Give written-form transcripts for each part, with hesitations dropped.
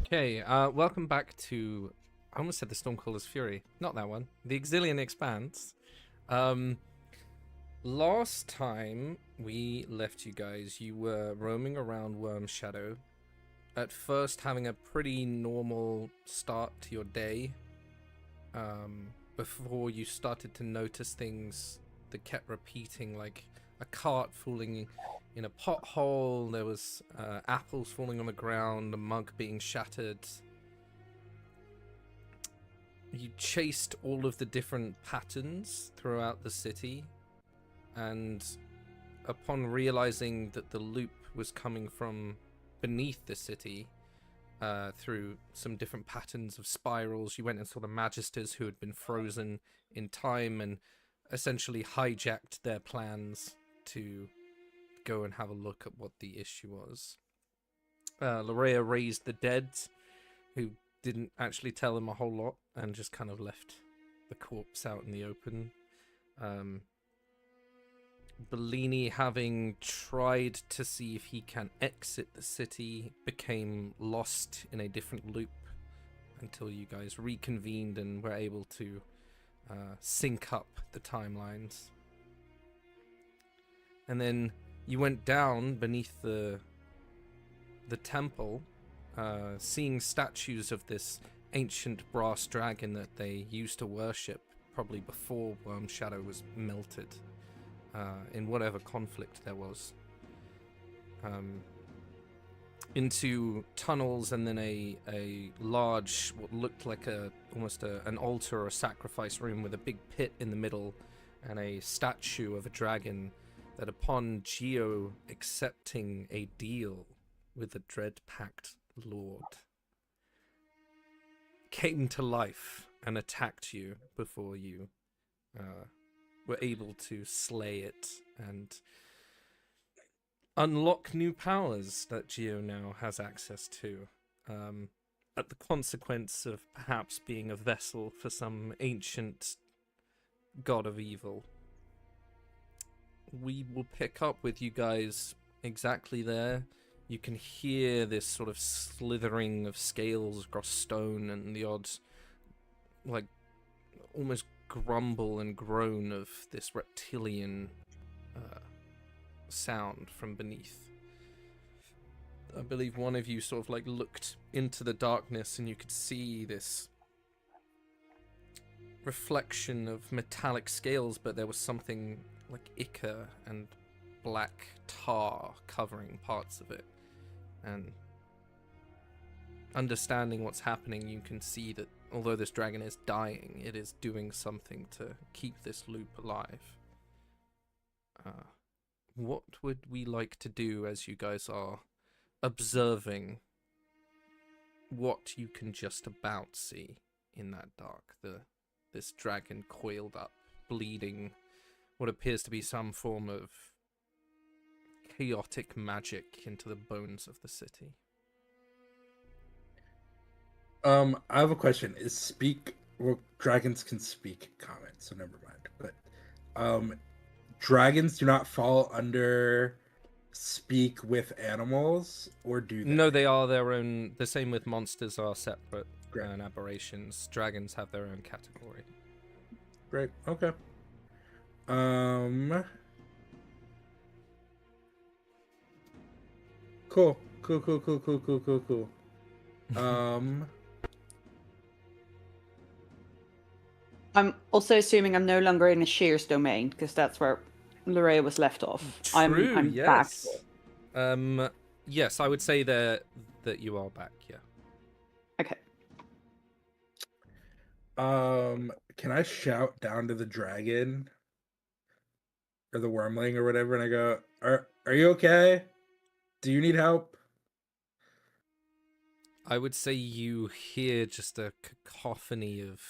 Okay, welcome back to... I almost said the Stormcaller's Fury. Not that one. The Exillian Expanse. Last time we left you guys, you were roaming around Worm Shadow. At first having a pretty normal start to your day. Before you started to notice things that kept repeating, like a cart falling in a pothole, there was apples falling on the ground, a mug being shattered. You chased all of the different patterns throughout the city, and upon realizing that the loop was coming from beneath the city, through some different patterns of spirals, you went and saw the Magisters who had been frozen in time and essentially hijacked their plans to go and have a look at what the issue was. Larea raised the dead, who didn't actually tell him a whole lot and just kind of left the corpse out in the open. Bellini, having tried to see if he can exit the city, became lost in a different loop until you guys reconvened and were able to sync up the timelines. And then you went down beneath the temple, seeing statues of this ancient brass dragon that they used to worship, probably before Worm Shadow was melted, in whatever conflict there was. Into tunnels, and then a large, what looked like almost an altar or a sacrifice room with a big pit in the middle and a statue of a dragon that, upon Geo accepting a deal with the Dread Pact Lord, came to life and attacked you before you were able to slay it and unlock new powers that Geo now has access to, at the consequence of perhaps being a vessel for some ancient god of evil. We will pick up with you guys exactly there. You can hear this sort of slithering of scales across stone and the odd, like, almost grumble and groan of this reptilian sound from beneath. I believe one of you sort of like looked into the darkness and you could see this reflection of metallic scales, but there was something like ichor and black tar covering parts of it. And understanding what's happening, you can see that although this dragon is dying, it is doing something to keep this loop alive. What would we like to do as you guys are observing what you can just about see in that dark? This dragon coiled up, bleeding what appears to be some form of chaotic magic into the bones of the city. I have a question. Well, dragons can speak comment, so never mind. But dragons do not fall under speak with animals, or do they? No, they are their own. The same with monsters are separate Great. and aberrations. Dragons have their own category. Great. Okay. Cool. I'm also assuming I'm no longer in the Shears domain, because that's where Larea was left off. True, I'm yes. back. Yes, I would say that you are back, yeah. Okay. Can I shout down to the dragon or the wormling or whatever, and I go, "Are you okay? Do you need help?" I would say you hear just a cacophony of...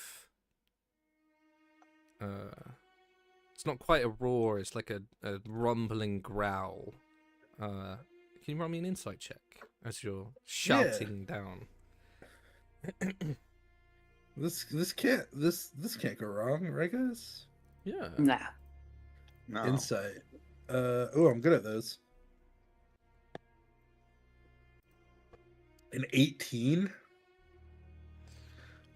it's not quite a roar, it's like a rumbling growl. Can you run me an insight check as you're shouting down? This can't go wrong, right, guys? Yeah. Nah. No. Insight. Oh, I'm good at those. An 18.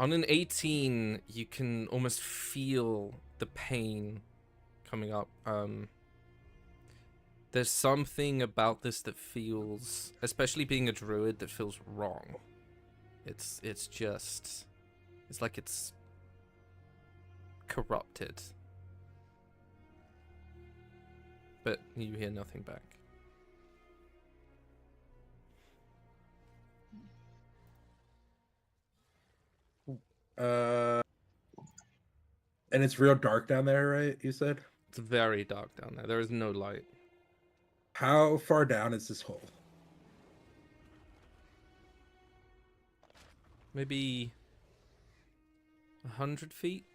On an 18, you can almost feel the pain coming up. There's something about this that feels, especially being a druid, that feels wrong. It's like it's corrupted. But you hear nothing back. And it's real dark down there, right? You said? It's very dark down there. There is no light. How far down is this hole? Maybe 100 feet?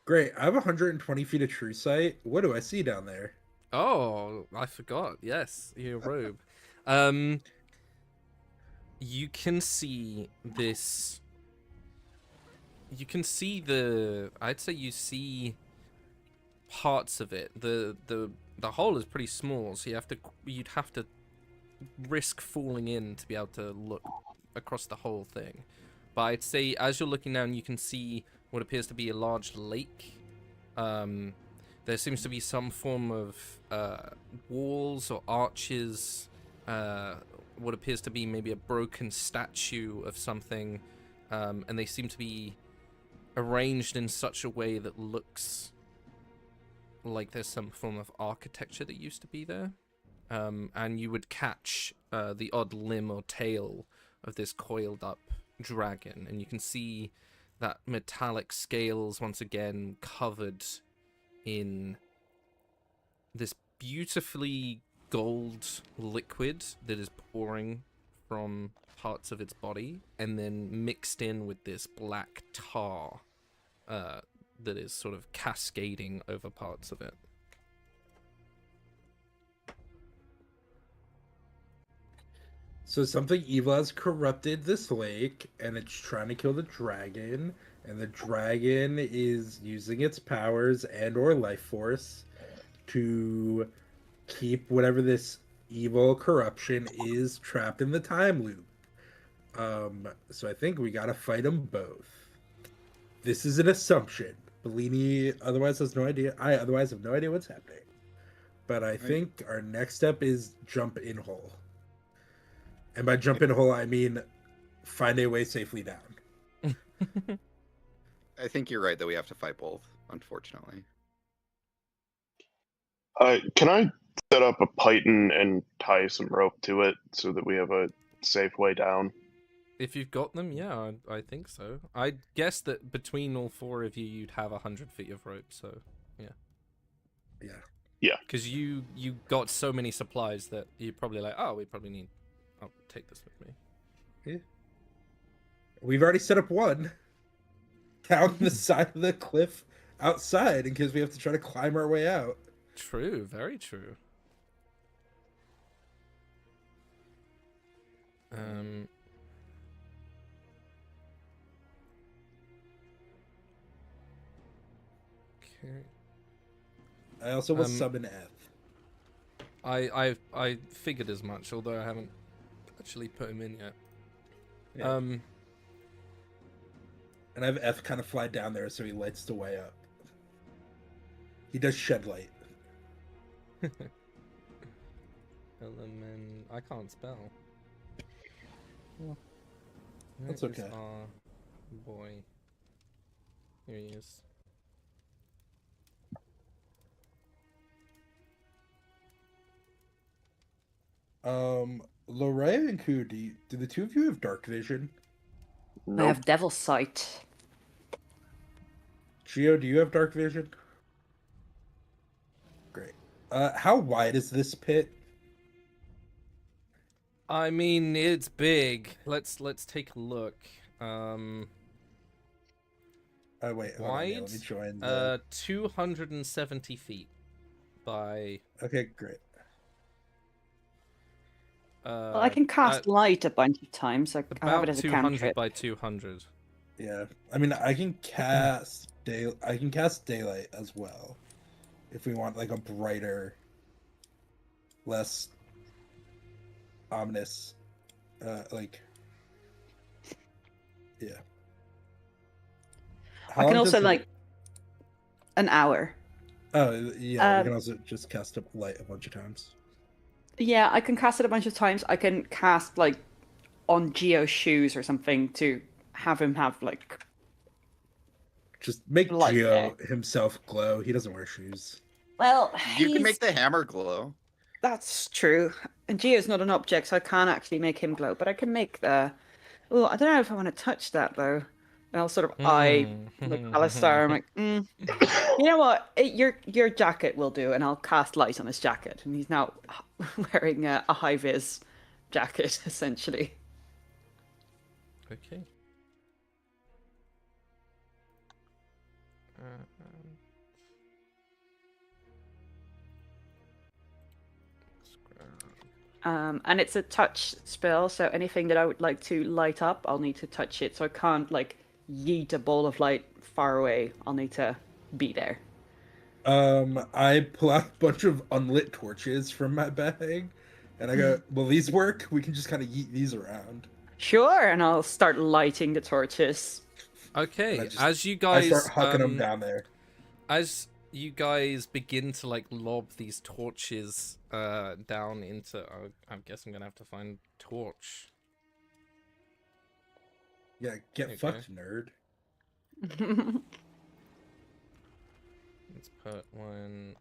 Great. I have 120 feet of true sight. What do I see down there? Oh, I forgot. Yes, your robe. You can see this. You can see the. I'd say you see parts of it. The hole is pretty small, so you'd have to risk falling in to be able to look across the whole thing. But I'd say as you're looking down, you can see what appears to be a large lake. There seems to be some form of walls or arches, what appears to be maybe a broken statue of something, and they seem to be arranged in such a way that looks like there's some form of architecture that used to be there. And you would catch the odd limb or tail of this coiled up dragon, and you can see that metallic scales once again covered in this beautifully gold liquid that is pouring from parts of its body and then mixed in with this black tar that is sort of cascading over parts of it. So something evil has corrupted this lake, and it's trying to kill the dragon, and the dragon is using its powers and or life force to keep whatever this evil corruption is trapped in the time loop. So I think we gotta fight them both. This is an assumption. Bellini otherwise has no idea. I otherwise have no idea what's happening. But I think our next step is jump in hole. And by jump in hole, I mean find a way safely down. I think you're right that we have to fight both, unfortunately. Can I set up a python and tie some rope to it so that we have a safe way down? If you've got them, yeah, I think so. I guess that between all four of you, you'd have 100 feet of rope, so yeah. Yeah. Yeah. Because you got so many supplies that you're probably like, oh, we probably need... I'll take this with me. Yeah. We've already set up one down the side of the cliff outside in case we have to try to climb our way out. True, very true. Okay. I also will summon F. I figured as much, although I haven't actually put him in yet. Yeah. And I have F kind of fly down there so he lights the way up. He does shed light. Element... I can't spell. Well, Where that's is okay. our boy? Here he is. Lorraine and Ku, do the two of you have dark vision? I Nope. have Devil's Sight. Gio, do you have dark vision? Great. How wide is this pit? I mean, it's big. Let's take a look. Oh wait, hold on, yeah, Wide. let me join. The... 270 feet by. Okay, great. Well, I can cast light a bunch of times. I have About it as a 200 cantrip. by 200. Yeah, I mean, I can cast daylight as well, if we want like a brighter, less ominous, like, yeah. I can long also does it- an hour. Oh yeah, you Um, can also just cast up light a bunch of times. Yeah, I can cast it a bunch of times. I can cast like on Geo's shoes or something to have him have like Just make light Geo there. himself glow. He doesn't wear shoes. Well, You can make the hammer glow. that's true. And Geo's not an object, so I can't actually make him glow. But I can make the. Oh, I don't know if I want to touch that though. And I'll sort of eye like Alistar. I'm like, you know what? Your jacket will do, and I'll cast light on his jacket. And he's now wearing a high vis jacket, essentially. Okay. And it's a touch spell, so anything that I would like to light up, I'll need to touch it. So I can't like yeet a ball of light far away. I'll need to be there. I pull out a bunch of unlit torches from my bag, and I go, "Will these work? We can just kind of yeet these around." Sure, and I'll start lighting the torches. Okay, I just- as you I guys start hucking them down there. as you guys begin to like lob these torches down into I guess I'm gonna have to find torch. Yeah, get Okay. fucked, nerd. Let's put one.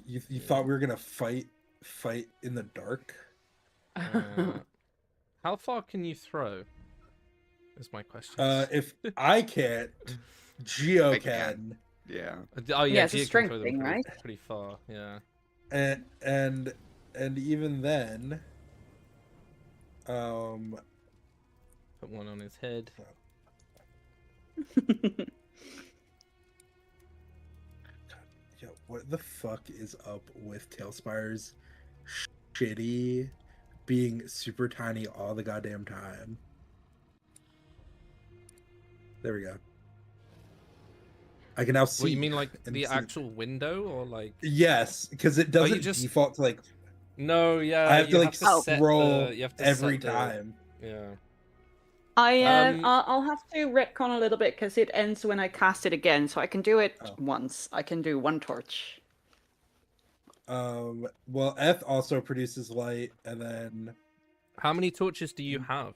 You thought we were gonna fight in the dark? How far can you throw? Is my question. If I can't, Geo I can. Yeah. Oh Yeah, yeah, it's a Gia can strength throw them thing, pretty, right? pretty far. Yeah. And even then, Put one on his head. yo, what the fuck is up with Tailspire's shitty being super tiny all the goddamn time? There we go. I can now see. What you mean, like and the see- actual window, or like? Yes, because it doesn't just- default to like No, yeah. I have to you like to set scroll you have to every set the- time. Yeah. I'll have to retcon a little bit because it ends when I cast it again, so I can do it Oh. once. I can do one torch. Well, Eth also produces light, and then How many torches do you have,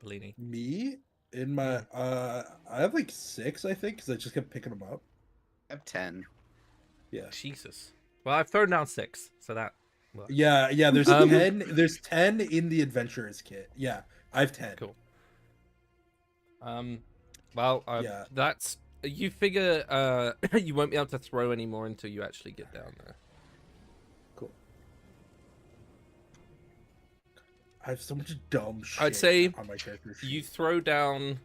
Bellini? me in my I have like 6, I think, because I just kept picking them up. I have 10. Yeah. Jesus. Well, I've thrown down 6, so that. Well, Yeah, there's Um, 10. There's 10 in the adventurer's kit. Yeah, I have 10. Cool. Well, Yeah. that's you figure. You won't be able to throw any more until you actually get down there. Cool. I have so much dumb shit I'd say on my character sheet. You throw down.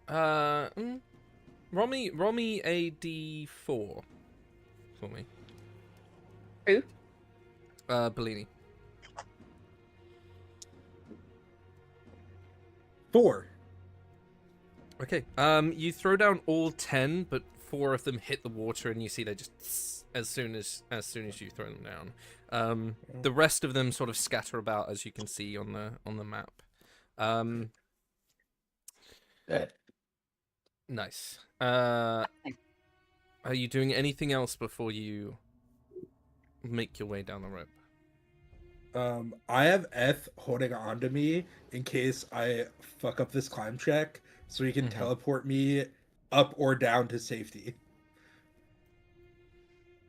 Roll me a d4 for me. Who? Bellini. 4. Okay. You throw down all 10, but 4 of them hit the water, and you see they just as soon as you throw them down. The rest of them sort of scatter about, as you can see on the map. Nice. Are you doing anything else before you make your way down the rope? I have Eth holding on to me in case I fuck up this climb check, so he can Mhm. teleport me up or down to safety.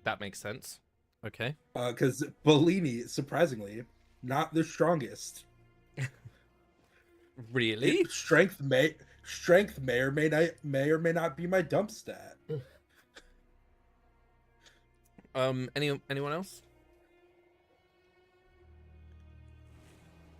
That makes sense. Okay. Because Bellini, surprisingly, not the strongest. Really? Strength may or may not be my dump stat. Anyone else?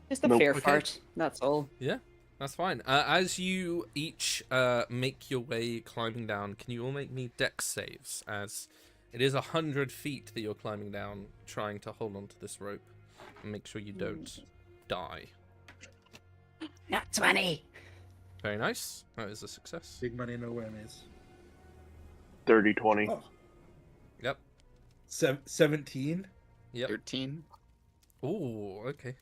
Just a Nope. fair Okay. fart. That's all. Yeah, that's fine. As you each make your way climbing down, can you all make me dex saves? As it is 100 feet that you're climbing down, trying to hold onto this rope, and make sure you don't die. Not 20. Very nice. That is a success. Big money, no whammies. 30-20. Oh, Yep. 17. Yep. 13. Ooh. Okay.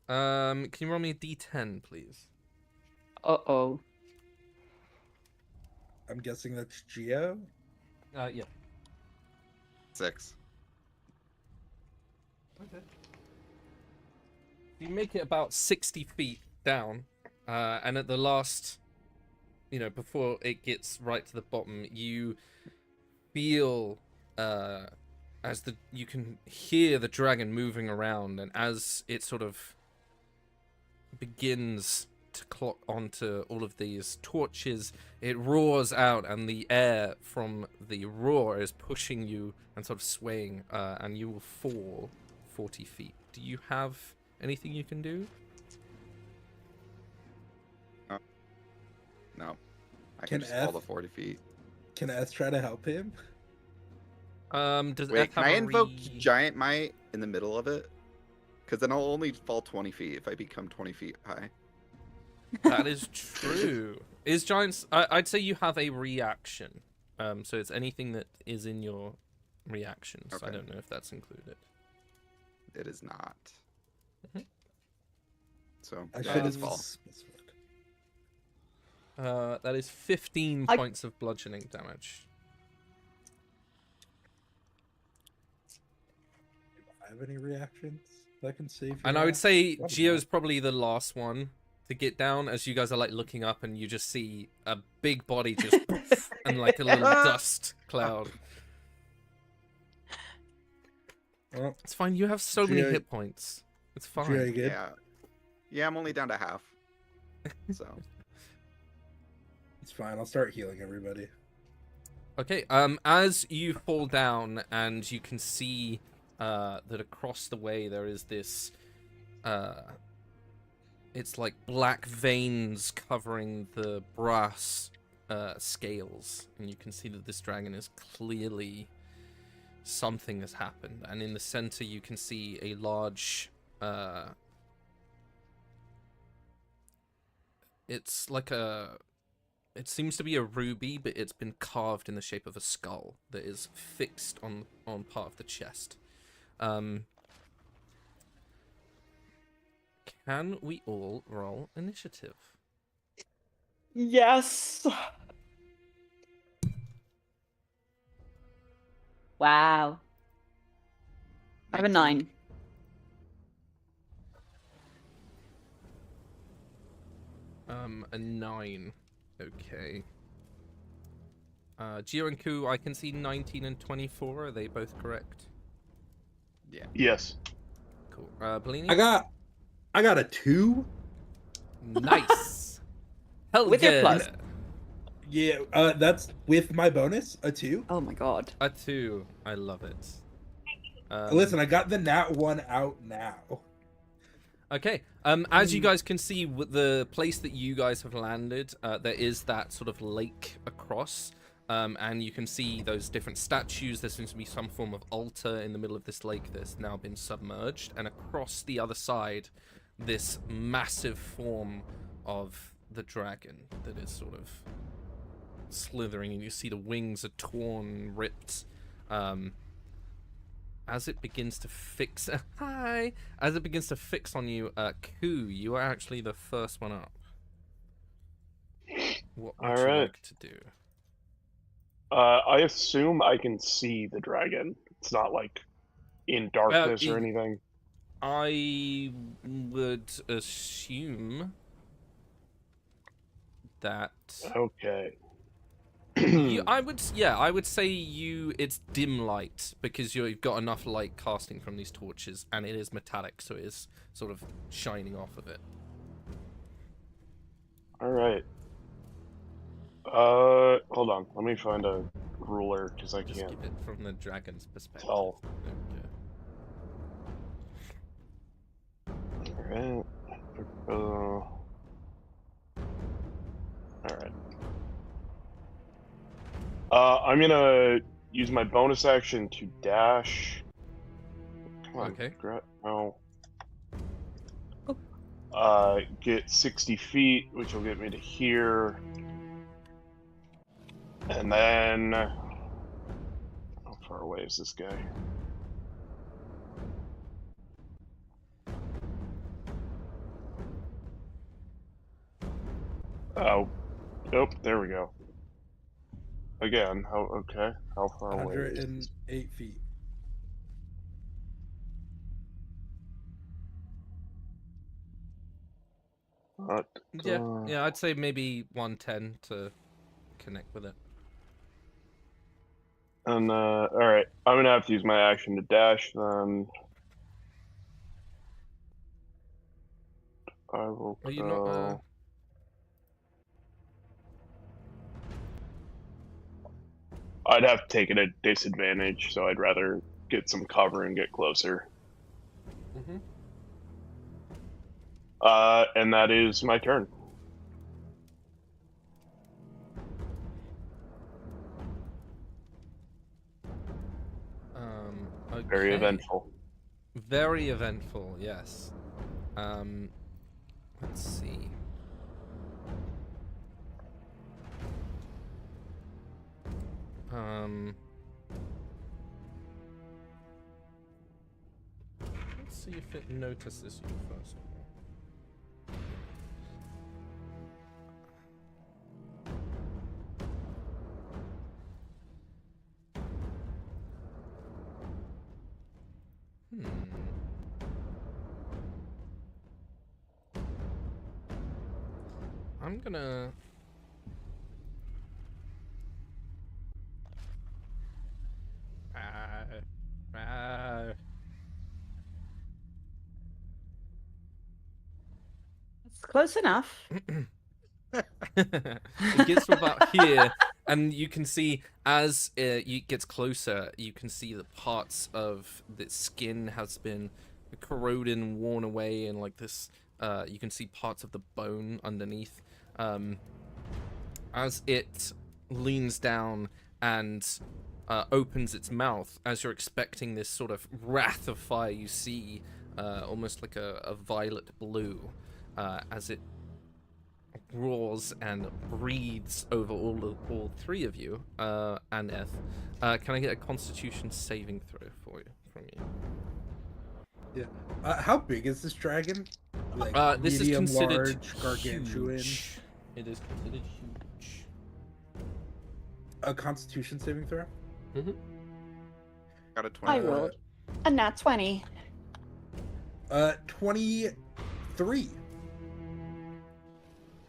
Can you roll me a d10, please? Uh-oh. I'm guessing that's Geo. Yeah. 6. Okay. You make it about 60 feet down, and at the last, before it gets right to the bottom, you feel you can hear the dragon moving around, and as it sort of begins to clock onto all of these torches, it roars out, and the air from the roar is pushing you and sort of swaying, and you will fall 40 feet. Do you have anything you can do? No. I Can can just fall F- the 40 feet. Can S try to help him? Does Wait, F can have I a invoke Giant Might in the middle of it? Because then I'll only fall 20 feet if I become 20 feet high. That is true. Is giants? I'd say you have a reaction. So it's anything that is in your reactions. I Okay. don't know if that's included. It is not. Mhm. So I yeah, should just have fall. specified. That is 15 I- points of bludgeoning damage. Do I have any reactions that can save you? And I would say What Geo's about- probably the last one to get down, as you guys are like looking up and you just see a big body just poof, and like a little dust cloud. Well, It's fine. You have so many Geo- hit points. It's fine. Geo, you good? Yeah. Yeah, I'm only down to half. So It's fine. I'll start healing everybody. Okay, as you fall down and you can see that across the way there is this, it's like black veins covering the brass scales, and you can see that this dragon is clearly something has happened. And in the center you can see a large, it's like it seems to be a ruby, but it's been carved in the shape of a skull that is fixed on part of the chest. Can we all roll initiative? Yes. Wow. I have a 9. A 9. Okay. Gio and Ku, I can see 19 and 24. Are they both correct? yeah. Yes. Cool. Bellini? I got a 2. Nice. Hell With your yeah. plus. Yeah, that's with my bonus, a 2. Oh my god. A 2. I love it. Listen, I got the nat 1 out now. Okay. As you guys can see, with the place that you guys have landed, there is that sort of lake across, and you can see those different statues. There seems to be some form of altar in the middle of this lake that's now been submerged, and across the other side, this massive form of the dragon that is sort of slithering, and you see the wings are torn, ripped. As it begins to fix, as it begins to fix on you, Ku, you are actually the first one up. What would you Alright. like to do? I assume I can see the dragon. It's not like in darkness or anything. I would assume that Okay. I would say it's dim light because you've got enough light casting from these torches, and it is metallic, so it is sort of shining off of it. All right. Hold on. Let me find a ruler because I Just can't give it from the dragon's perspective. tell. Okay. All right. All right. I'm gonna use my bonus action to dash. Come on. Okay. No. Oh. Get 60 feet, which will get me to here. And then... How far away is this guy? Oh, nope. There we go. Again. Okay. How far away? Is this? 108 feet. Yeah, I'd say maybe 110 to connect with it. And all right, I'm gonna have to use my action to dash. Then I will Are you go. not? I'd have to take it at disadvantage, so I'd rather get some cover and get closer. Mm-hmm. And that is my turn. Okay. Very eventful. Very eventful, yes. Let's see. Let's see if it notices you first of all. I'm gonna... It's close enough. It gets to about here, and you can see as it gets closer, you can see the parts of the skin has been corroded and worn away, and like this, you can see parts of the bone underneath. As it leans down and opens its mouth, as you're expecting this sort of wrath of fire, you see almost like a violet blue as it roars and breathes over all three of you, and Eth. Can I get a Constitution saving throw from you? Yeah. How big is this dragon? Like This medium, is considered large, gargantuan. huge. It is considered huge. A Constitution saving throw. Mm-hmm. Got a 20. I rolled a nat 20. 23.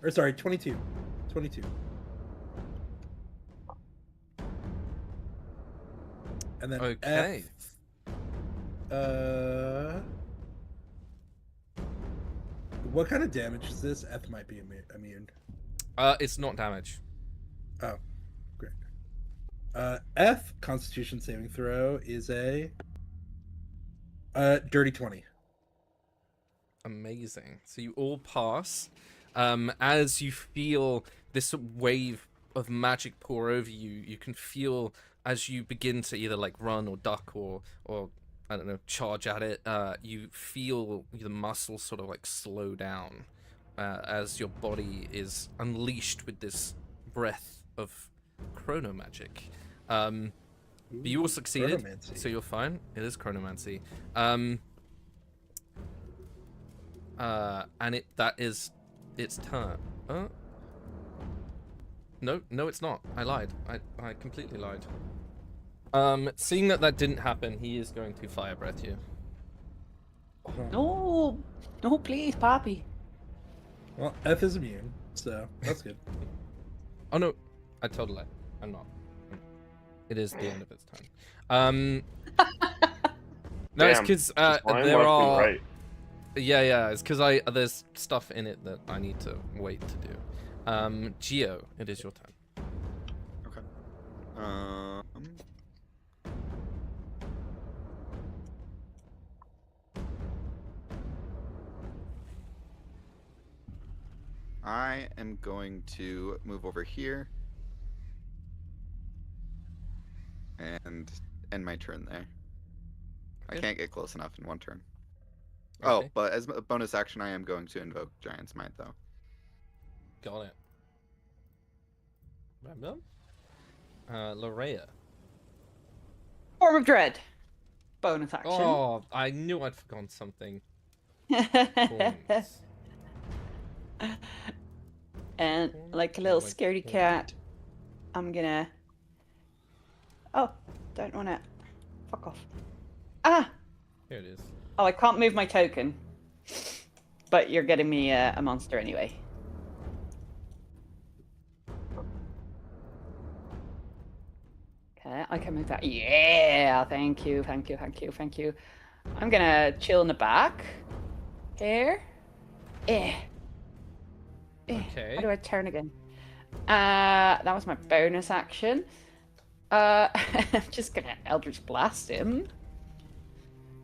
Or sorry, 22. 22. And then Okay. What kind of damage is this? F might be immune. It's not damage. Oh, great. F Constitution saving throw is a dirty 20. Amazing. So you all pass. As you feel this wave of magic pour over you, you can feel as you begin to either like run or duck or I don't know, charge at it, you feel the muscles sort of like slow down as your body is unleashed with this breath of chrono magic. But you all succeeded, Chronomancy. so you're fine. It is chronomancy. And that is its turn. No, it's not. I lied. I completely lied. Seeing that didn't happen, he is going to fire breath you. No, no, please, Poppy. Well, F is immune, so that's good. Oh no, I told a lie. I'm not. It is the end of its turn. No, it's because there are. Right. Yeah, it's because there's stuff in it that I need to wait to do. Geo, it is your turn. Okay. I am going to move over here and end my turn there. I Okay. can't get close enough in one turn. Okay. Oh, but as a bonus action, I am going to invoke Giant's Might, though. Got it. Remember? Lorea. Form of Dread. Bonus action. Oh, I knew I'd forgotten something. Points. And like a little scaredy cat, I'm gonna... Oh, don't wanna... Fuck off. Ah! Here it is. Oh, I can't move my token. But you're getting me a monster anyway. Okay, I can move that. Yeah, thank you, thank you, thank you, thank you. I'm gonna chill in the back. Here. Okay. How do I turn again? That was my bonus action. I'm just gonna Eldritch Blast him.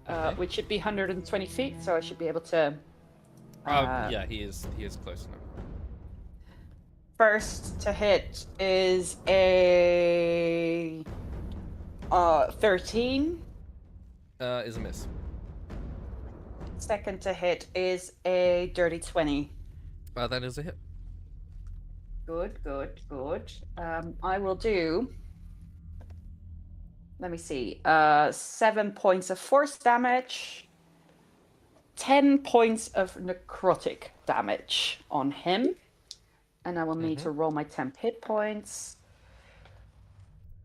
Okay. Which should be 120 feet, so I should be able to... Yeah, he is close enough. First to hit is a 13. Is a miss. Second to hit is a dirty 20. That is a hit. Good, good, good. I will do... Let me see. 7 points of force damage. 10 points of necrotic damage on him. And I will need to roll my temp hit points.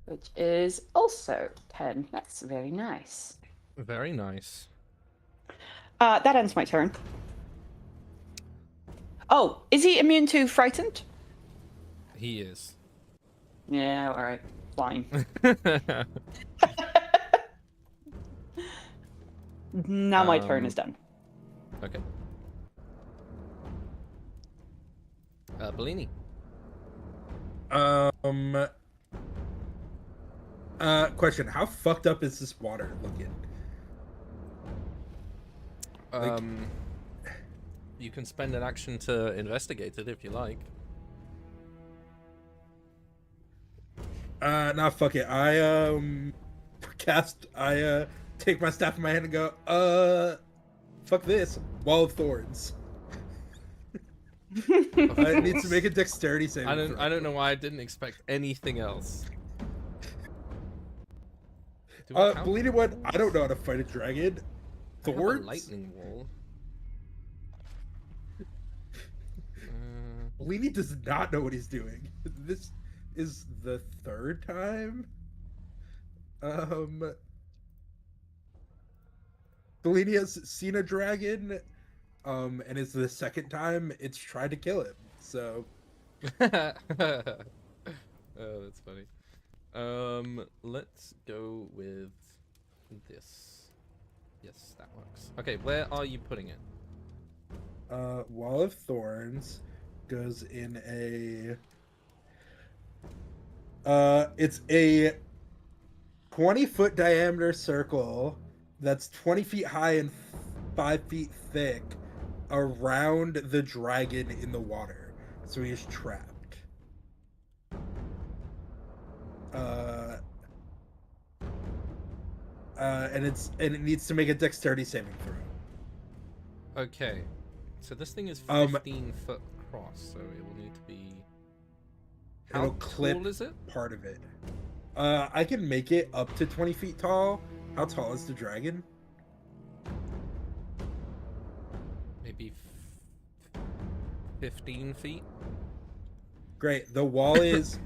Which is also 10. That's very nice. Very nice. That ends my turn. Oh, is he immune to frightened? He is. Yeah, alright. Fine. Now my turn is done. Okay. Bellini. Question: how fucked up is this water looking? You can spend an action to investigate it if you like. Nah, fuck it. I take my staff in my hand and go, fuck this. Wall of Thorns. I need to make a dexterity save. I don't know why I didn't expect anything else. Bleeding One, I don't know how to fight a dragon. I have a Thorns? lightning wall. Bleeding does not know what he's doing. This is the third time. Bellini has seen a dragon, and it's the second time it's tried to kill him. So, Oh, that's funny. Let's go with this. Yes, that works. Okay, where are you putting it? Wall of Thorns goes in it's a 20-foot diameter circle that's 20 feet high and 5 feet thick around the dragon in the water. So he is trapped. And it needs to make a dexterity saving throw. Okay, so this thing is 15 foot across, so it will need to be... How It'll clip tall is it? part of it. I can make it up to 20 feet tall. How tall is the dragon? Maybe 15 feet? Great. The wall is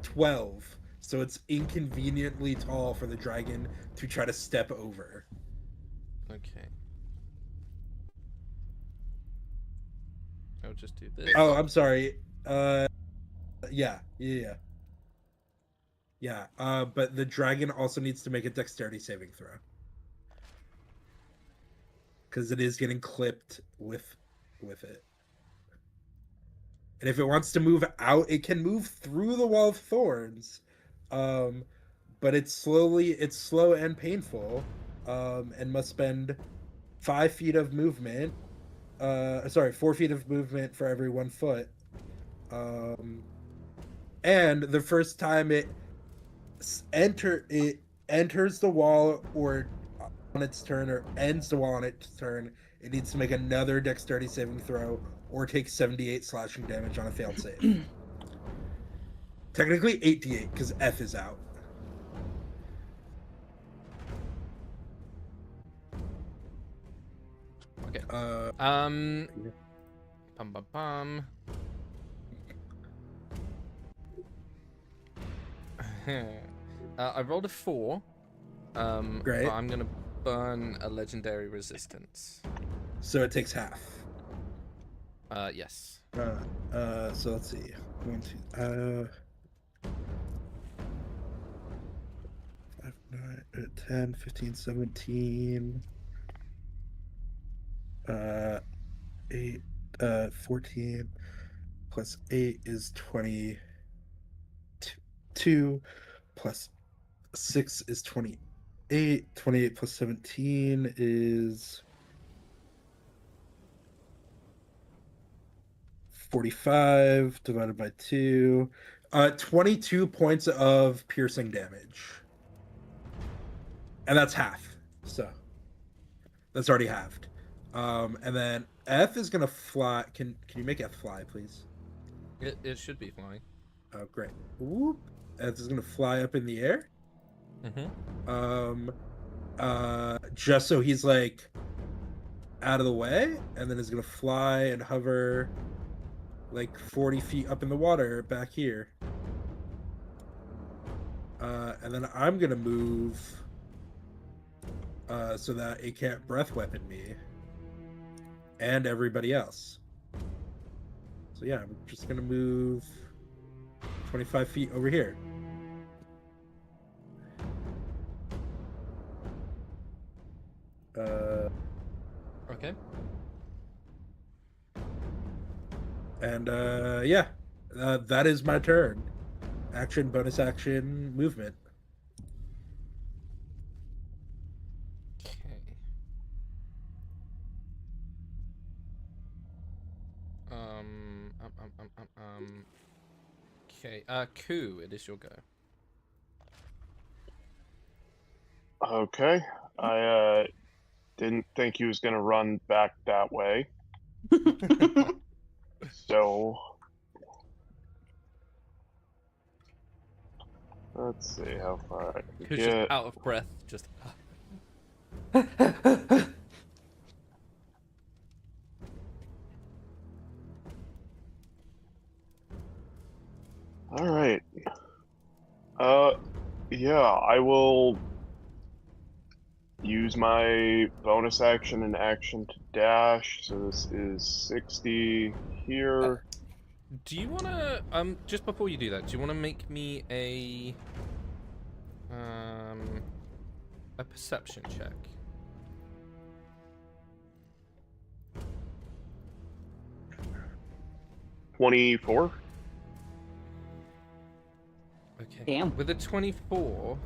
12, so it's inconveniently tall for the dragon to try to step over. Okay. I'll just do this. Oh, I'm sorry. Yeah. But the dragon also needs to make a dexterity saving throw. Because it is getting clipped with it. And if it wants to move out, it can move through the wall of thorns. But it's slow and painful. And must spend 5 feet of movement. 4 feet of movement for every 1 foot. And the first time it enters the wall or on its turn or ends the wall on its turn, it needs to make another dexterity saving throw or take 78 slashing damage on a failed save. Technically 8d8 because F is out. Okay. I rolled a 4. Great. But I'm gonna burn a legendary resistance. So it takes half. Yes. So let's see. 1, 2, 5, 9, 10, 15, 17, 8, 14, plus 8 is 22, plus 6 is 28, 28 plus 17 is 45 divided by 2. 22 points of piercing damage. And that's half. So that's already halved. And then F is gonna fly. Can you make F fly, please? It should be flying. Oh, great. Whoop. F is gonna fly up in the air. Mm-hmm. Just so he's like out of the way, and then is gonna fly and hover like 40 feet up in the water back here. And then I'm gonna move so that it can't breath weapon me and everybody else. So yeah, I'm just gonna move 25 feet over here. Okay. And yeah, that is my turn. Action, bonus action, movement. Okay. Okay. Ku, it is your go. Okay. I didn't think he was going to run back that way. So let's see how far I can Ku's get. just out of breath. Just. All right. Yeah, I will use my bonus action and action to dash. So this is 60 here. Do you wanna just before you do that, do you wanna make me a perception check? $24. Okay. Damn. With a 24,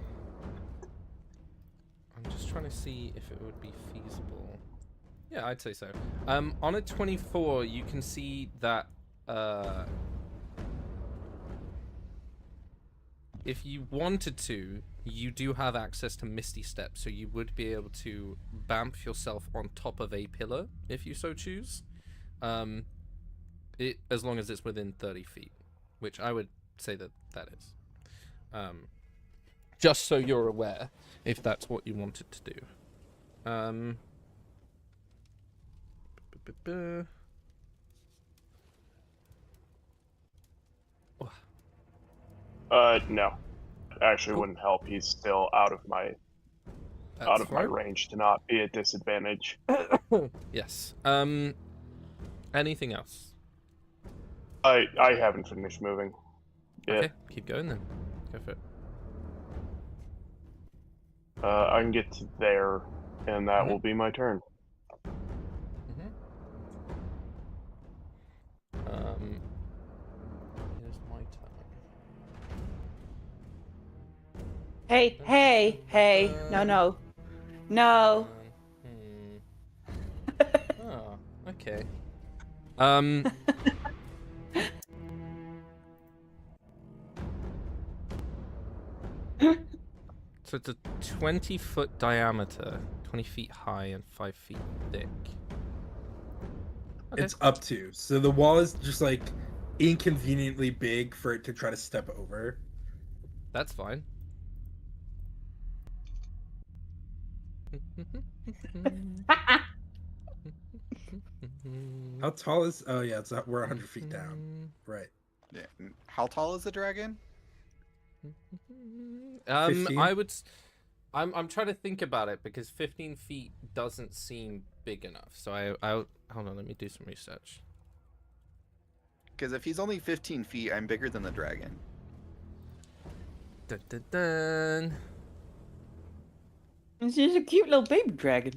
I'm just trying to see if it would be feasible. Yeah, I'd say so. On a 24, you can see that if you wanted to, you do have access to Misty Step, so you would be able to bamf yourself on top of a pillar if you so choose. As long as it's within 30 feet, which I would say that is. Just so you're aware, if that's what you wanted to do. No. Actually Cool. wouldn't help. He's still out of my That's my fine. range to not be at disadvantage. Yes. Anything else? I haven't finished moving yet. Okay, keep going then. Go for it. I can get to there, and that will be my turn. Here's my turn. Hey. No. Oh, okay. So it's a 20-foot diameter, 20 feet high, and 5 feet thick. Okay. It's up to. So the wall is just like inconveniently big for it to try to step over. That's fine. How tall is? Oh yeah, we're 100 feet down. Right. Yeah. How tall is the dragon? 15? I would. I'm trying to think about it because 15 feet doesn't seem big enough. So I hold on. Let me do some research. Because if he's only 15 feet, I'm bigger than the dragon. Dun, dun, dun. It's just a cute little baby dragon.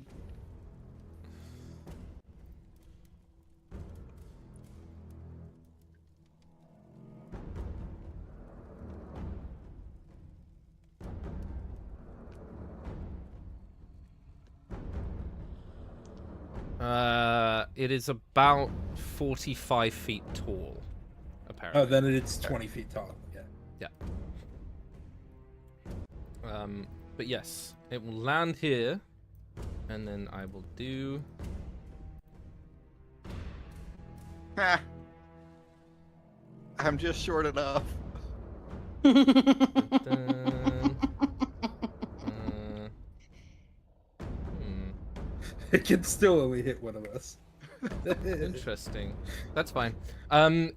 It is about 45 feet tall, apparently. Oh, then it's 20 feet tall. Yeah. But yes, it will land here, and then I will do. Ha! I'm just short enough. It can still only hit one of us. Interesting. That's fine.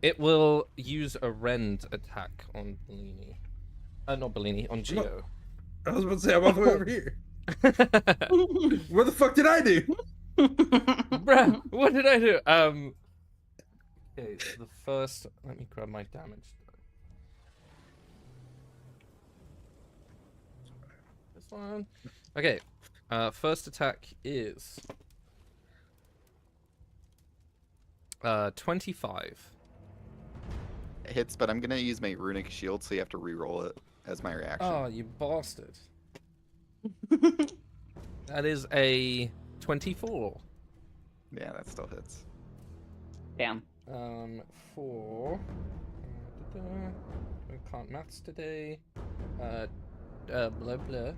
It will use a rend attack on Bellini. Not Bellini, on Geo. I was about to say, I'm all the way over here. What the fuck did I do? Bruh, what did I do? Okay, so the first. Let me grab my damage. This one. Okay. First attack is 25. It hits, but I'm gonna use my runic shield, so you have to re-roll it as my reaction. Oh, you bastard. That is a 24. Yeah, that still hits. Damn. 4. We can't maths today. Blah blah.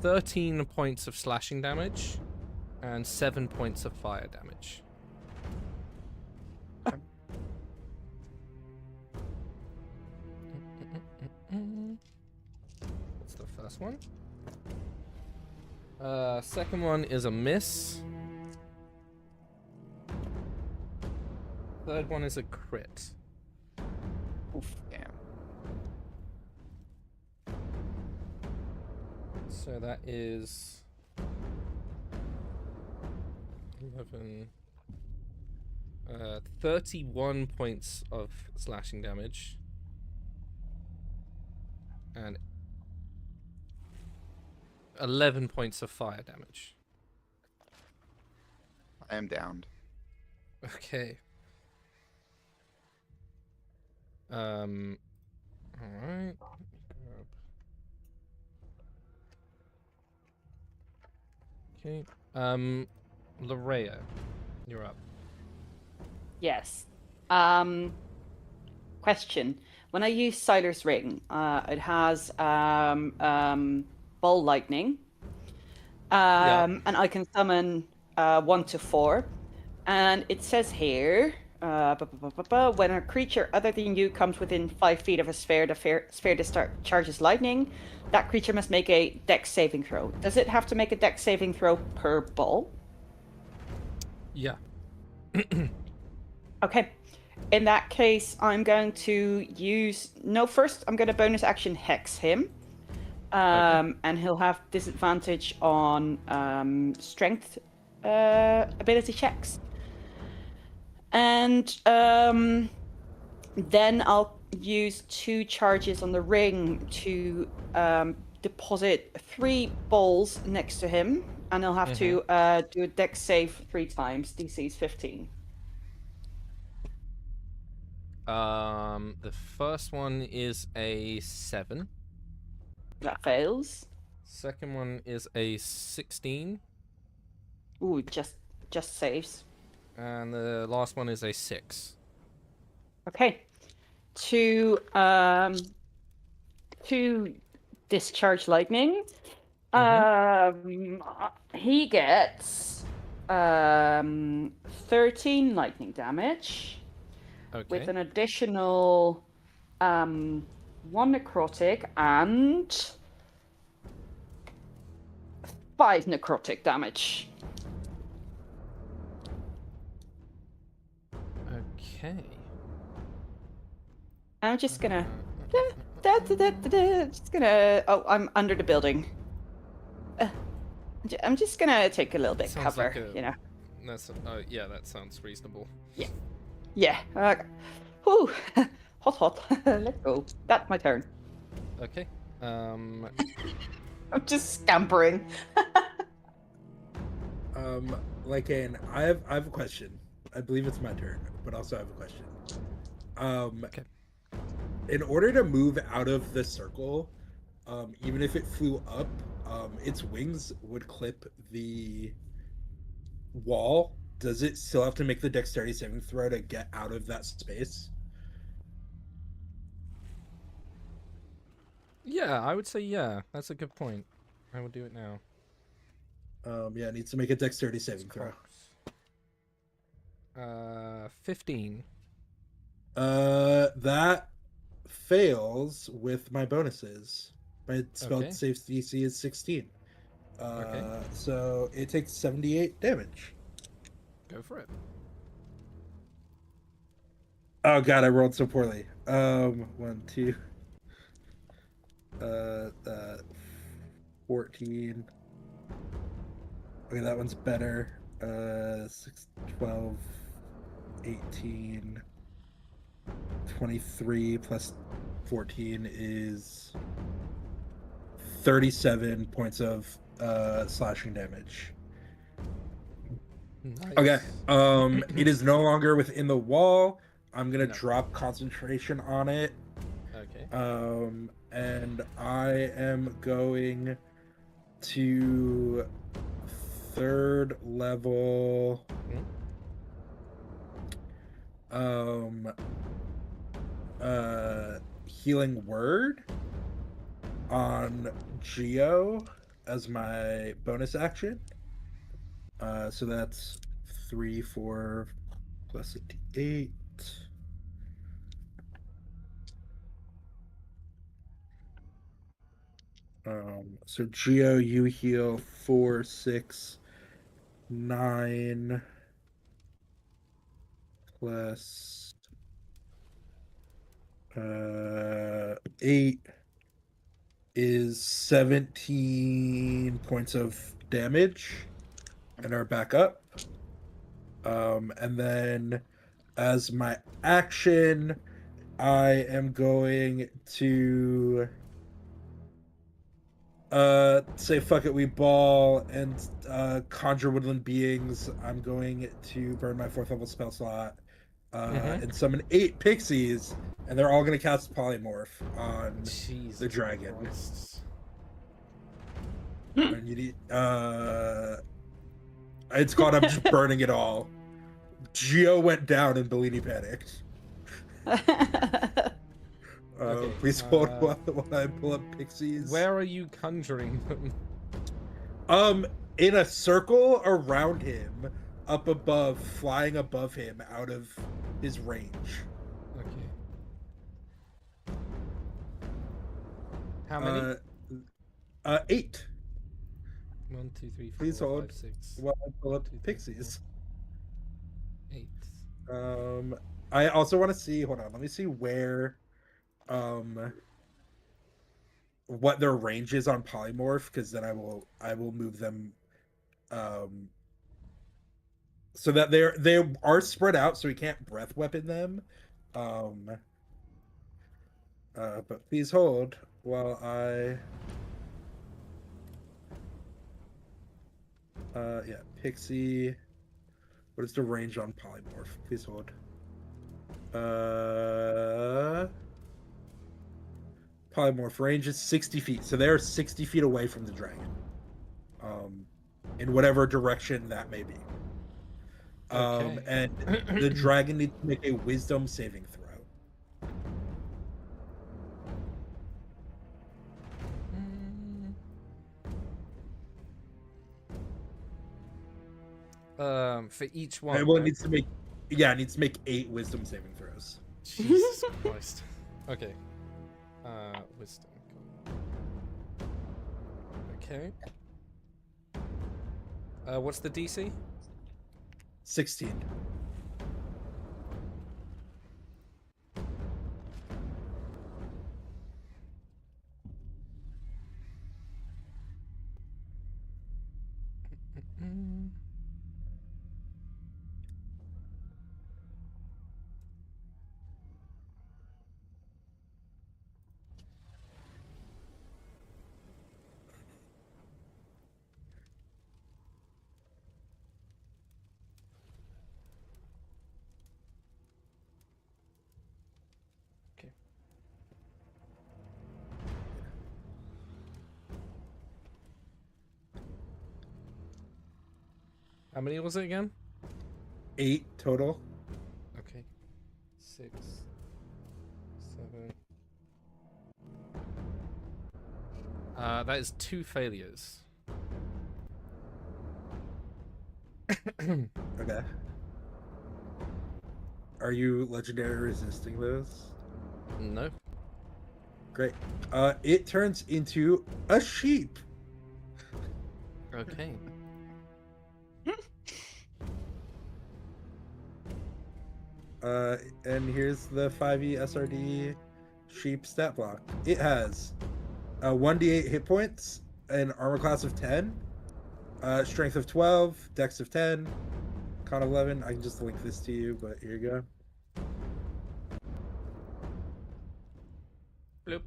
13 points of slashing damage and 7 points of fire damage. That's the first one. Second one is a miss. Third one is a crit. Oof, damn. So that is 11, 31 points of slashing damage and 11 points of fire damage. I am downed. Okay. All right. Okay. Larea, you're up. Yes. Question. When I use Siler's Ring, it has ball lightning. And I can summon 1 to 4. And it says here, when a creature other than you comes within 5 feet of a sphere, the sphere discharges lightning. That creature must make a dex saving throw. Does it have to make a dex saving throw per ball? Yeah. Okay. In that case, I'm going to use... No, first, I'm going to bonus action Hex him. Okay. And he'll have disadvantage on strength ability checks. And then I'll use 2 charges on the ring to deposit 3 balls next to him. And he'll have to do a dex save 3 times. DC is 15. The first one is a 7. That fails. Second one is a 16. Ooh, just saves. And the last one is a 6. Okay. To discharge lightning, he gets 13 lightning damage. Okay. With an additional 1 necrotic and 5 necrotic damage. Okay. I'm just gonna. Just gonna. Oh, I'm under the building. I'm just gonna take a little bit Sounds cover, like a- you know. That's yeah, that sounds reasonable. Yeah. Whew. Hot. Let's go. That's my turn. Okay. I'm just scampering. Lycaon, I have a question. I believe it's my turn, but also I have a question. Okay. In order to move out of the circle, even if it flew up, its wings would clip the wall. Does it still have to make the dexterity saving throw to get out of that space? Yeah, I would say yeah. That's a good point. I will do it now. Yeah, it needs to make a dexterity saving throw. 15. That fails with my bonuses. My spell Okay. save DC is 16. Okay. So it takes 78 damage. Go for it. Oh god, I rolled so poorly. 1, 2, 14. Okay, that one's better. 6, 12, 18, 23 plus 14 is 37 points of slashing damage. Nice. Okay. It is no longer within the wall. I'm gonna No. drop concentration on it. Okay. And I am going to 3rd level. Healing word on Geo as my bonus action. So that's 3, 4 plus a d8. So Geo, you heal 4, 6, 9 plus 8 is 17 points of damage and are back up. And then as my action, I am going to say fuck it, we ball and conjure woodland beings. I'm going to burn my 4th level spell slot and summon 8 pixies, and they're all going to cast polymorph on Jesus the dragon. Christ. And you need, it's called I'm just burning it all. Geo went down and Bellini panicked. Okay, Please hold while I pull up pixies. Where are you conjuring them? In a circle around him, up above, flying above him, out of his range. Okay. How many? 8. 1, 2, 3, 4, Please 5, hold 6. while I pull up 2, 3, pixies. 8. I also want to see. Hold on, let me see where, what their range is on polymorph, because then I will move them, so that they are spread out, so we can't breath weapon them. But please hold while I. Yeah, pixie. What is the range on polymorph? Please hold. Polymorph range is 60 feet, so they're 60 feet away from the dragon. In whatever direction that may be. Okay. And the dragon needs to make a wisdom saving throw. For each one. Well, it right? needs to make, yeah, it needs to make 8 wisdom saving throws. Jesus Christ. Okay. Wisdom. Okay. What's the DC? 16. How many was it again? 8 total. Okay. 6, 7. That is 2 failures. Okay. Are you legendary resisting those? No. Great. It turns into a sheep. Okay. And here's the 5e SRD sheep stat block. It has 1d8 hit points, an armor class of 10, strength of 12, dex of 10, con 11. I can just link this to you, but here you go. Bloop.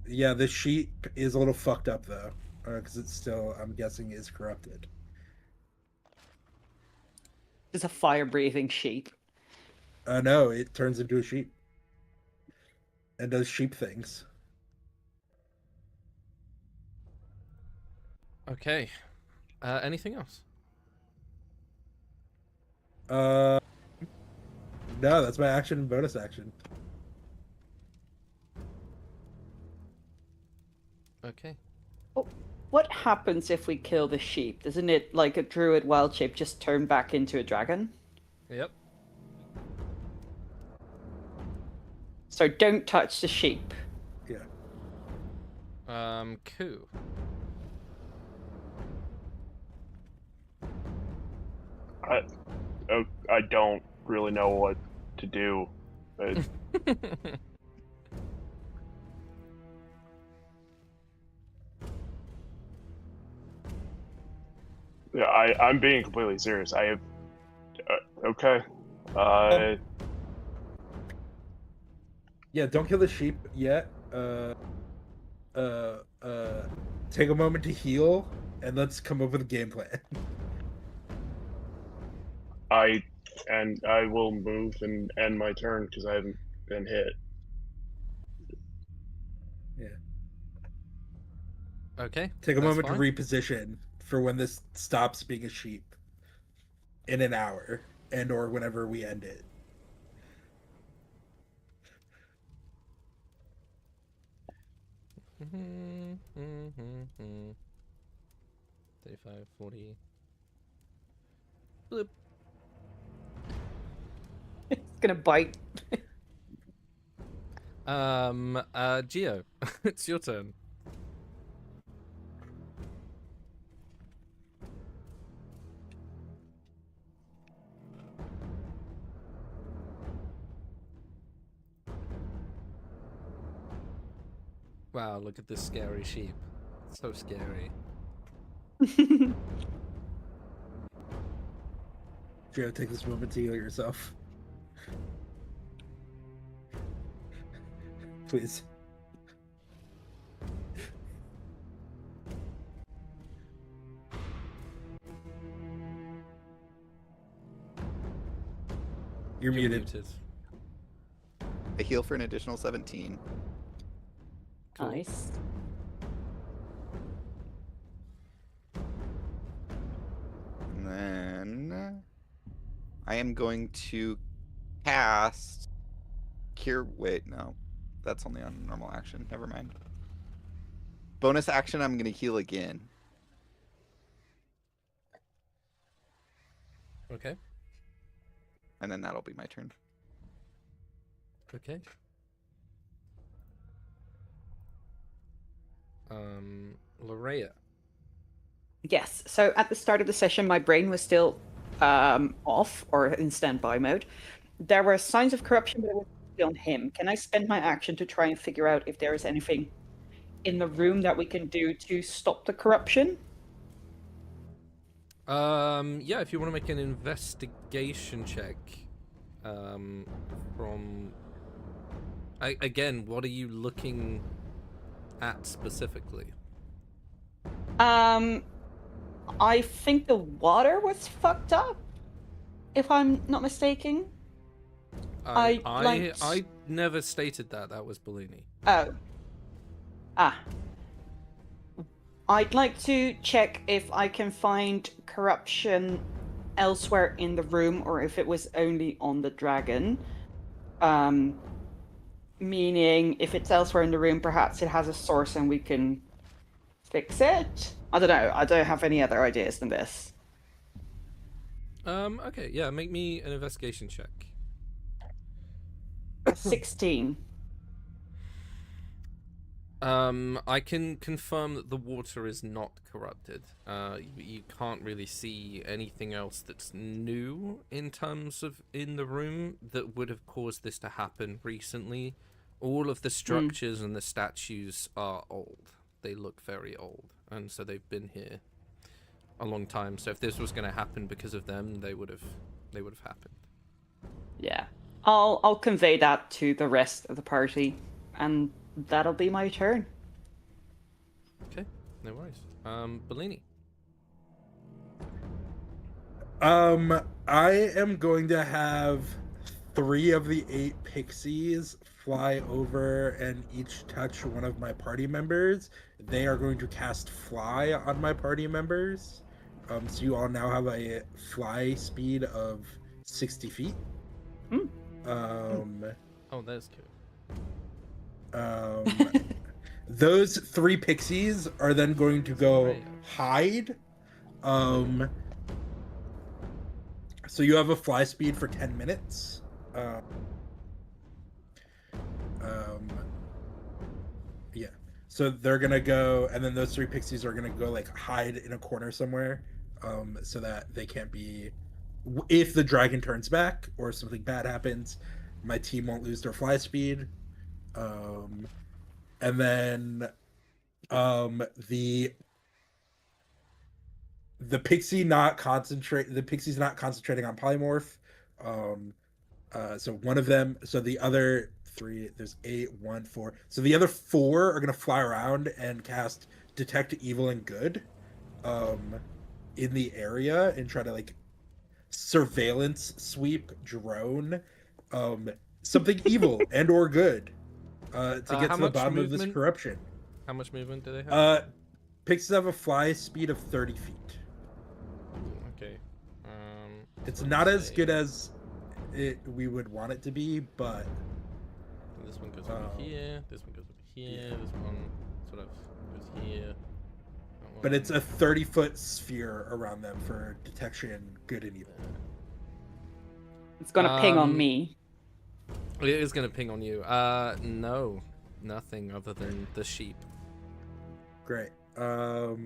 Yeah, the sheep is a little fucked up though, because it's still, I'm guessing, is corrupted. It's a fire-breathing sheep. No, it turns into a sheep and does sheep things. Okay. Anything else? No, that's my action and bonus action. Okay. What happens if we kill the sheep? Doesn't it, like a druid wild shape, just turn back into a dragon? Yep. So don't touch the sheep. Yeah. Cool. I don't really know what to do. Yeah, I'm being completely serious. I have. Okay. Yeah, don't kill the sheep yet. Take a moment to heal, and let's come up with a game plan. I will move and end my turn because I haven't been hit. Yeah. Okay. Take a that's moment fine. to reposition for when this stops being a sheep. In an hour, and or whenever we end it. Mm-hmm. 35, 40. Bloop. It's gonna bite. Geo, it's your turn. Wow, look at this scary sheep. It's so scary. Joe, take this moment to heal yourself. Please. You're muted. I heal for an additional 17. Cool. Nice. And then I am going to cast Cure. Wait, no. That's only on normal action. Never mind. Bonus action, I'm going to heal again. Okay. And then that'll be my turn. Okay. Larea. Yes. So at the start of the session, my brain was still off or in standby mode. There were signs of corruption, but it was still on him. Can I spend my action to try and figure out if there is anything in the room that we can do to stop the corruption? Yeah, if you want to make an investigation check, from again, what are you looking at specifically? I think the water was fucked up, if I'm not mistaken. I never stated that. That was Bellini. Oh. Ah. I'd like to check if I can find corruption elsewhere in the room, or if it was only on the dragon. Meaning, if it's elsewhere in the room, perhaps it has a source and we can fix it. I don't know. I don't have any other ideas than this. Okay, yeah, make me an investigation check. 16. I can confirm that the water is not corrupted. You can't really see anything else that's new in terms of in the room that would have caused this to happen recently. All of the structures and the statues are old. They look very old, and so they've been here a long time. So if this was going to happen because of them, they would have happened. Yeah. I'll convey that to the rest of the party, and that'll be my turn. Okay, no worries. Bellini. I am going to have 3 of the 8 pixies fly over and each touch one of my party members. They are going to cast fly on my party members. So you all now have a fly speed of 60 feet. Oh, that's cool. Those 3 pixies are then going to go hide. So you have a fly speed for 10 minutes. Yeah. So they're gonna go, and then those 3 pixies are gonna go like hide in a corner somewhere, so that they can't be. If the dragon turns back or something bad happens, my team won't lose their fly speed. And then the pixie's not concentrating on polymorph. So one of them, so the other 3, there's 8, 1, 4. So the other 4 are gonna fly around and cast detect evil and good in the area and try to like surveillance sweep drone something evil and or good to get to the bottom of this corruption. How much movement do they have? Pixies have a fly speed of 30 feet. Okay. It's not as good as we would want it to be, but this one goes over here. This one goes over here. Yeah. This one sort of goes here. But it's a 30-foot sphere around them for detection, good and evil. It's gonna ping on me. It is gonna ping on you. No, nothing other than the sheep. Great. So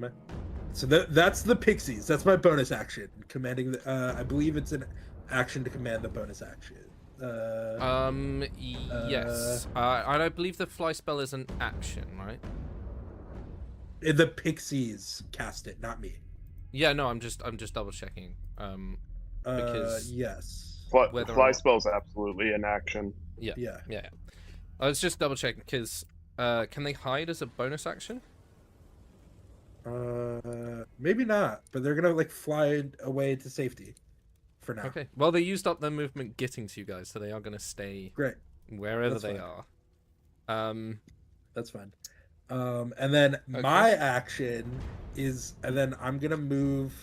that's the pixies. That's my bonus action. Commanding the. I believe it's an action to command the bonus action. Yes. I believe the fly spell is an action, right? The pixies cast it, not me. Yeah, no, I'm just double checking. Because yes. Fly spell is absolutely an action. Yeah. I was just double checking because can they hide as a bonus action? Maybe not, but they're gonna like fly away to safety for now. Okay. Well, they used up their movement getting to you guys, so they are gonna stay wherever they are. That's fine. And then my action is, and then I'm gonna move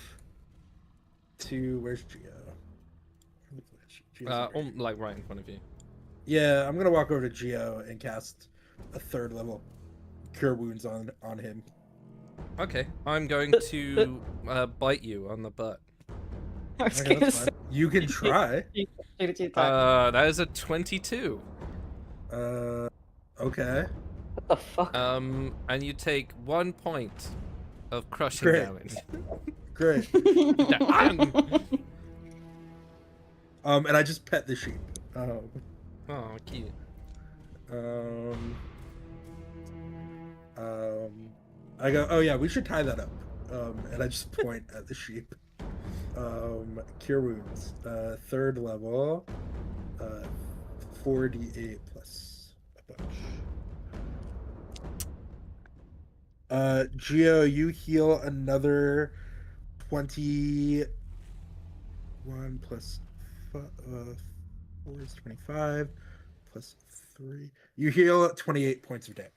to where's Geo? Like right in front of you. Yeah, I'm gonna walk over to Geo and cast a 3rd level Cure Wounds on him. Okay, I'm going to bite you on the butt. You can try. That is a 22. Okay. What the fuck? And you take 1 point of crushing damage. Great. And I just pet the sheep. Oh, cute. I go, oh yeah, we should tie that up. And I just point at the sheep. Cure Wounds, 3rd level, 4d8 plus a bunch. Geo, you heal another 21 plus 4 is 25 plus 3. You heal 28 points of damage.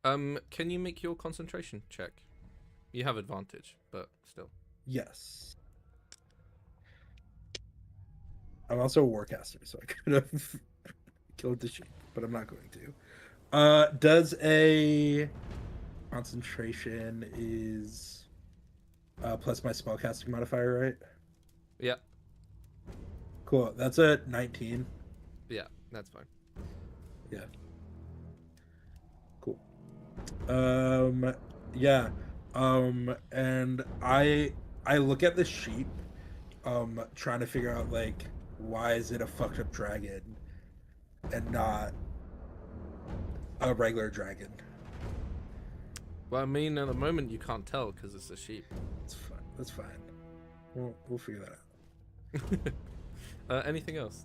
Can you make your concentration check? You have advantage, but still. Yes. I'm also a warcaster, so I could have killed the sheep, but I'm not going to. Does a concentration is plus my spellcasting modifier, right? Yeah. Cool. That's a 19. Yeah, that's fine. Yeah. Cool. Yeah. And I look at the sheep, trying to figure out like why is it a fucked up dragon and not a regular dragon. Well, I mean, at the moment you can't tell because it's a sheep. It's fine. That's fine. We'll figure that out. Anything else?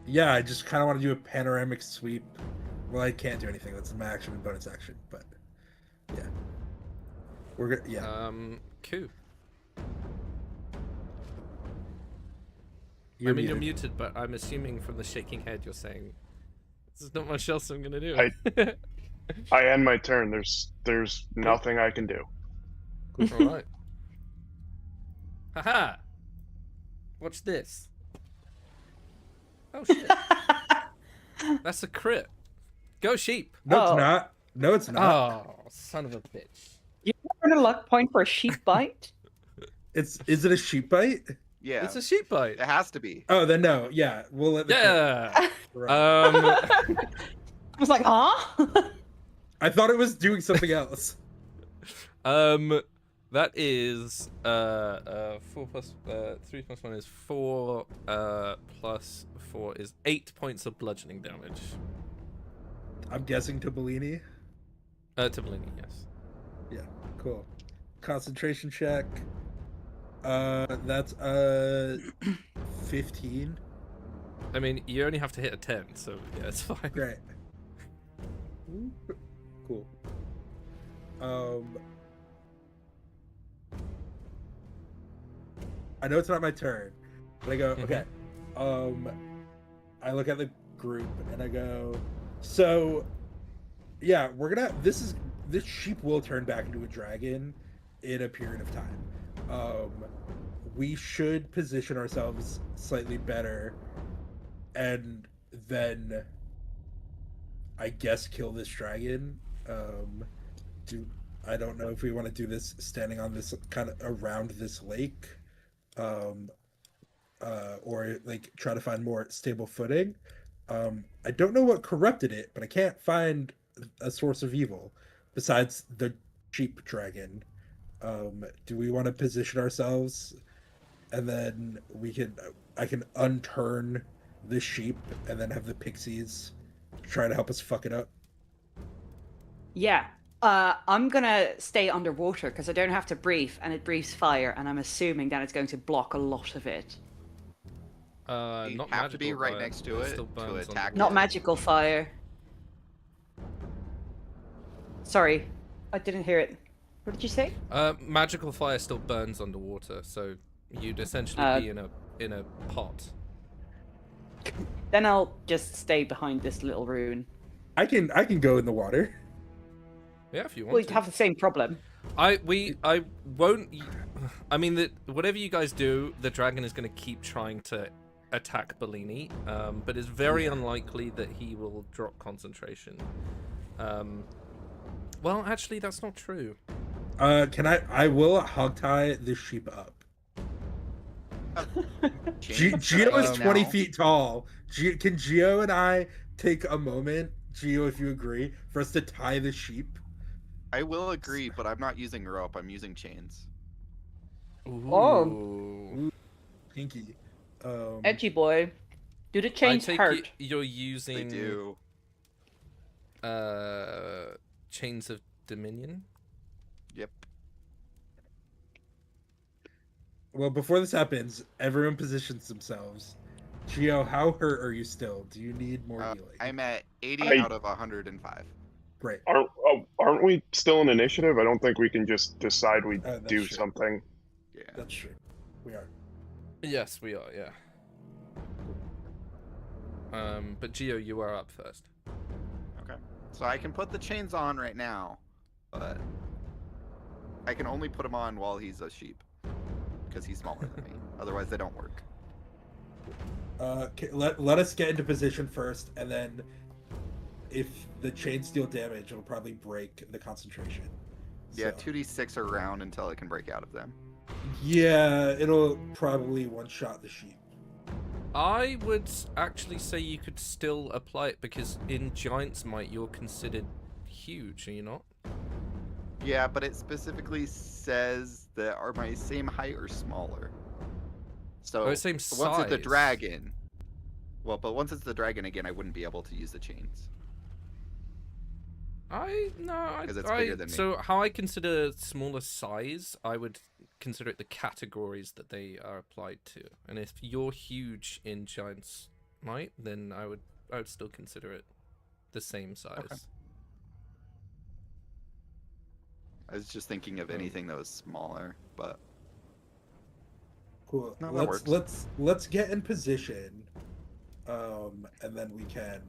Yeah, I just kind of want to do a panoramic sweep. Well, I can't do anything. That's my action and bonus action, but yeah, we're good. Yeah. Cool. You're You're muted, but I'm assuming from the shaking head you're saying there's not much else I'm gonna do. I end my turn. There's nothing I can do. All right. Haha. Watch this. Oh shit. That's a crit. Go sheep. No, Oh. it's not. No, it's not. Oh, son of a bitch. You earn a luck point for a sheep bite? Is it a sheep bite? Yeah, It's a sheep bite. it has to be. Oh, then no. Yeah, we'll let the Yeah. Right. I was like, huh? I thought it was doing something else. That is 4 plus 3 plus 1 is 4 plus 4 is 8 points of bludgeoning damage. I'm guessing to Bellini. To Bellini, yes. Yeah, cool. Concentration check. That's 15. I mean, you only have to hit a 10, so yeah, it's fine. Great. Cool. I know it's not my turn, but I go, okay. I look at the group and I go, so yeah, this sheep will turn back into a dragon in a period of time. We should position ourselves slightly better and then I guess kill this dragon. I don't know if we want to do this standing on this kind of around this lake, or like try to find more stable footing. I don't know what corrupted it, but I can't find a source of evil besides the sheep dragon. Do we want to position ourselves and then I can unturn the sheep and then have the pixies try to help us fuck it up? Yeah. I'm gonna stay underwater because I don't have to breathe, and it breathes fire, and I'm assuming that it's going to block a lot of it. You Not have to be magical right fire. next to it still to burns on attack the Not wall. magical fire. Sorry, I didn't hear it. What did you say? Magical fire still burns underwater, so you'd essentially be in a pot. Then I'll just stay behind this little rune. I can go in the water. Yeah, if you want We'd to. have the same problem. I won't. I mean, whatever you guys do, the dragon is going to keep trying to attack Bellini, but it's very unlikely that he will drop concentration. Well, actually, that's not true. I will hogtie the sheep up. Geo is 20 feet tall. Can Geo and I take a moment, Geo, if you agree, for us to tie the sheep? I will agree, but I'm not using rope. I'm using chains. Ooh. Pinky. Edgy boy. Do the chains I take hurt? it you're They using do. Chains of Dominion. Yep. Well, before this happens, everyone positions themselves. Geo, how hurt are you still? Do you need more healing? I'm at 80 out of 105. Great. Aren't we still in initiative? I don't think we can just decide we That's do true. something. Yeah. That's true. We are. Yes, we are. Yeah. But Geo, you are up first. So I can put the chains on right now, but I can only put them on while he's a sheep because he's smaller than me. Otherwise, they don't work. Let us get into position first, and then if the chains deal damage, it'll probably break the concentration. Yeah, So, 2d6 are round until it can break out of them. yeah, it'll probably one-shot the sheep. I would actually say you could still apply it because in Giant's Might you're considered huge, are you not? Yeah, but it specifically says that are my same height or smaller. So Oh, same once it's the size. dragon, well, but once it's the dragon again, I wouldn't be able to use the chains. Because it's bigger than me. So how I consider smaller size, I would consider it the categories that they are applied to. And if you're huge in Giant's Might, then I would still consider it the same size. Okay. I was just thinking of anything that was smaller, but Cool. No, that Let's get in position, and then we can.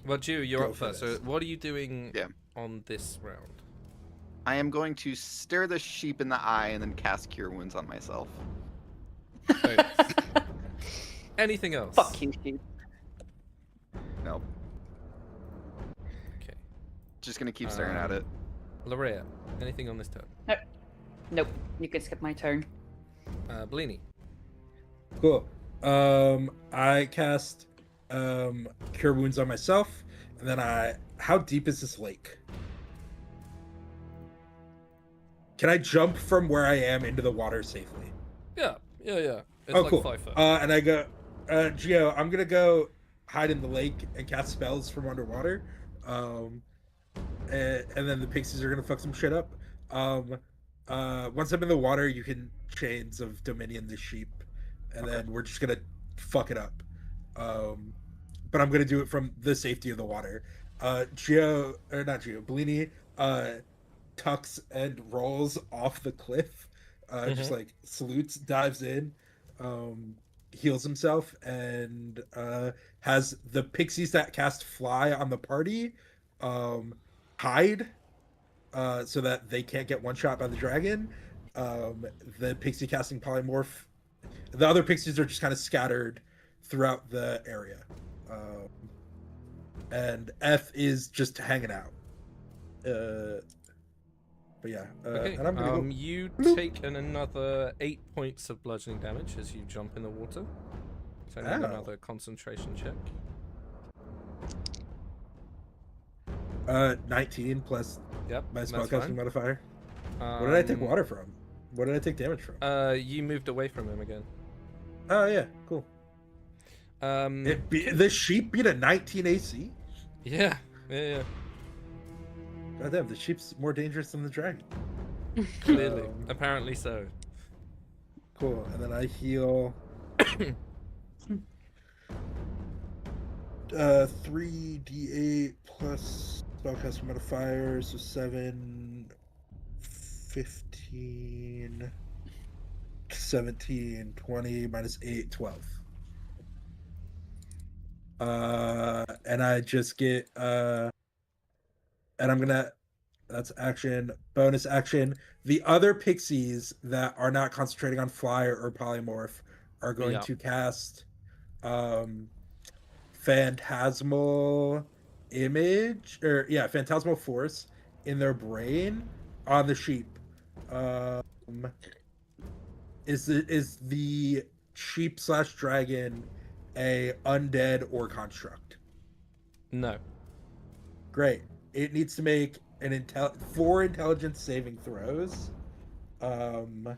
Well, Jew, you're Go up for first. this. So what are you doing Yeah. on this round? I am going to stare the sheep in the eye and then cast Cure Wounds on myself. Oh. Anything else? Fuck you, sheep. Nope. Okay. Just gonna keep staring at it. Larea, anything on this turn? Nope, you can skip my turn. Bellini. Cool. I cast Cure Wounds on myself, and then how deep is this lake? Can I jump from where I am into the water safely? Yeah. It's like cool. 5 foot. And I go, Gio, I'm gonna go hide in the lake and cast spells from underwater. And then the pixies are gonna fuck some shit up. Once I'm in the water, you can chains of Dominion the sheep, and then we're just gonna fuck it up. But I'm gonna do it from the safety of the water. Bellini tucks and rolls off the cliff, just like salutes, dives in, heals himself, and has the pixies that cast fly on the party hide so that they can't get one shot by the dragon. The pixie casting polymorph, the other pixies are just kind of scattered throughout the area, and F is just hanging out. But yeah, Okay. and I'm gonna go. You take another 8 points of bludgeoning damage as you jump in the water. So I need Ow. another concentration check. 19 plus Yep. my that's spellcasting fine. modifier. What did I take water from? What did I take damage from? You moved away from him again. Oh yeah, cool. The sheep beat a 19 AC. Yeah. God damn, the sheep's more dangerous than the dragon. Clearly. Apparently so. Cool, and then I heal 3d8 plus spellcasting modifier, so 7, 15, 17, 20, minus 8, 12. And I just get and I'm gonna, that's action, bonus action. The other pixies that are not concentrating on fly or polymorph are going to cast phantasmal phantasmal force in their brain on the sheep. Is the sheep / dragon a undead or construct? No. Great. It needs to make 4 intelligence saving throws. The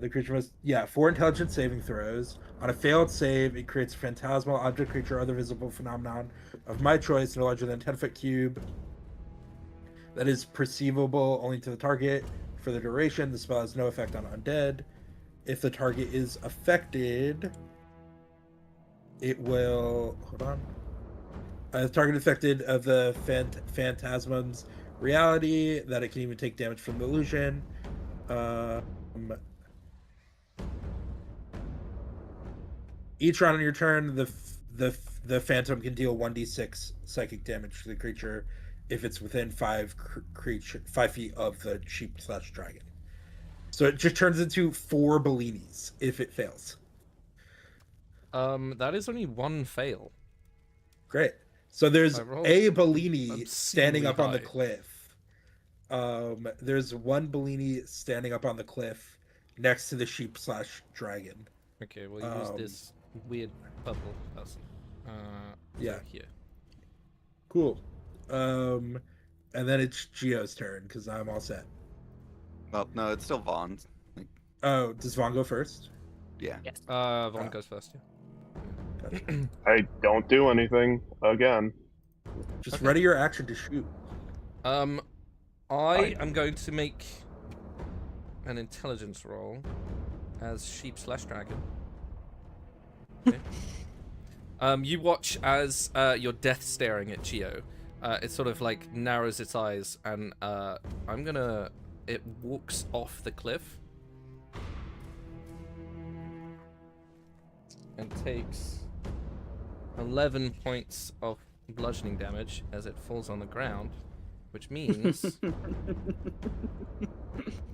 creature must 4 intelligence saving throws. On a failed save, it creates a phantasmal object, creature, or other visible phenomenon of my choice, no larger than 10-foot cube, that is perceivable only to the target for the duration. The spell has no effect on undead. If the target is affected, it will the target affected of the phantasm's reality, that it can even take damage from the illusion. Each round on your turn, the phantom can deal 1d6 psychic damage to the creature if it's within 5 feet of the sheep/dragon. So it just turns into 4 Bellinis if it fails. That is only one fail. Great. So there's I rolled a Bellini standing obscenely up on the high. cliff. There's one Bellini standing up on the cliff next to the sheep/dragon. Okay, we'll use this weird purple person. Yeah. Here. Cool. And then it's Geo's turn because I'm all set. Well, no, it's still Vaughn's. Like, Oh, does Vaughn go first? yeah. Yes. Vaughn goes first. Yeah. Gotcha. I don't do anything again. Just Okay. ready your action to shoot. I am going to make an intelligence roll as sheep/dragon. Okay. You watch as your death staring at Geo. It sort of like narrows its eyes, and it walks off the cliff and takes 11 points of bludgeoning damage as it falls on the ground, which means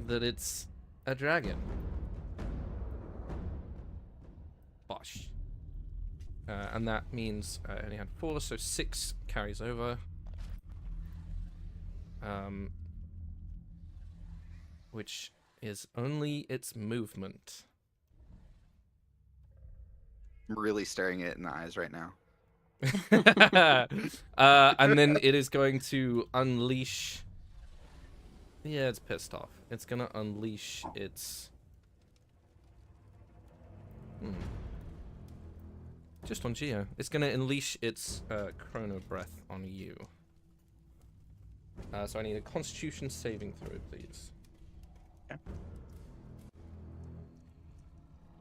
that it's a dragon. Bosh. And that means I only had 4, so 6 carries over. Which is only its movement. I'm really staring it in the eyes right now. And then it is going to unleash. Yeah, it's pissed off. It's gonna unleash its. Just on Geo. It's gonna unleash its chrono breath on you. So I need a Constitution saving throw, please. Okay.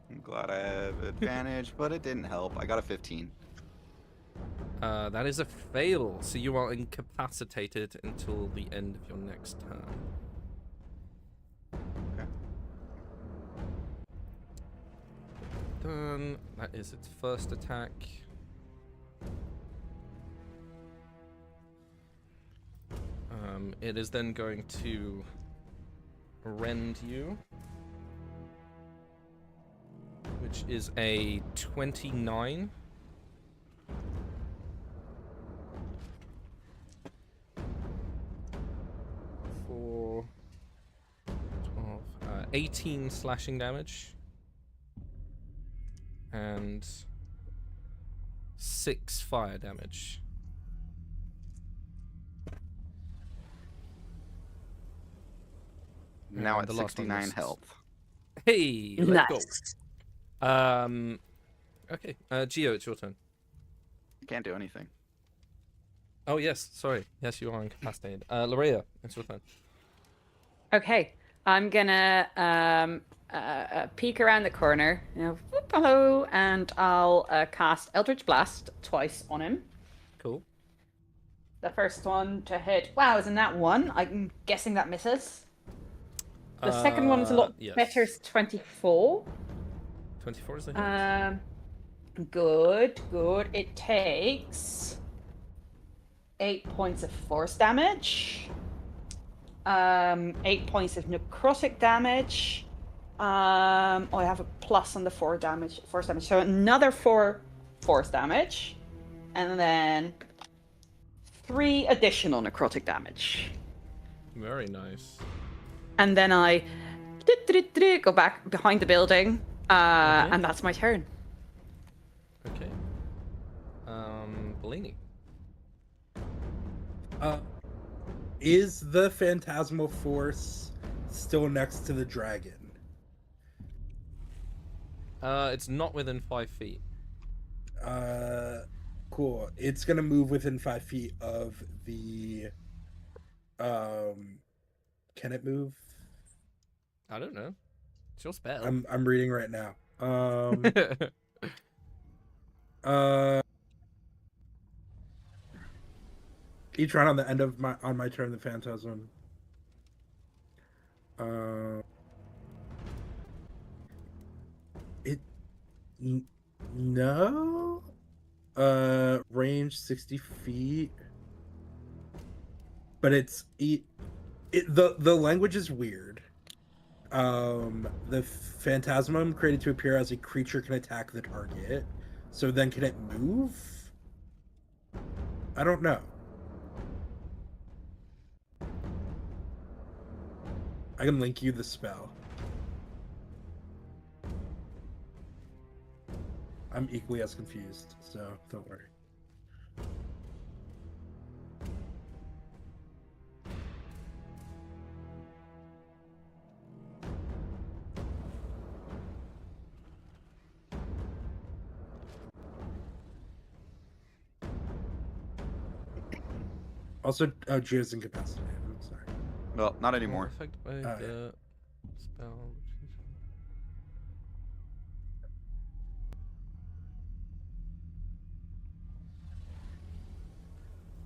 I'm glad I have advantage, but it didn't help. I got a 15. That is a fail, so you are incapacitated until the end of your next turn. Okay. Done. That is its first attack. It is then going to rend you, which is a 29. For 12, 18 slashing damage. And 6 fire damage. Now And at the last one 69 misses. health. Hey, let's Nice. go. Okay, Geo, it's your turn. Can't do anything. Oh yes, sorry. Yes, you are incapacitated. Lorea, it's your turn. Okay, I'm gonna peek around the corner, whoop, hello, and I'll cast Eldritch Blast twice on him. Cool. The first one to hit, wow, isn't that one? I'm guessing that misses. The second one's a lot yes. better, it's 24. 24 is the hit. Good. It takes 8 points of force damage. 8 points of necrotic damage. I have a plus on the force damage. So another 4 force damage. And then 3 additional necrotic damage. Very nice. And then I go back behind the building. And that's my turn. Okay. Bellini. Is the phantasmal force still next to the dragon? It's not within 5 feet. Cool. It's gonna move within 5 feet of the. Can it move? I don't know. It's your spell. I'm reading right now. Each round on the end of my turn, the phantasm. It No. Range 60 feet. But the language is weird. The phantasmum created to appear as a creature can attack the target. So then can it move? I don't know. I can link you the spell. I'm equally as confused, so don't worry. Also, Gio's incapacitated. I'm sorry. Well, not anymore. Affected by yeah. the spell.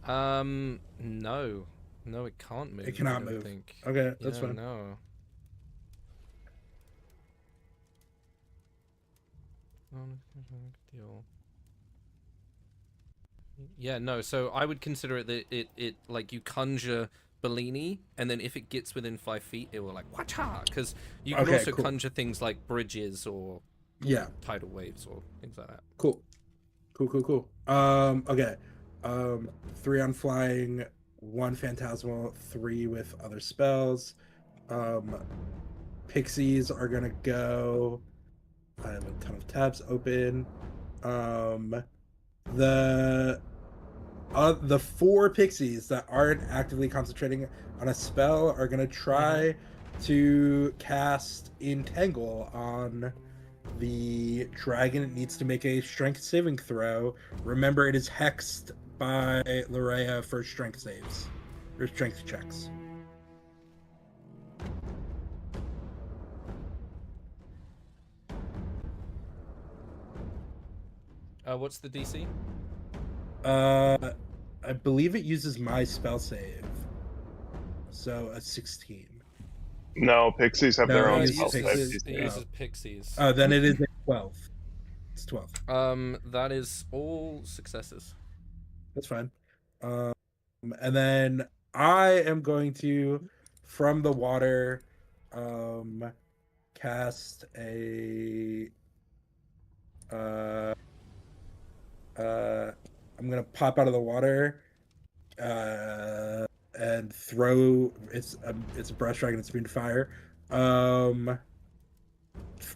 No. No, it can't move. It cannot I don't move. think. Okay, that's Yeah, fine. No. Deal. Yeah, no. So I would consider it that it like you conjure Bellini, and then if it gets within 5 feet, it will like wacha, because you can Okay, also cool. conjure things like bridges or Yeah. tidal waves or things like that. Cool. Okay. 3 on flying, 1 phantasmal, 3 with other spells. Pixies are gonna go. I have a ton of tabs open. The 4 pixies that aren't actively concentrating on a spell are gonna try to cast Entangle on the dragon. It needs to make a strength saving throw. Remember, it is hexed by Larea for strength saves or strength checks. What's the DC? I believe it uses my spell save, so a 16. No, pixies have their No, own it spell uses- save. It Oh. uses pixies. Then it is a 12. It's 12. That is all successes. That's fine. And then I am going to, from the water, cast a. I'm gonna pop out of the water, and throw. It's a brush dragon. It's immune to fire.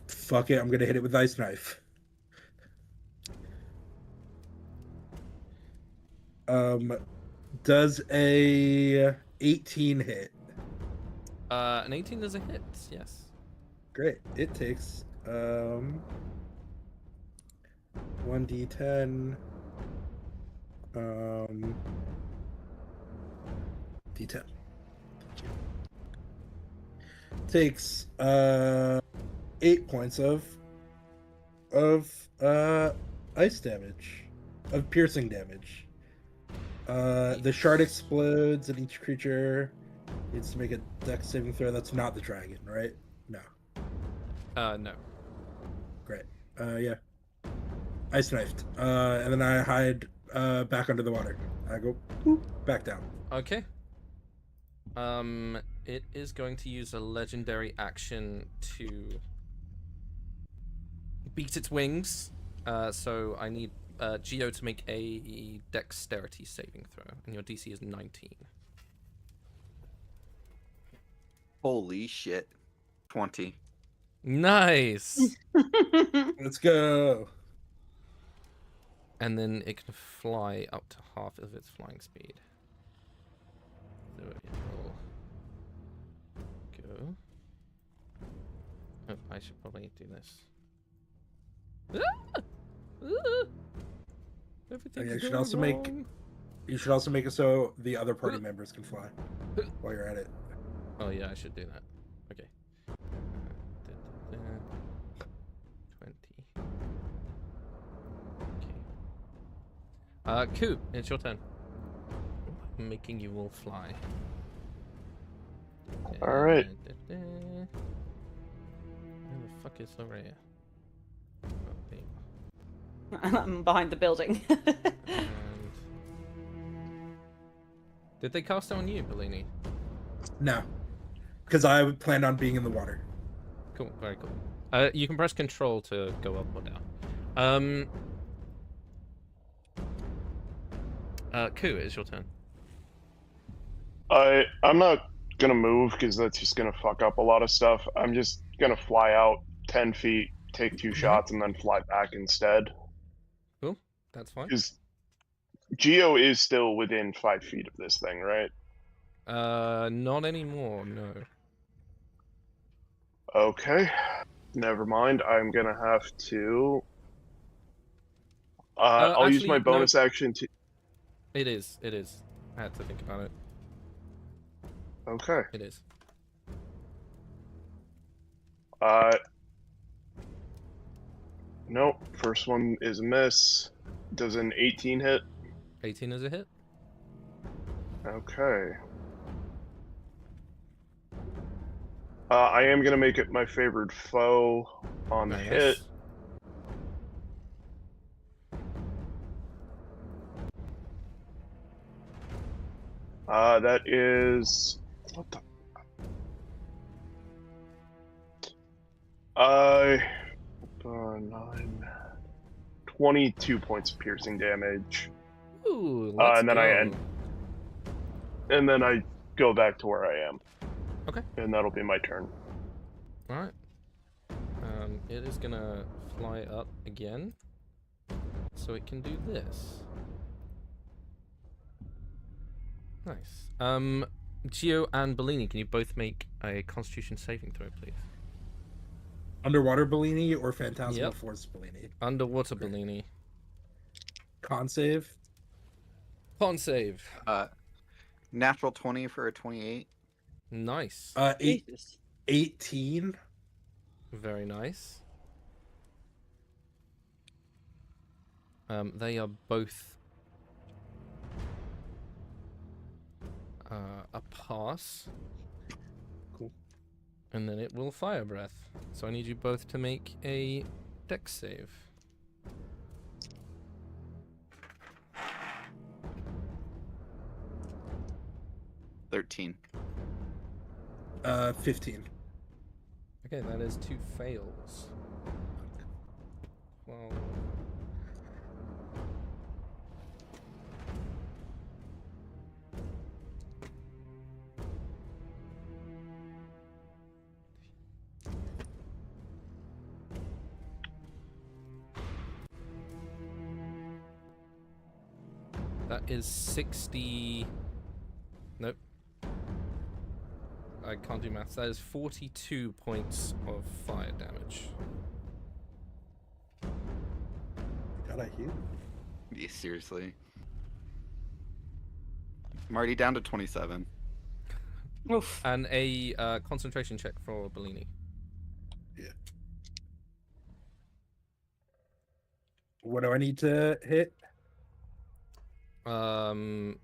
Fuck it. I'm gonna hit it with ice knife. Does a 18 hit? An 18 is a hit. Yes. Great. It takes 1d10 d10. Takes 8 points of ice damage, of piercing damage. The shard explodes and each creature needs to make a dex saving throw. That's not the dragon, right? No. No. Great. Yeah. Ice knifed. And then I hide back under the water. I go boop, back down. Okay. It is going to use a legendary action to beat its wings. So I need Geo to make a dexterity saving throw, and your DC is 19. Holy shit. 20. Nice. Let's go. And then it can fly up to half of its flying speed. So it will go. Oh, I should probably do this. Ah! Ah! Everything's you should going also make- wrong. You should also make it so the other party members can fly while you're at it. Oh yeah, I should do that. Okay. 20. Okay. Coop, it's your turn. I'm making you all fly. Alright. Where the fuck is Larea? Oh, there you are. I'm behind the building. And... Did they cast it on you, Bellini? No, because I planned on being in the water. Cool, very cool. You can press Control to go up or down. Ku, it's your turn. I'm not gonna move because that's just gonna fuck up a lot of stuff. I'm just gonna fly out 10 feet, take 2 shots, and then fly back instead. Cool, that's fine. Because Geo is still within 5 feet of this thing, right? Not anymore, no. Okay, never mind. I'm gonna have to. I'll use my actually, no. bonus action to. It is. I had to think about it. Okay. It is. Nope. First one is a miss. Does an 18 hit? 18 is a hit. Okay. I am gonna make it my favored foe on the Nice. hit. That is what the. 9, 22 points of piercing damage. Ooh, let's and then go. And then I go back to where I am. Okay. And that'll be my turn. Alright. It is gonna fly up again. So it can do this. Nice. Gio and Bellini, can you both make a Constitution saving throw, please? Underwater Bellini or Phantasmal Yep. Force Bellini? Underwater Bellini. Con save. Con save. Natural 20 for a 28. Nice. 18. Very nice. They are both a pass. Cool. And then it will fire breath. So I need you both to make a dex save. $13. 15. Okay, that is 2 fails. Well, that is 60. Nope. I can't do maths. That is 42 points of fire damage. God, I heal. Yeah, seriously. I'm already down to 27. Oof. And a concentration check for Bellini. Yeah. What do I need to hit? You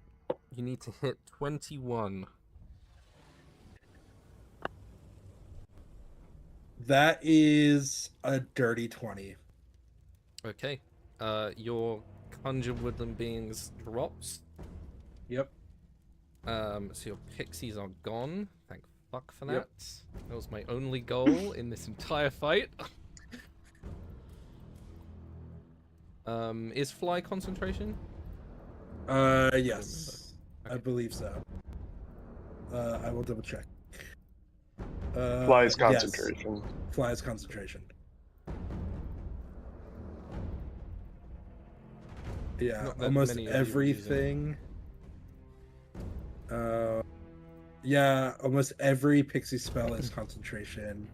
need to hit 21. That is a dirty 20. Okay. Your conjure woodland beings drops. Yep. So your pixies are gone. Thank fuck for that. Yep. That was my only goal in this entire fight. Is fly concentration? Yes. Okay. I believe so. I will double check. Flies yes. concentration. Flies concentration. Yeah, Not that almost many of you are everything. Yeah, almost every pixie spell is concentration,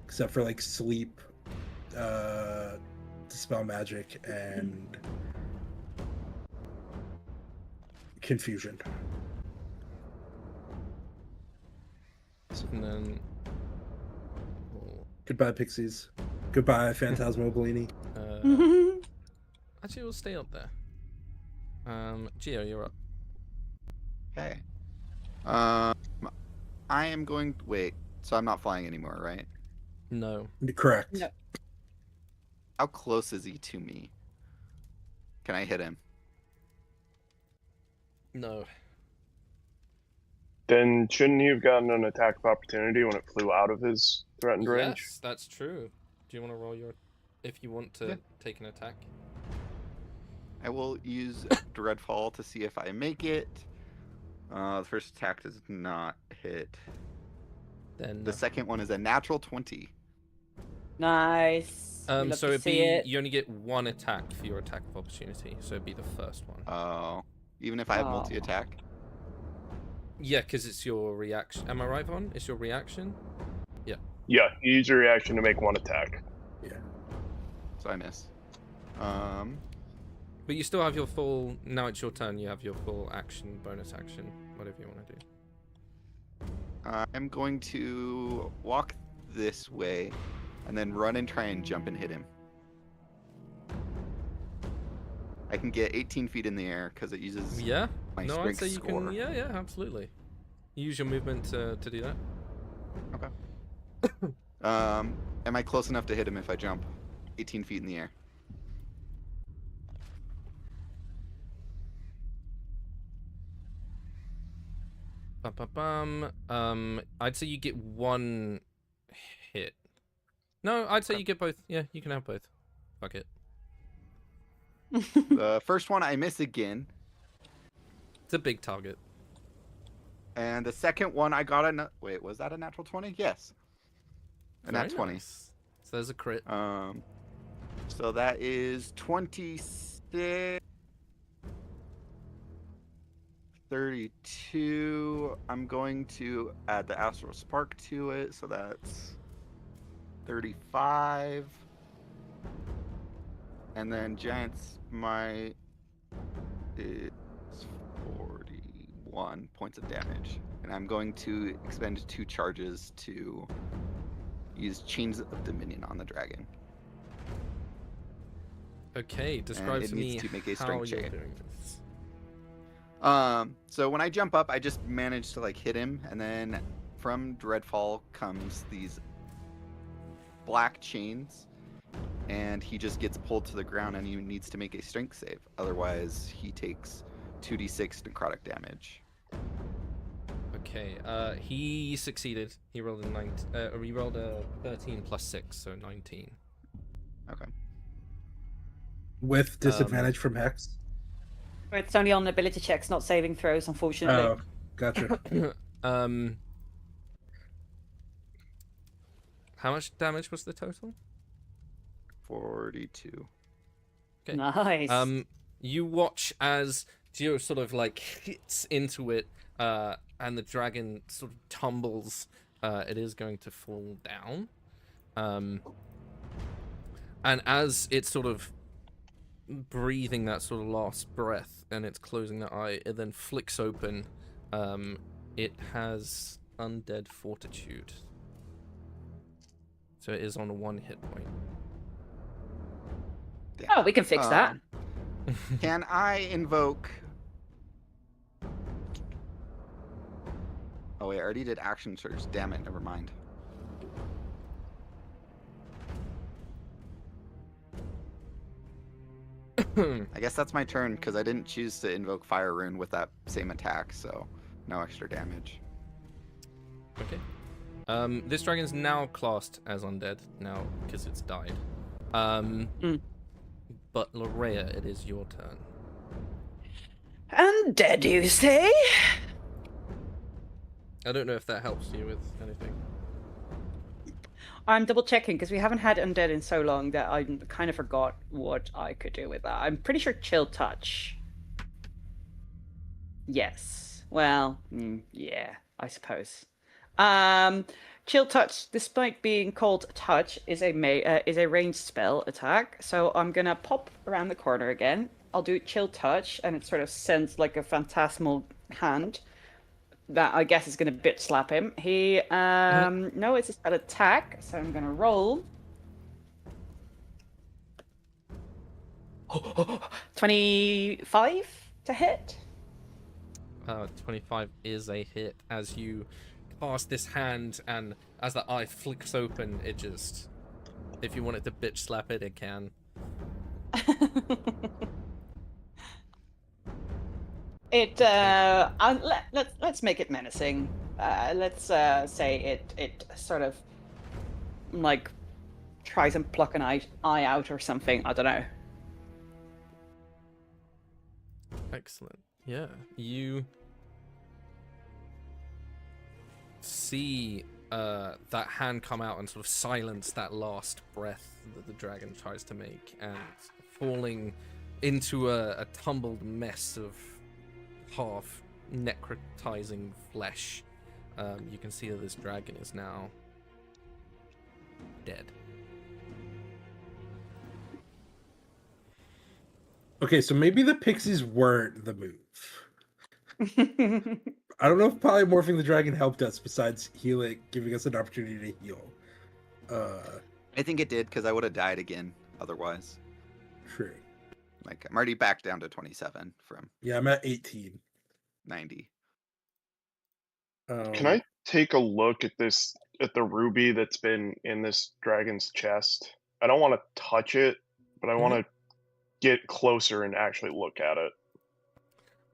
except for like sleep, dispel magic, and confusion. And then Goodbye, pixies. Goodbye, Phantasmal Bellini. actually, we'll stay up there. Gio, you're up. Okay. I am going. Wait. So I'm not flying anymore, right? No. Correct. No. How close is he to me? Can I hit him? No. Then shouldn't he have gotten an attack of opportunity when it flew out of his threatened range? Yes, that's true. Do you want to roll your... If you want to take an attack? I will use Dreadfall to see if I make it. The first attack does not hit. Then... The second one is a natural 20. Nice. We love so to it'd see be... it. You only get one attack for your attack of opportunity, so it'd be the first one. Oh. Even if I have multi-attack? Yeah, because it's your reaction. Am I right, Vaughn? It's your reaction? Yeah. Yeah, you use your reaction to make one attack. Yeah. So I miss. But you still have your full... Now it's your turn. You have your full action, bonus action, whatever you want to do. I'm going to walk this way and then run and try and jump and hit him. I can get 18 feet in the air because it uses Yeah? my No, I'd strength say you score. can... Yeah, absolutely. Use your movement to do that. Okay. Am I close enough to hit him if I jump 18 feet in the air? I'd say you get one hit. No, I'd say you get both. Yeah, you can have both. Fuck it. The first one I miss again, It's a big target. and the second one I got a... Wait, was that a natural 20? Yes. A nat Very 20. nice. So there's a crit. So that is 26... 32. I'm going to add the Astral Spark to it, so that's 35. And then Giant's Might is 41 points of damage. And I'm going to expend 2 charges to use Chains of Dominion on the dragon. Okay, describe it to needs me to make a how strength you're check. doing this. So when I jump up, I just manage to like hit him, and then from Dreadfall comes these black chains, and he just gets pulled to the ground, and he needs to make a strength save. Otherwise, he takes 2d6 necrotic damage. Okay, he succeeded. He rolled he rolled a 13 plus 6, so 19. Okay. With disadvantage from Hex. It's only on ability checks, not saving throws, unfortunately. Oh, gotcha. How much damage was the total? 42. Okay. Nice. You watch as Gio sort of like hits into it, and the dragon sort of tumbles. It is going to fall down. And as it's sort of breathing that sort of last breath, and it's closing the eye, it then flicks open. It has undead fortitude, so it is on 1 hit point. Damn. Oh, we can fix that. Can I invoke... Oh wait, I already did action surge. Damn it, never mind. I guess that's my turn, because I didn't choose to invoke Fire Rune with that same attack, so no extra damage. Okay. This dragon's now classed as undead now because it's died. But Larea, it is your turn. Undead, you say? I don't know if that helps you with anything. I'm double checking because we haven't had undead in so long that I kind of forgot what I could do with that. I'm pretty sure chill touch. Yes. Well, yeah, I suppose. Chill touch, despite being called touch, is a ranged spell attack. So I'm gonna pop around the corner again. I'll do chill touch, and it sort of sends like a phantasmal hand that I guess is gonna bitch slap him. He no, it's an attack, so I'm gonna roll. 25 to hit. 25 is a hit as you cast this hand, and as the eye flicks open, it just... If you want it to bitch slap it, it can. Let's make it menacing. Let's say it sort of like tries and pluck an eye out or something. I don't know. Excellent. Yeah, you see that hand come out and sort of silence that last breath that the dragon tries to make, and falling into a tumbled mess of half necrotizing flesh. You can see that this dragon is now dead. Okay, so maybe the pixies weren't the move. I don't know if polymorphing the dragon helped us besides healing, giving us an opportunity to heal. I think it did because I would have died again otherwise. True. Like I'm already back down to 27 from Yeah, I'm at 18. 90. Can I take a look at the ruby that's been in this dragon's chest? I don't want to touch it, but I want to get closer and actually look at it.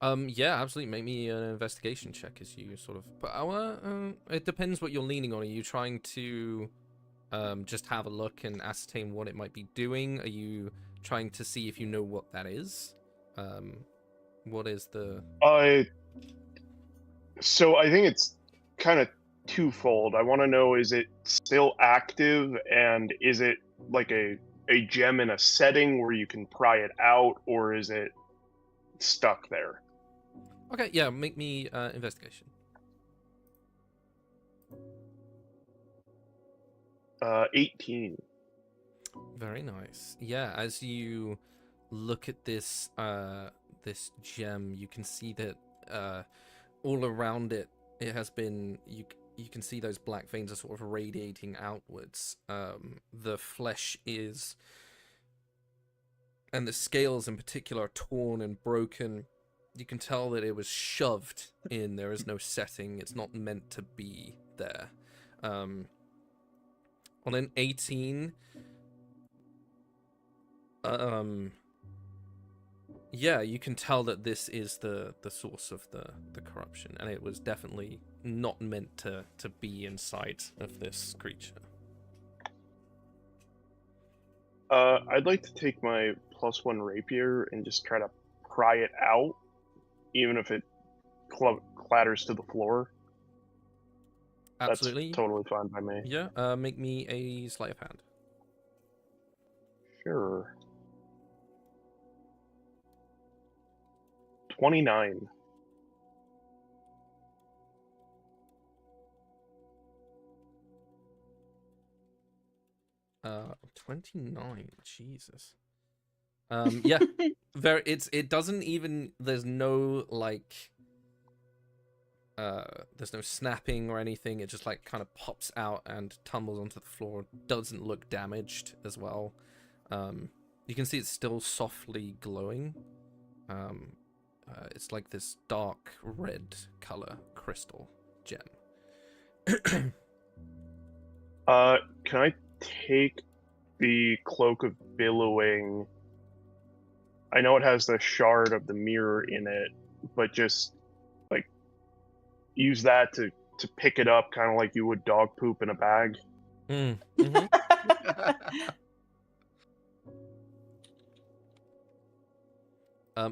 Yeah, absolutely. Make me an investigation check as you sort of. But it depends what you're leaning on. Are you trying to just have a look and ascertain what it might be doing? Are you trying to see if you know what that is? What is the? So I think it's kind of twofold. I want to know, is it still active, and is it like a gem in a setting where you can pry it out, or is it stuck there? Okay, yeah, make me investigation. 18. Very nice. Yeah, as you look at this this gem, you can see that all around it, it has been you can see those black veins are sort of radiating outwards. The flesh is, and the scales in particular, are torn and broken. You can tell that it was shoved in. There is no setting. It's not meant to be there. On an 18, yeah, you can tell that this is the source of the corruption, and it was definitely not meant to be inside of this creature. I'd like to take my +1 rapier and just try to pry it out, even if it clatters to the floor. Absolutely. That's totally fine by me. Yeah, make me a sleight of hand. Sure. 29. Uh, 29. Jesus. Yeah. It doesn't even. There's no like. There's no snapping or anything. It just like kind of pops out and tumbles onto the floor. Doesn't look damaged as well. You can see it's still softly glowing. It's like this dark red color crystal gem. Can I take the Cloak of Billowing? I know it has the shard of the mirror in it, but just like use that to pick it up, kind of like you would dog poop in a bag. Mm-hmm.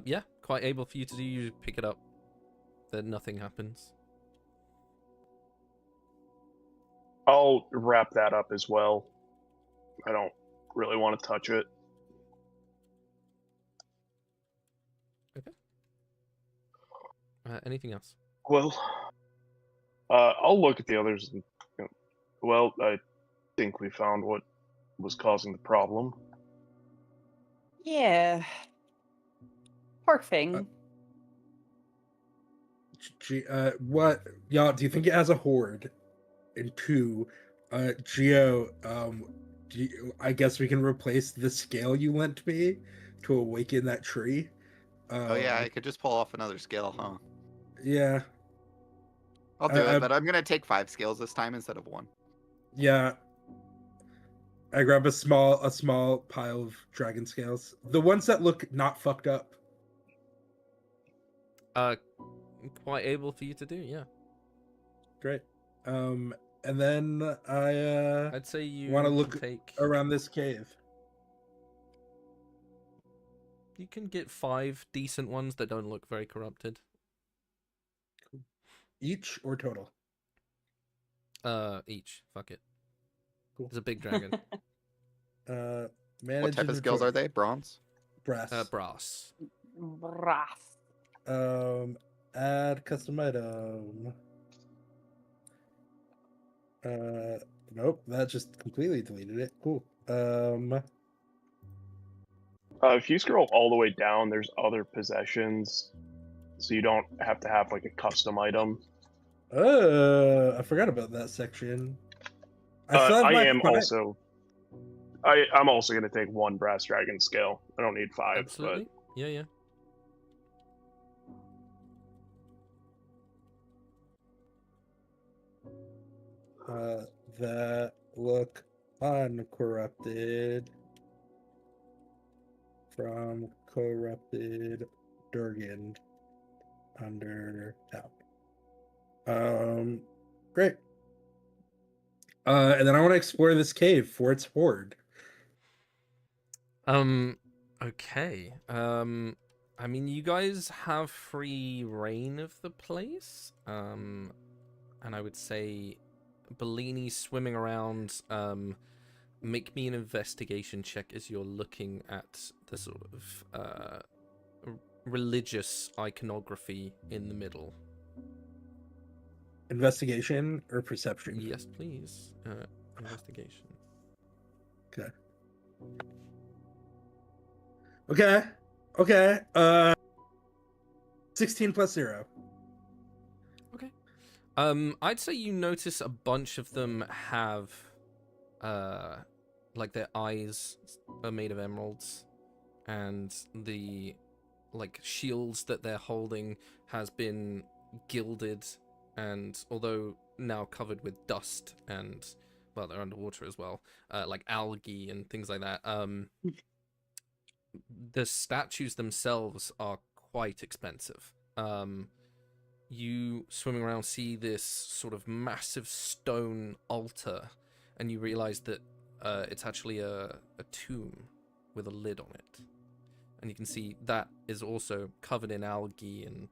Yeah, quite able for you to do. You pick it up, then nothing happens. I'll wrap that up as well. I don't really want to touch it. Okay. Anything else? Well, I'll look at the others. And, well, I think we found what was causing the problem. Yeah. Poor thing. What, y'all, do you think it has a horde? And two, Geo, I guess we can replace the scale you lent me to awaken that tree. Oh yeah, I could just pull off another scale, huh? Yeah. I'll do it, but I'm gonna take 5 scales this time instead of 1. Yeah. I grab a small pile of dragon scales. The ones that look not fucked up. Quite able for you to do, yeah. Great. And then I'd say you want to can look take. around this cave. You can get 5 decent ones that don't look very corrupted. Each or total? Each. Fuck it. Cool. It's a big dragon. Manage What type of skills are they? Bronze? Brass. Brass. Brass. Add custom item. Nope, that just completely deleted it. Cool. If you scroll all the way down, there's other possessions, so you don't have to have like a custom item. I forgot about that section. I still have my I'm five- also going to take 1 brass dragon scale. I don't need 5. Absolutely. Yeah. That look uncorrupted from corrupted Durgan under tap. Great. And then I want to explore this cave for its hoard. Okay. I mean, you guys have free reign of the place. And I would say Bellini swimming around, make me an investigation check as you're looking at the sort of religious iconography in the middle. Investigation or perception? Yes, please. Investigation. Okay. 16 plus 0. Okay. I'd say you notice a bunch of them have, like their eyes are made of emeralds, and the, like, shields that they're holding has been gilded, and although now covered with dust and, well, they're underwater as well, like algae and things like that. The statues themselves are quite expensive. You swimming around see this sort of massive stone altar, and you realize that it's actually a tomb with a lid on it. And you can see that is also covered in algae and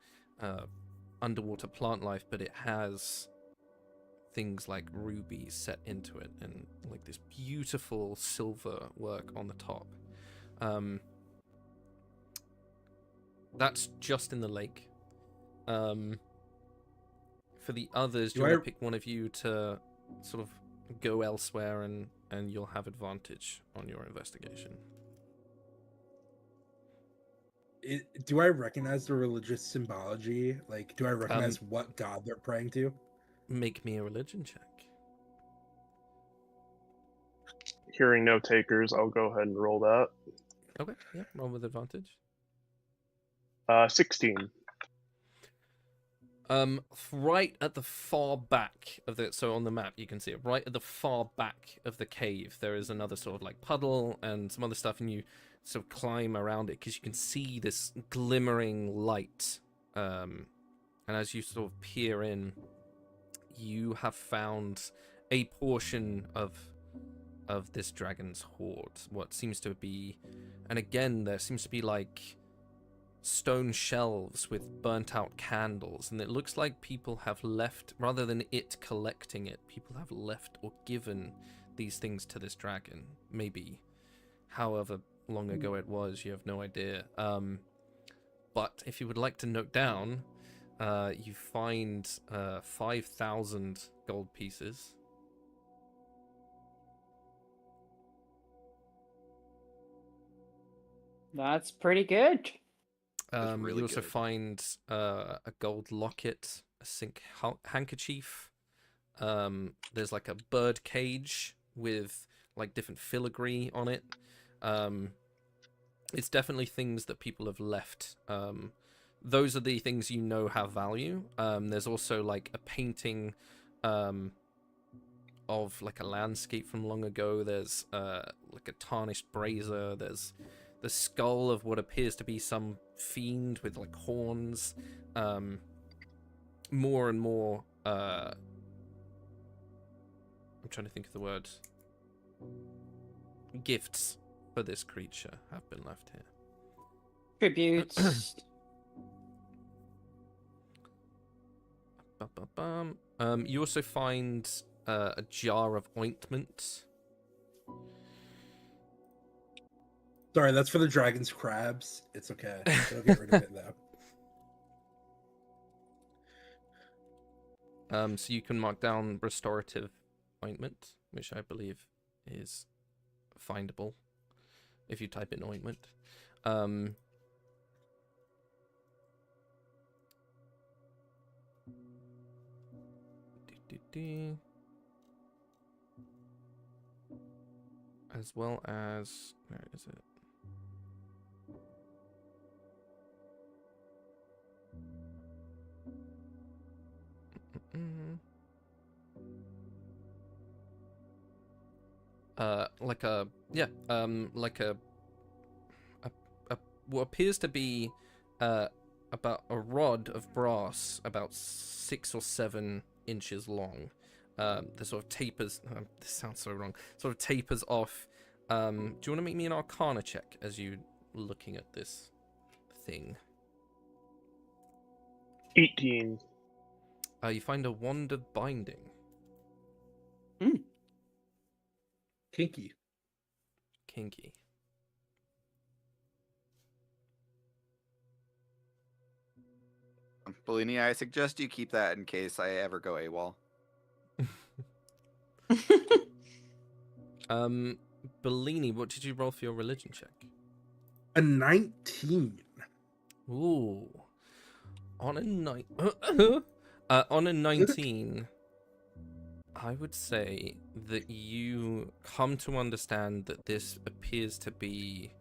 underwater plant life, but it has things like rubies set into it and like this beautiful silver work on the top. That's just in the lake. For the others, do you want to pick one of you to sort of go elsewhere, and you'll have advantage on your investigation? Do I recognize the religious symbology? Like, do I recognize what god they're praying to? Make me a religion check. Hearing no takers, I'll go ahead and roll that. Okay, yeah, roll with advantage. 16. Right at the far back of the, so on the map you can see it, right at the far back of the cave, there is another sort of like puddle and some other stuff, and you sort of climb around it because you can see this glimmering light. And as you sort of peer in, you have found a portion of this dragon's hoard. What seems to be, and again, there seems to be like stone shelves with burnt out candles, and it looks like people have left, rather than it collecting it, people have left or given these things to this dragon. Maybe however long ago it was, you have no idea. But if you would like to note down, you find 5,000 gold pieces. That's pretty good. Really you also good. find a gold locket, a silk handkerchief. There's like a bird cage with like different filigree on it. It's definitely things that people have left. Those are the things you know have value. There's also like a painting of like a landscape from long ago. There's like a tarnished brazier. There's the skull of what appears to be some fiend with like horns. More and more. I'm trying to think of the word. Gifts for this creature have been left here. Tributes. You also find a jar of ointment. Sorry, that's for the dragon's crabs. It's okay. They'll get rid of it though. So you can mark down restorative ointment, which I believe is findable if you type in ointment. As well as, where is it? Like a what appears to be about a rod of brass about 6 or 7 inches long. The sort of tapers. This sounds so wrong. Sort of tapers off. Do you want to make me an Arcana check as you looking at this thing? 18. You find a wand of binding. Kinky. Kinky. Bellini, I suggest you keep that in case I ever go AWOL. Bellini, what did you roll for your religion check? A 19. Ooh. On a on a 19, I would say that you come to understand that this appears to be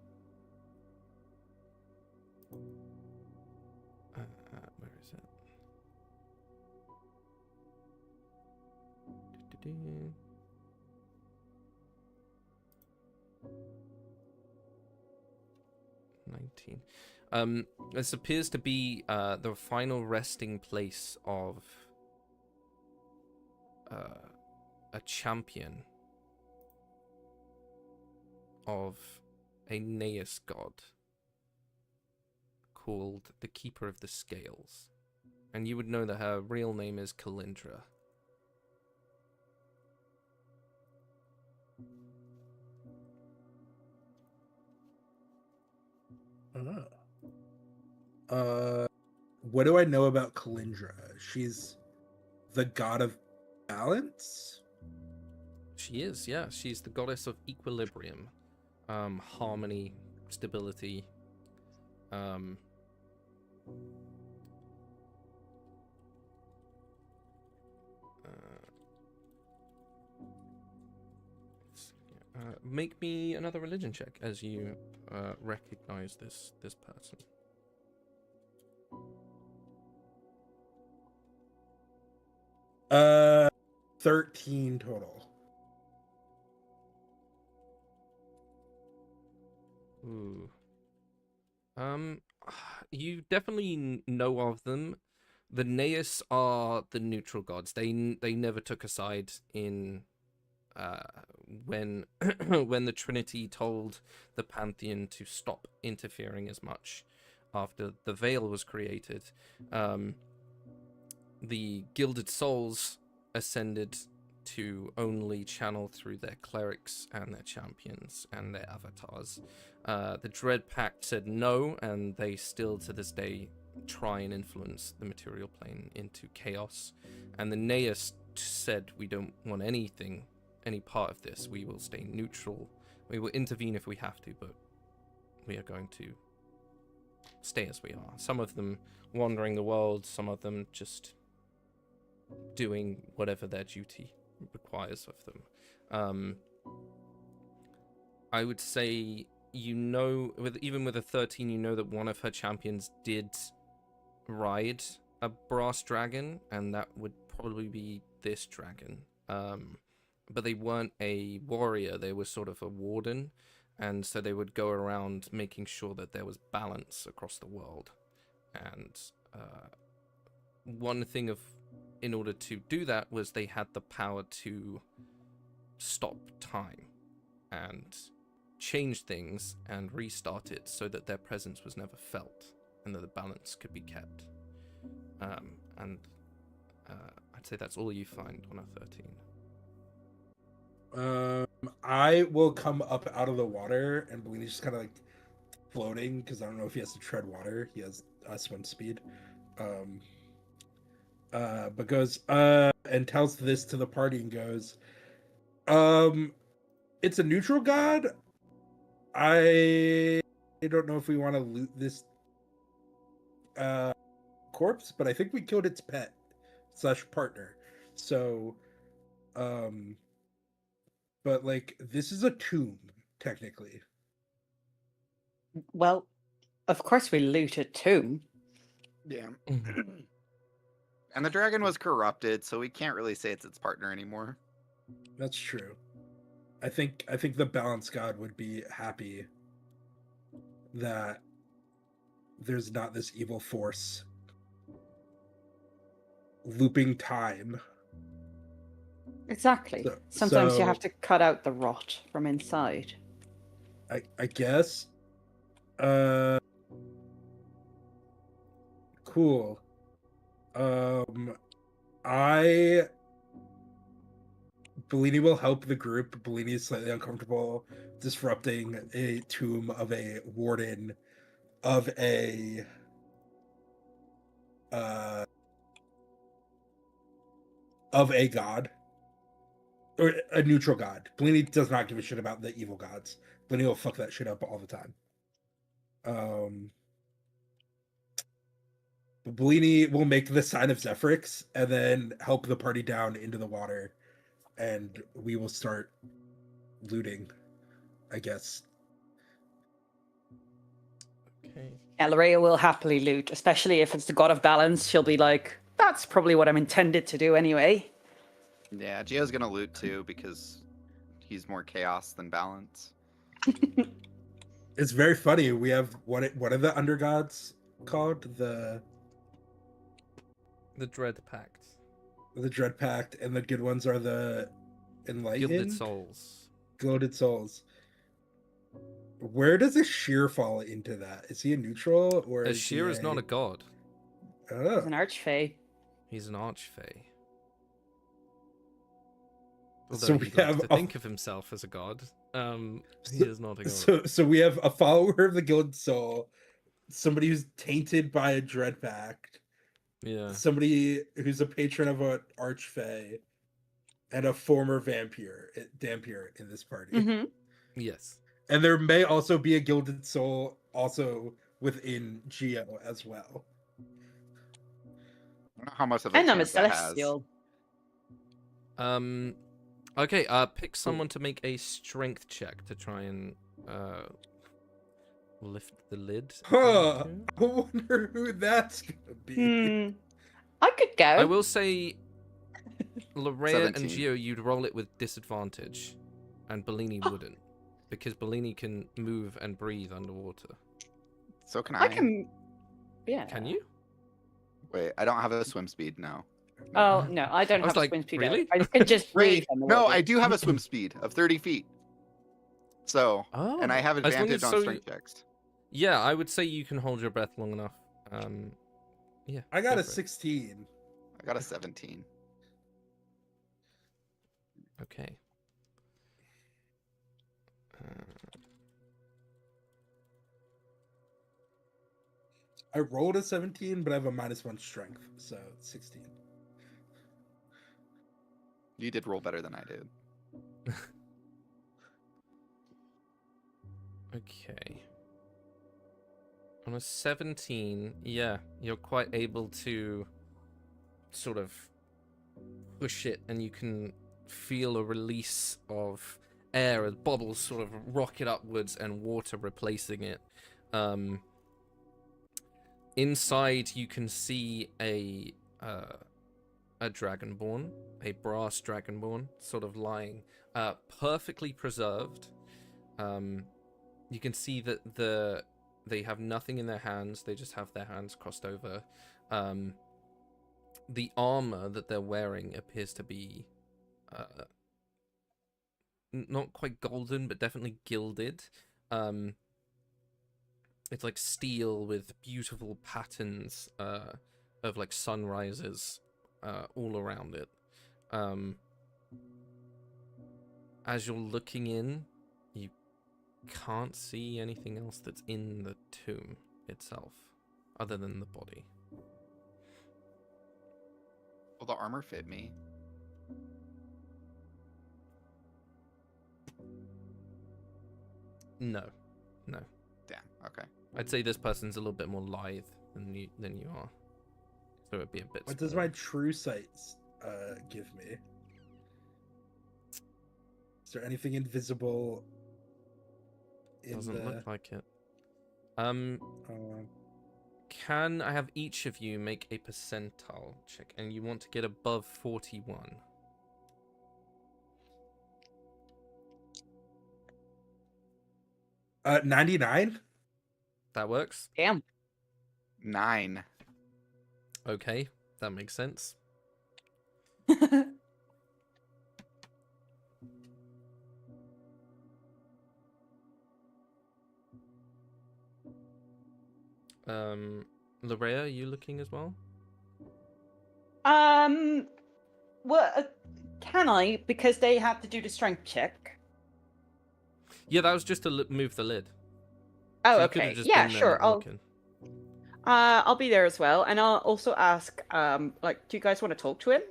where is it? This appears to be the final resting place of a champion of a Neus god called the Keeper of the Scales. And you would know that her real name is Kalindra. What do I know about Kalindra? She's the god of balance? She is, yeah. She's the goddess of equilibrium, harmony, stability. Make me another religion check as you recognize this person. 13 total. Ooh. You definitely know of them. The Neus are the neutral gods. They never took a side in when when the Trinity told the Pantheon to stop interfering as much after the Veil was created. The Gilded Souls ascended to only channel through their clerics and their champions and their avatars. The Dread Pact said no, and they still to this day try and influence the material plane into chaos. And the Neus said, we don't want any part of this. We will stay neutral. We will intervene if we have to, but we are going to stay as we are. Some of them wandering the world, some of them just doing whatever their duty requires of them. I would say, even with a 13, you know that one of her champions did ride a brass dragon, and that would probably be this dragon. But they weren't a warrior, they were sort of a warden. And so they would go around making sure that there was balance across the world. And one thing in order to do that was they had the power to stop time and change things and restart it so that their presence was never felt and that the balance could be kept. And I'd say that's all you find on a 13. I will come up out of the water, and Bellini's just kind of like floating because I don't know if he has to tread water. He has swim speed. But goes and tells this to the party and goes, it's a neutral god. I don't know if we want to loot this corpse, but I think we killed its pet / partner. So, but like this is a tomb technically. Well, of course we loot a tomb. Yeah. And the dragon was corrupted, so we can't really say it's its partner anymore. That's true. I think the balance god would be happy that there's not this evil force looping time. Exactly. Sometimes you have to cut out the rot from inside. I guess. Cool. Bellini will help the group. Bellini is slightly uncomfortable disrupting a tomb of a warden of a god. Or a neutral god. Bellini does not give a shit about the evil gods. Bellini will fuck that shit up all the time. Bellini will make the sign of Zephyrix and then help the party down into the water, and we will start looting, I guess. Okay. Elrea will happily loot, especially if it's the god of balance. She'll be like, that's probably what I'm intended to do anyway. Yeah, Gio's gonna loot too because he's more chaos than balance. It's very funny. We have what are the undergods called? The Dread Pact. The Dread Pact, and the good ones are the Enlightened? Gilded Souls. Gilded Souls. Where does Ashir fall into that? Is he a neutral or Ashir is not a god. Oh. He's an archfey. He's an archfey. Although So we he'd like have to think of himself as a god. He is not a god. So we have a follower of the Gilded Soul, somebody who's tainted by a Dread Pact, Yeah. somebody who's a patron of an archfey, and a former dampier in this party. Mm-hmm. Yes. And there may also be a Gilded Soul also within Geo as well. I don't know how much of a And I'm a chance that has. celestial. Okay, pick someone to make a strength check to try and lift the lid. Huh. I wonder who that's gonna be. I could go. I will say, Larea and 17. Geo, you'd roll it with disadvantage, and Bellini wouldn't, because Bellini can move and breathe underwater. So can I can. Yeah. Can you? Wait, I don't have a swim speed now. Oh no, I don't I was have a like, swim speed. really? I can just breathe. Wait, no, I do have a swim speed of 30 feet. So, Oh. and I have As long advantage as on so strength checks. Yeah, I would say you can hold your breath long enough. Yeah. I got go a for it. 16. I got a 17. Okay. I rolled a 17, but I have a -1 strength, so 16. You did roll better than I did. Okay. On a 17, yeah, you're quite able to sort of push it, and you can feel a release of air as bubbles sort of rocket upwards and water replacing it. Inside, you can see a dragonborn, a brass dragonborn, sort of lying, perfectly preserved. you can see that they have nothing in their hands. They just have their hands crossed over. The armor that they're wearing appears to be not quite golden, but definitely gilded. It's like steel with beautiful patterns of like sunrises all around it. As you're looking in, you can't see anything else that's in the tomb itself, other than the body. Will the armor fit me? No. Damn. Okay. I'd say this person's a little bit more lithe than you are, so it'd be a bit. What does my true sight give me? Is there anything invisible in Doesn't look like it. Can I have each of you make a percentile check, and you want to get above 41? Uh, 99? That works. Damn. 9. Okay, that makes sense. Larea, are you looking as well? Well, can I? Because they have to do the strength check. Yeah, that was just to move the lid. Oh, So you could've okay. just Yeah, been there sure. looking. I'll be there as well, and I'll also ask, like, do you guys want to talk to him?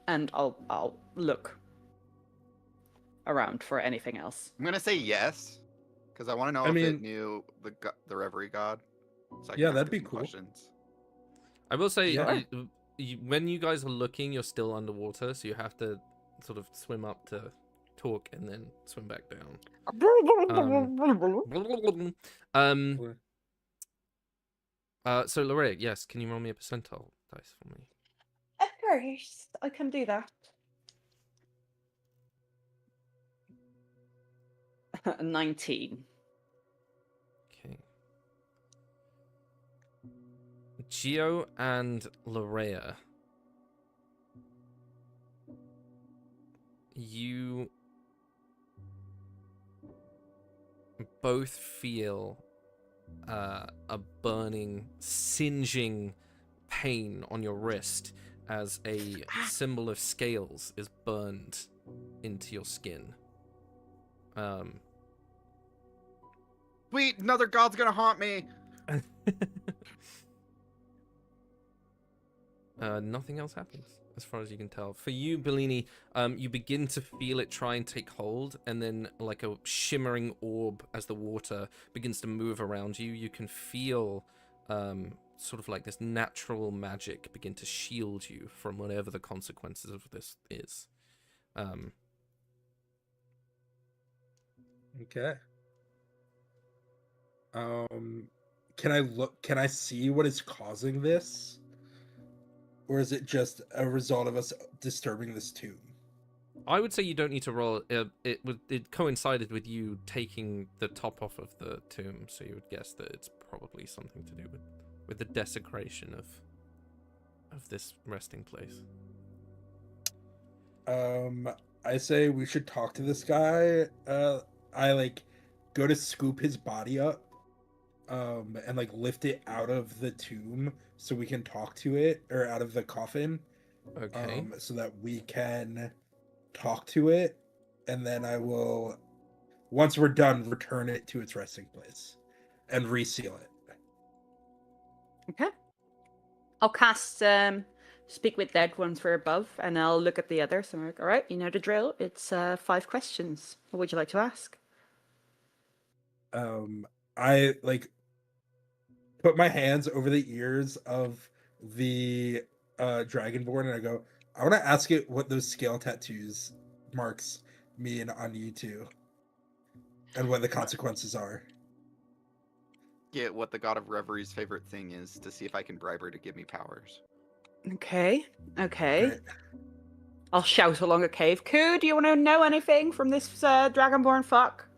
And I'll look around for anything else. I'm gonna say yes, because I want to know I if mean- it knew the Reverie God. So I can Yeah, ask that'd it be some cool. Questions. I will say, Yeah. when you guys are looking, you're still underwater, so you have to sort of swim up to talk and then swim back down. So Larea, yes, can you roll me a percentile dice for me? Of course, I can do that. 19. Okay. Geo and Larea, you both feel a burning, singeing pain on your wrist as a symbol of scales is burned into your skin. Sweet, another god's gonna haunt me. Nothing else happens, as far as you can tell. For you, Bellini, you begin to feel it try and take hold, and then like a shimmering orb as the water begins to move around you, you can feel sort of like this natural magic begin to shield you from whatever the consequences of this is. Okay. Can I see what is causing this? Or is it just a result of us disturbing this tomb? I would say you don't need to roll. It coincided with you taking the top off of the tomb, so you would guess that it's probably something to do with the desecration of this resting place. I say we should talk to this guy. I like go to scoop his body up, and like lift it out of the tomb so we can talk to it, or out of the coffin. Okay. So that we can talk to it, and then I will, once we're done, return it to its resting place and reseal it. Okay. I'll cast Speak with Dead once we're above, and I'll look at the others. I'm like, all right, you know the drill. It's 5 questions. What would you like to ask? I like put my hands over the ears of the dragonborn, and I go, I want to ask it what those scale tattoos marks mean on you two, and what the consequences are. Get what the God of Reverie's favorite thing is to see if I can bribe her to give me powers. Okay. Right. I'll shout along a cave. Coo, do you want to know anything from this dragonborn fuck?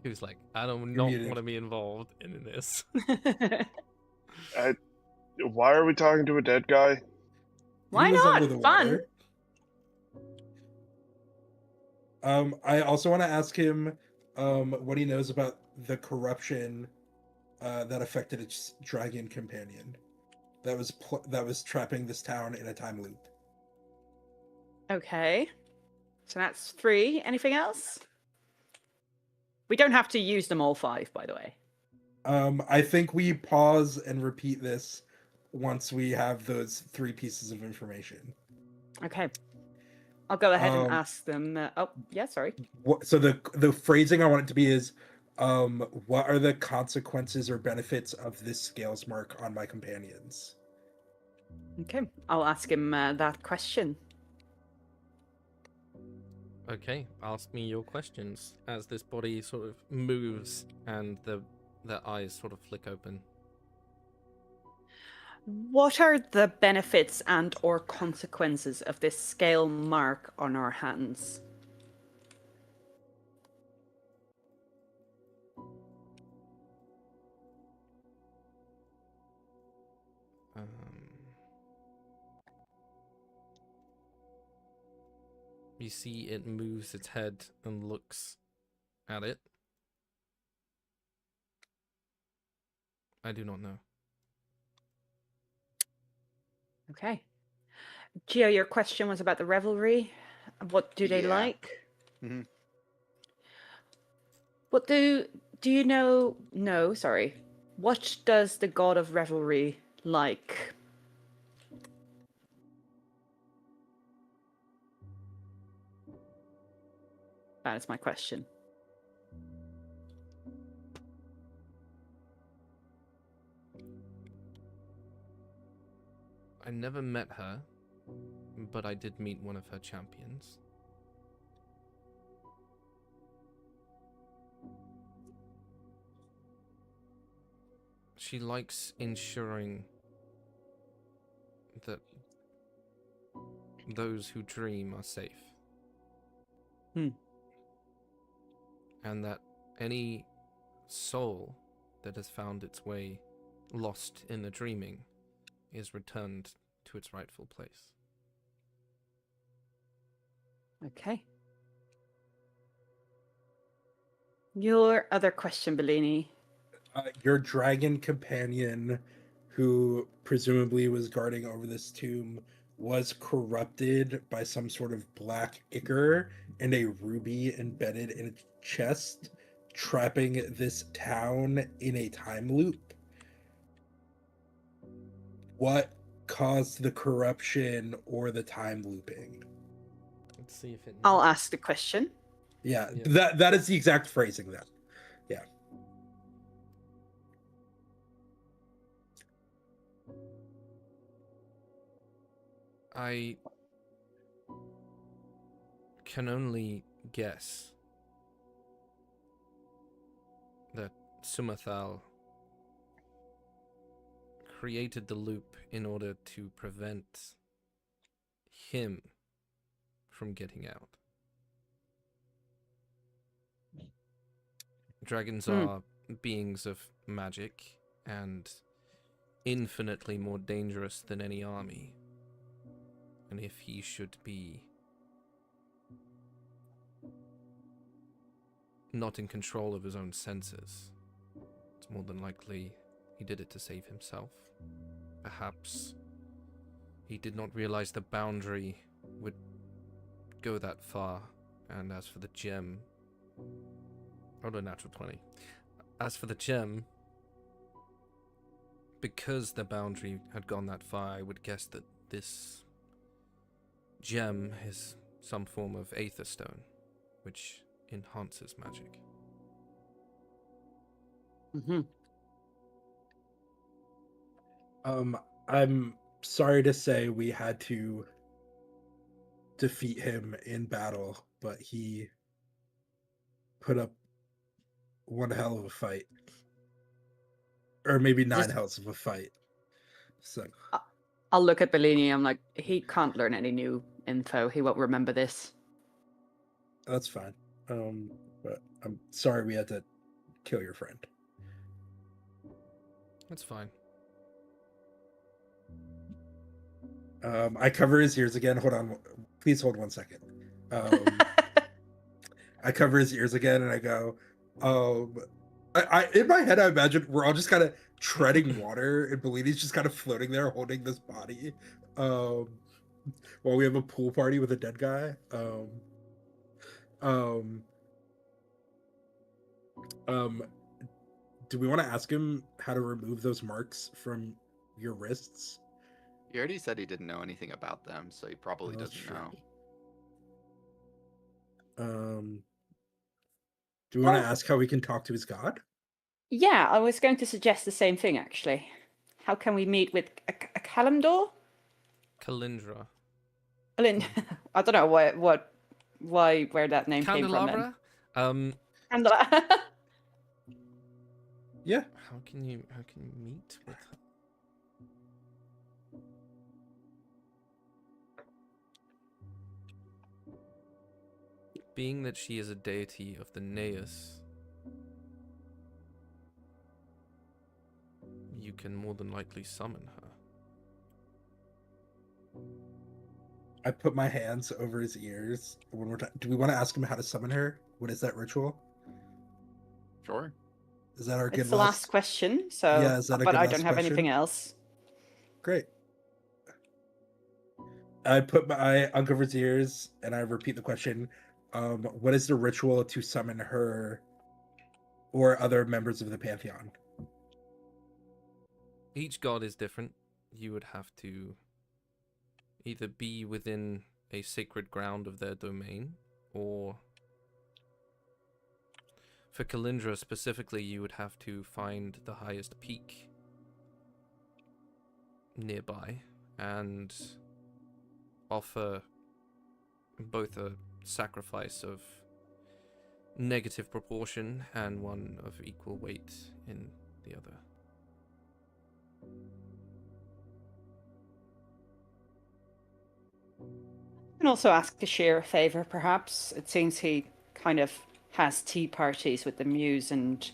who's like, I don't not muted. want to be involved in this. Why are we talking to a dead guy? Why He was not? under the Fun. water. I also want to ask him what he knows about the corruption that affected its dragon companion that was trapping this town in a time loop. Okay. So that's 3. Anything else? We don't have to use them all 5, by the way. I think we pause and repeat this once we have those 3 pieces of information. Okay. I'll go ahead and ask them. Oh, yeah, sorry. So the phrasing I want it to be is, what are the consequences or benefits of this scales mark on my companions? Okay. I'll ask him that question. Okay, ask me your questions as this body sort of moves and their eyes sort of flick open. What are the benefits and or consequences of this scale mark on our hands? You see it moves its head and looks at it. I do not know. Okay. Gio, your question was about the revelry. What do they Yeah. like? Mhm. What do you know? No, sorry. What does the god of revelry like? That is my question. I never met her, but I did meet one of her champions. She likes ensuring that those who dream are safe. And that any soul that has found its way lost in the dreaming is returned to its rightful place. Okay. Your other question, Bellini. Your dragon companion, who presumably was guarding over this tomb, was corrupted by some sort of black ichor and a ruby embedded in its chest, trapping this town in a time loop. What caused the corruption or the time looping? Let's see if it. I'll ask the question. Yeah, Yeah. that is the exact phrasing then. Yeah. I can only guess that Sumathal created the loop in order to prevent him from getting out. Dragons are beings of magic and infinitely more dangerous than any army. And if he should be not in control of his own senses, it's more than likely he did it to save himself. Perhaps he did not realize the boundary would go that far. And as for the gem, rolled a natural 20. As for the gem, because the boundary had gone that far, I would guess that this gem is some form of aether stone, which enhances magic. I'm sorry to say we had to defeat him in battle, but he put up one hell of a fight. Or maybe 9 hells of a fight. So I'll look at Bellini. I'm like, he can't learn any new info. He won't remember this. that's fine. But I'm sorry we had to kill your friend. That's fine. I cover his ears again. Hold on. Please hold 1 second. I cover his ears again and I go, I in my head, I imagine we're all just kind of treading water and Bellini's just kind of floating there holding this body while we have a pool party with a dead guy. Do we want to ask him how to remove those marks from your wrists? He already said he didn't know anything about them, so he probably Oh, that's doesn't true. know. Do we want Well- to ask how we can talk to his god? Yeah, I was going to suggest the same thing actually. How can we meet with a Kalimdor? Kalindra. I don't know where that name came from. Candelabra? Candela. Yeah. How can you meet with her? Being that she is a deity of the Neus, you can more than likely summon her. I put my hands over his ears one more time. Do we want to ask him how to summon her? What is that ritual? Sure. Is that our good It's the last question, so Yeah, is that a but good I last don't have question? anything else. Great. I put my uncover his ears and I repeat the question. What is the ritual to summon her or other members of the Pantheon? Each god is different. You would have to either be within a sacred ground of their domain, or for Kalindra specifically, you would have to find the highest peak nearby and offer both a sacrifice of negative proportion and one of equal weight in the other. And also ask Ashir a favour, perhaps. It seems he kind of has tea parties with the Muse and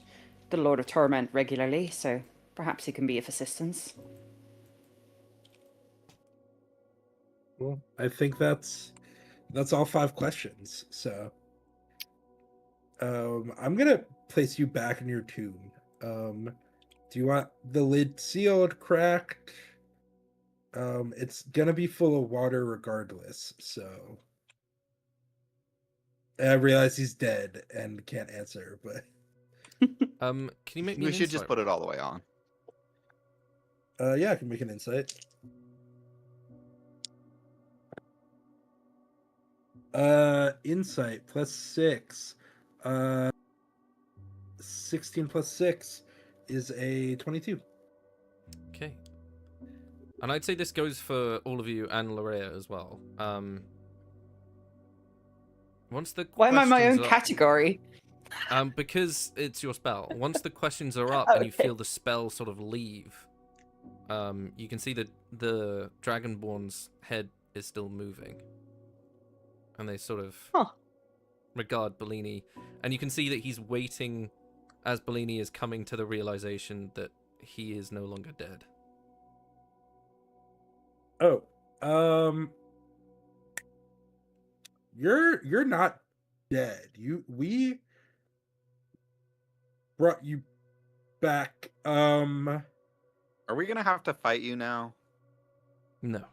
the Lord of Torment regularly, so perhaps he can be of assistance. Well, I think that's all 5 questions. So I'm gonna place you back in your tomb. Do you want the lid sealed, cracked? It's gonna be full of water regardless, so I realize he's dead and can't answer, but Can you make me We an should just insight put it roll? all the way on. yeah, I can make an insight. Insight +6. 16 + 6 is a 22. Okay. And I'd say this goes for all of you and Lorea as well. Once the Why am I my own questions are- category? because it's your spell. Once the questions are up and you Okay. feel the spell sort of leave, you can see that the Dragonborn's head is still moving. And they sort of regard Bellini. And you can see that he's waiting as Bellini is coming to the realization that he is no longer dead. Oh, you're not dead. We brought you back. Are we gonna have to fight you now? No.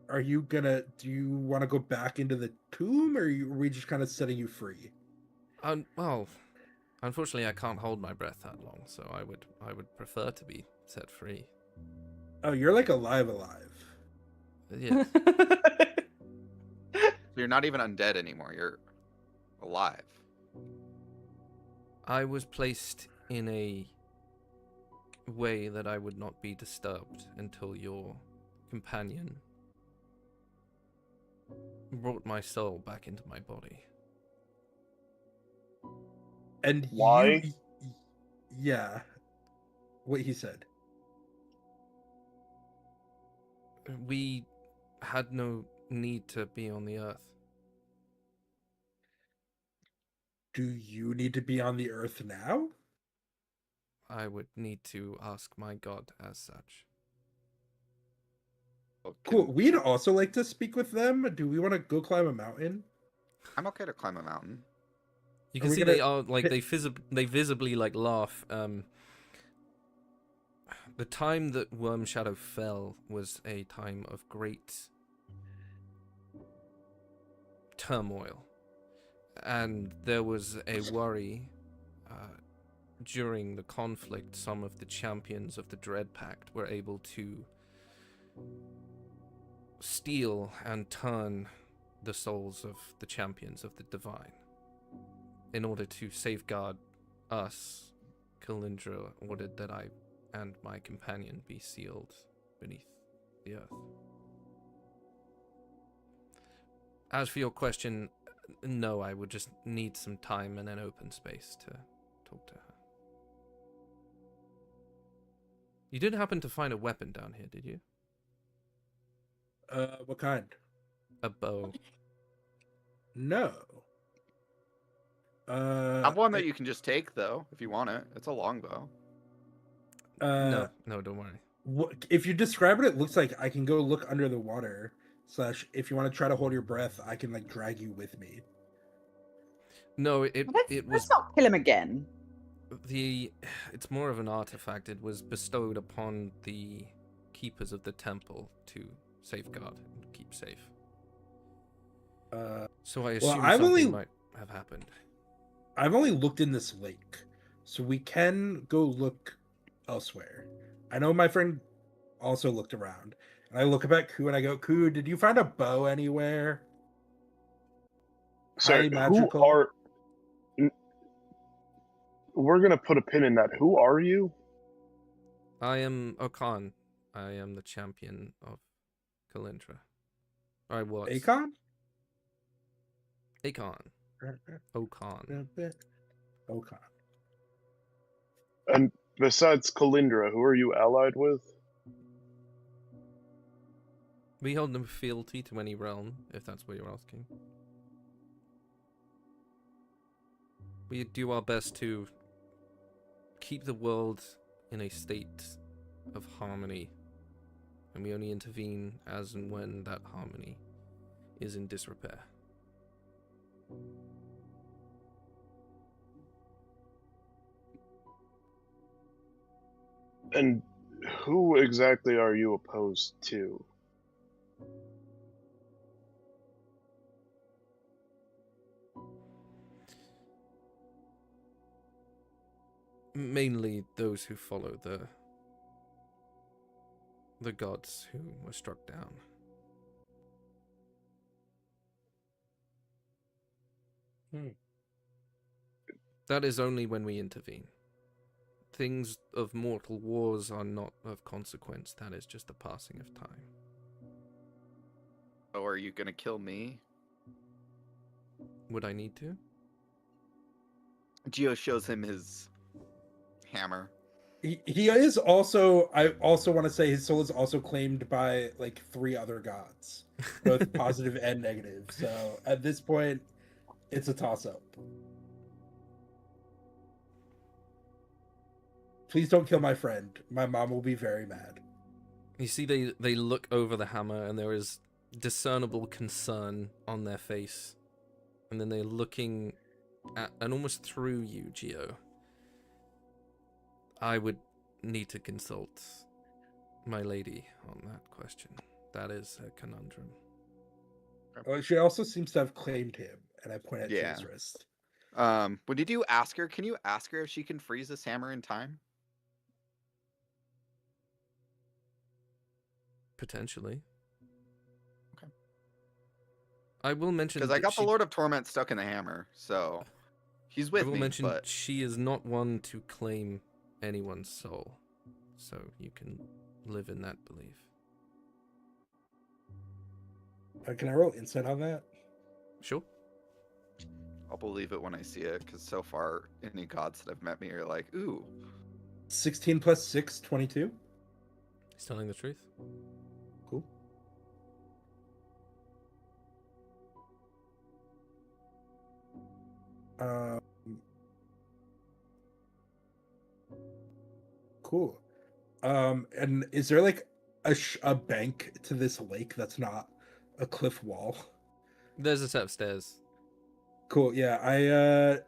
Are you gonna? Do you want to go back into the tomb, or are we just kind of setting you free? Well, unfortunately, I can't hold my breath that long, so I would prefer to be set free. Oh, you're like alive. Yes. You're not even undead anymore. You're alive. I was placed in a way that I would not be disturbed until your companion brought my soul back into my body. And Why? Yeah. What he said. We had no need to be on the earth. do you need to be on the earth now? I would need to ask my god as such. Well, Cool. We'd also like to speak with them. Do we want to go climb a mountain? I'm okay to climb a mountain. You Are can we see gonna they are like hit- they visibly like laugh. The time that Worm Shadow fell was a time of great turmoil, and there was a worry during the conflict. Some of the champions of the Dread Pact were able to steal and turn the souls of the champions of the Divine. In order to safeguard us, Kalindra ordered that I and my companion be sealed beneath the earth. As for your question, no, I would just need some time and an open space to talk to her. You didn't happen to find a weapon down here, did you? What kind? A bow. No. I have one that you can just take though, if you want it. It's a longbow. No, don't worry. If you describe it, it looks like I can go look under the water. / if you want to try to hold your breath, I can like drag you with me. No, it was Let's not kill him again. it's more of an artifact. It was bestowed upon the keepers of the temple to safeguard and keep safe. So I assume something might have happened. I've only looked in this lake, so we can go look elsewhere. I know my friend also looked around, and I look up at Ku and I go, Ku, did you find a bow anywhere? Sorry, Highly magical. We're gonna put a pin in that. Who are you? I am Okan. I am the champion of Kalindra. I was. Akon? Akon. Okan. Okan. And besides Kalindra, who are you allied with? We hold no fealty to any realm, if that's what you're asking. We do our best to keep the world in a state of harmony, and we only intervene as and when that harmony is in disrepair. And who exactly are you opposed to? Mainly those who follow the gods who were struck down. That is only when we intervene. Things of mortal wars are not of consequence. That is just the passing of time. Oh, are you gonna kill me? Would I need to? Geo shows him his hammer. He is also, I also want to say his soul is also claimed by like 3 other gods, both positive and negative. So at this point, it's a toss-up. Please don't kill my friend. My mom will be very mad. You see, they look over the hammer, and there is discernible concern on their face. And then they're looking at, and almost through you, Geo. I would need to consult my lady on that question. That is a conundrum. Well, she also seems to have claimed him, and I point at his wrist. When did you ask her? Can you ask her if she can freeze this hammer in time? Potentially. Okay. I will mention because I got the Lord of Torment stuck in the hammer, so he's with me. I will mention but she is not one to claim anyone's soul, so you can live in that belief. Can I roll insight on that? Sure. I'll believe it when I see it, because so far any gods that have met me are like, ooh. 16 plus 6, 22. He's telling the truth. Cool. Cool. And is there like a bank to this lake that's not a cliff wall? There's a set of stairs. Cool. Yeah,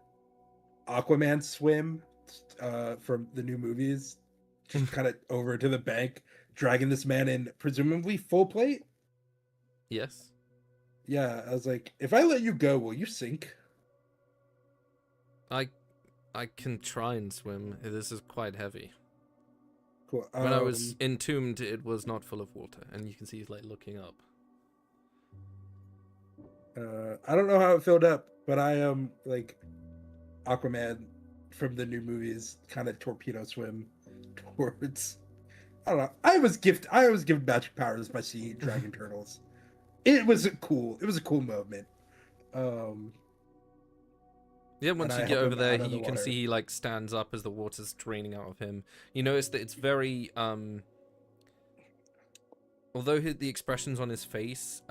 Aquaman swim from the new movies, just kind of over to the bank, dragging this man in, presumably full plate. Yes. Yeah, I was like, if I let you go, will you sink? I can try and swim. This is quite heavy. Cool. When I was entombed, it was not full of water, and you can see he's like looking up. I don't know how it filled up, but I am like Aquaman from the new movies, kind of torpedo swim towards. I don't know. I was given magic powers by seeing dragon turtles. It was cool. It was a cool moment. Yeah, once and you I get help over him there, out of the you can water. see he like stands up as the water's draining out of him. You notice that it's very although the expressions on his face,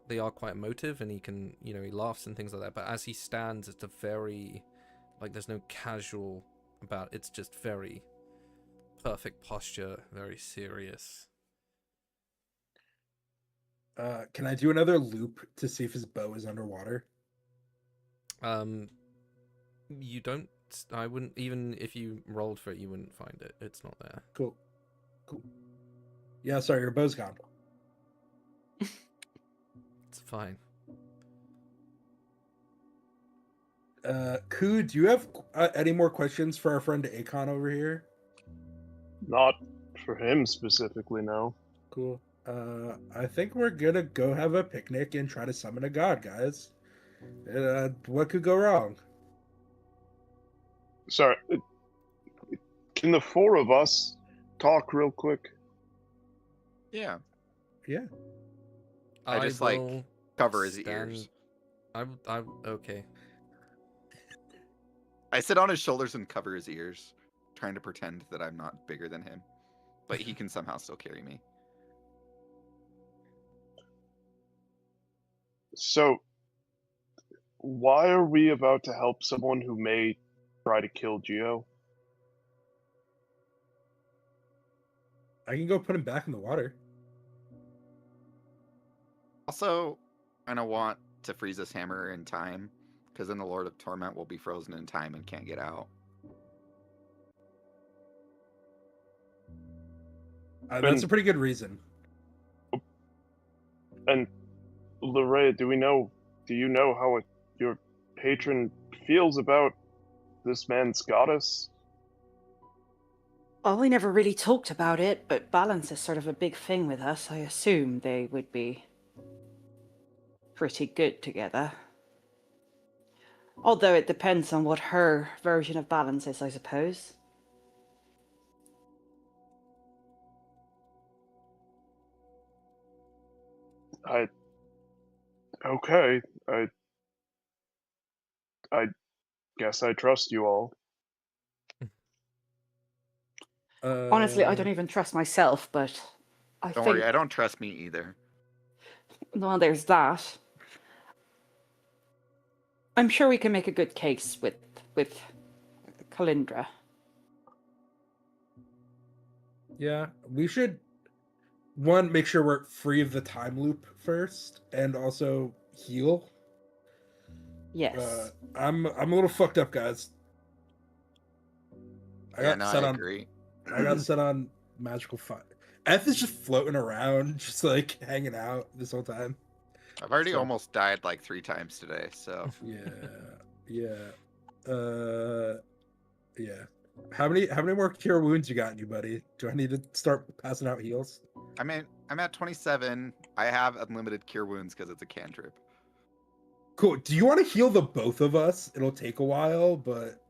they are quite emotive, and he can, he laughs and things like that. But as he stands, it's a very, like, there's no casual about. It's just very perfect posture, very serious. Can I do another loop to see if his bow is underwater? You don't. I wouldn't, even if you rolled for it, you wouldn't find it. It's not there. Cool. Yeah, sorry, your bow's gone. It's fine. Ku, do you have any more questions for our friend Akon over here? Not for him specifically, no. Cool. I think we're gonna go have a picnic and try to summon a god, guys. What could go wrong? Sorry, can the four of us talk real quick? Yeah. Yeah. I just, like, will cover his stand- ears. Okay. I sit on his shoulders and cover his ears, trying to pretend that I'm not bigger than him, but he can somehow still carry me. So, why are we about to help someone who may try to kill Geo? I can go put him back in the water. Also, I don't want to freeze this hammer in time, because then the Lord of Torment will be frozen in time and can't get out. That's a pretty good reason. And Lorrea, do you know how your patron feels about this man's goddess? Well, we never really talked about it, but balance is sort of a big thing with us. I assume they would be pretty good together. Although it depends on what her version of balance is, I suppose. Okay. I guess I trust you all. Honestly, I don't even trust myself, but I Don't think... worry, I don't trust me either. Well, there's that. I'm sure we can make a good case with Kalindra. Yeah, we should make sure we're free of the time loop first, and also heal. Yes. I'm a little fucked up, guys. I agree. I got set on magical fire. Eth is just floating around, just like hanging out this whole time. I've already almost died like 3 times today, so... Yeah. How many more cure wounds you got in you, buddy? Do I need to start passing out heals? I'm at 27. I have unlimited cure wounds because it's a cantrip. Cool. Do you want to heal the both of us? It'll take a while, but...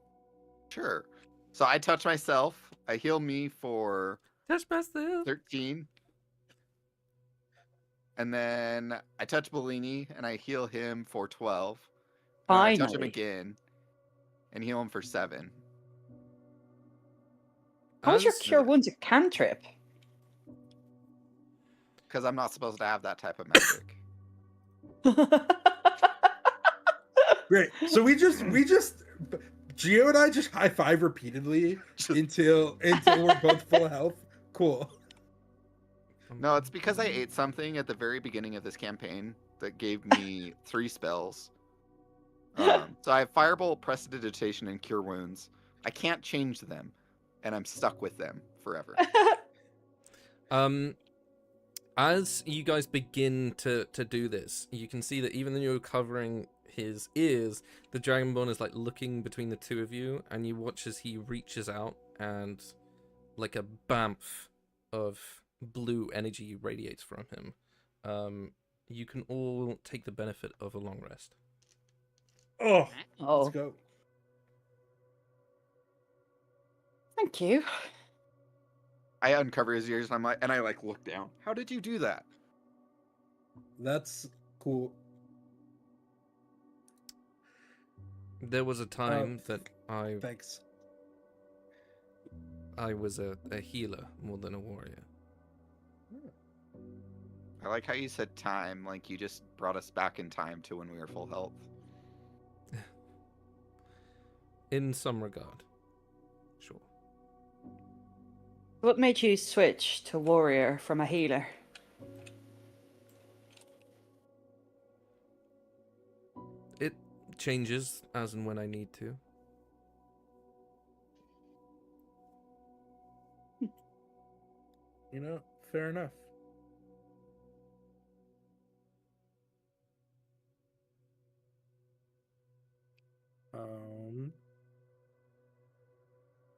Sure. So I touch myself. I heal me for Touch myself. 13. And then I touch Bellini and I heal him for 12. And I touch him Finally. again and heal him for 7. How is your As- cure wounds a cantrip? Because I'm not supposed to have that type of magic. Great. So we just Gio and I just high five repeatedly until we're both full health. Cool. No, it's because I ate something at the very beginning of this campaign that gave me 3 spells. So I have Firebolt, Prestidigitation, and Cure Wounds. I can't change them, and I'm stuck with them forever. As you guys begin to do this, you can see that even though you're covering his ears, the Dragonborn is like looking between the two of you, and you watch as he reaches out and like a bamf of blue energy radiates from him. You can all take the benefit of a long rest. Oh, Oh, let's go. thank you. I uncover his ears, and I look down. How did you do that? That's cool. There was a time that Thanks. I was a healer more than a warrior. I like how you said time, like you just brought us back in time to when we were full health. In some regard. Sure. What made you switch to warrior from a healer? It changes as and when I need to. You know, fair enough.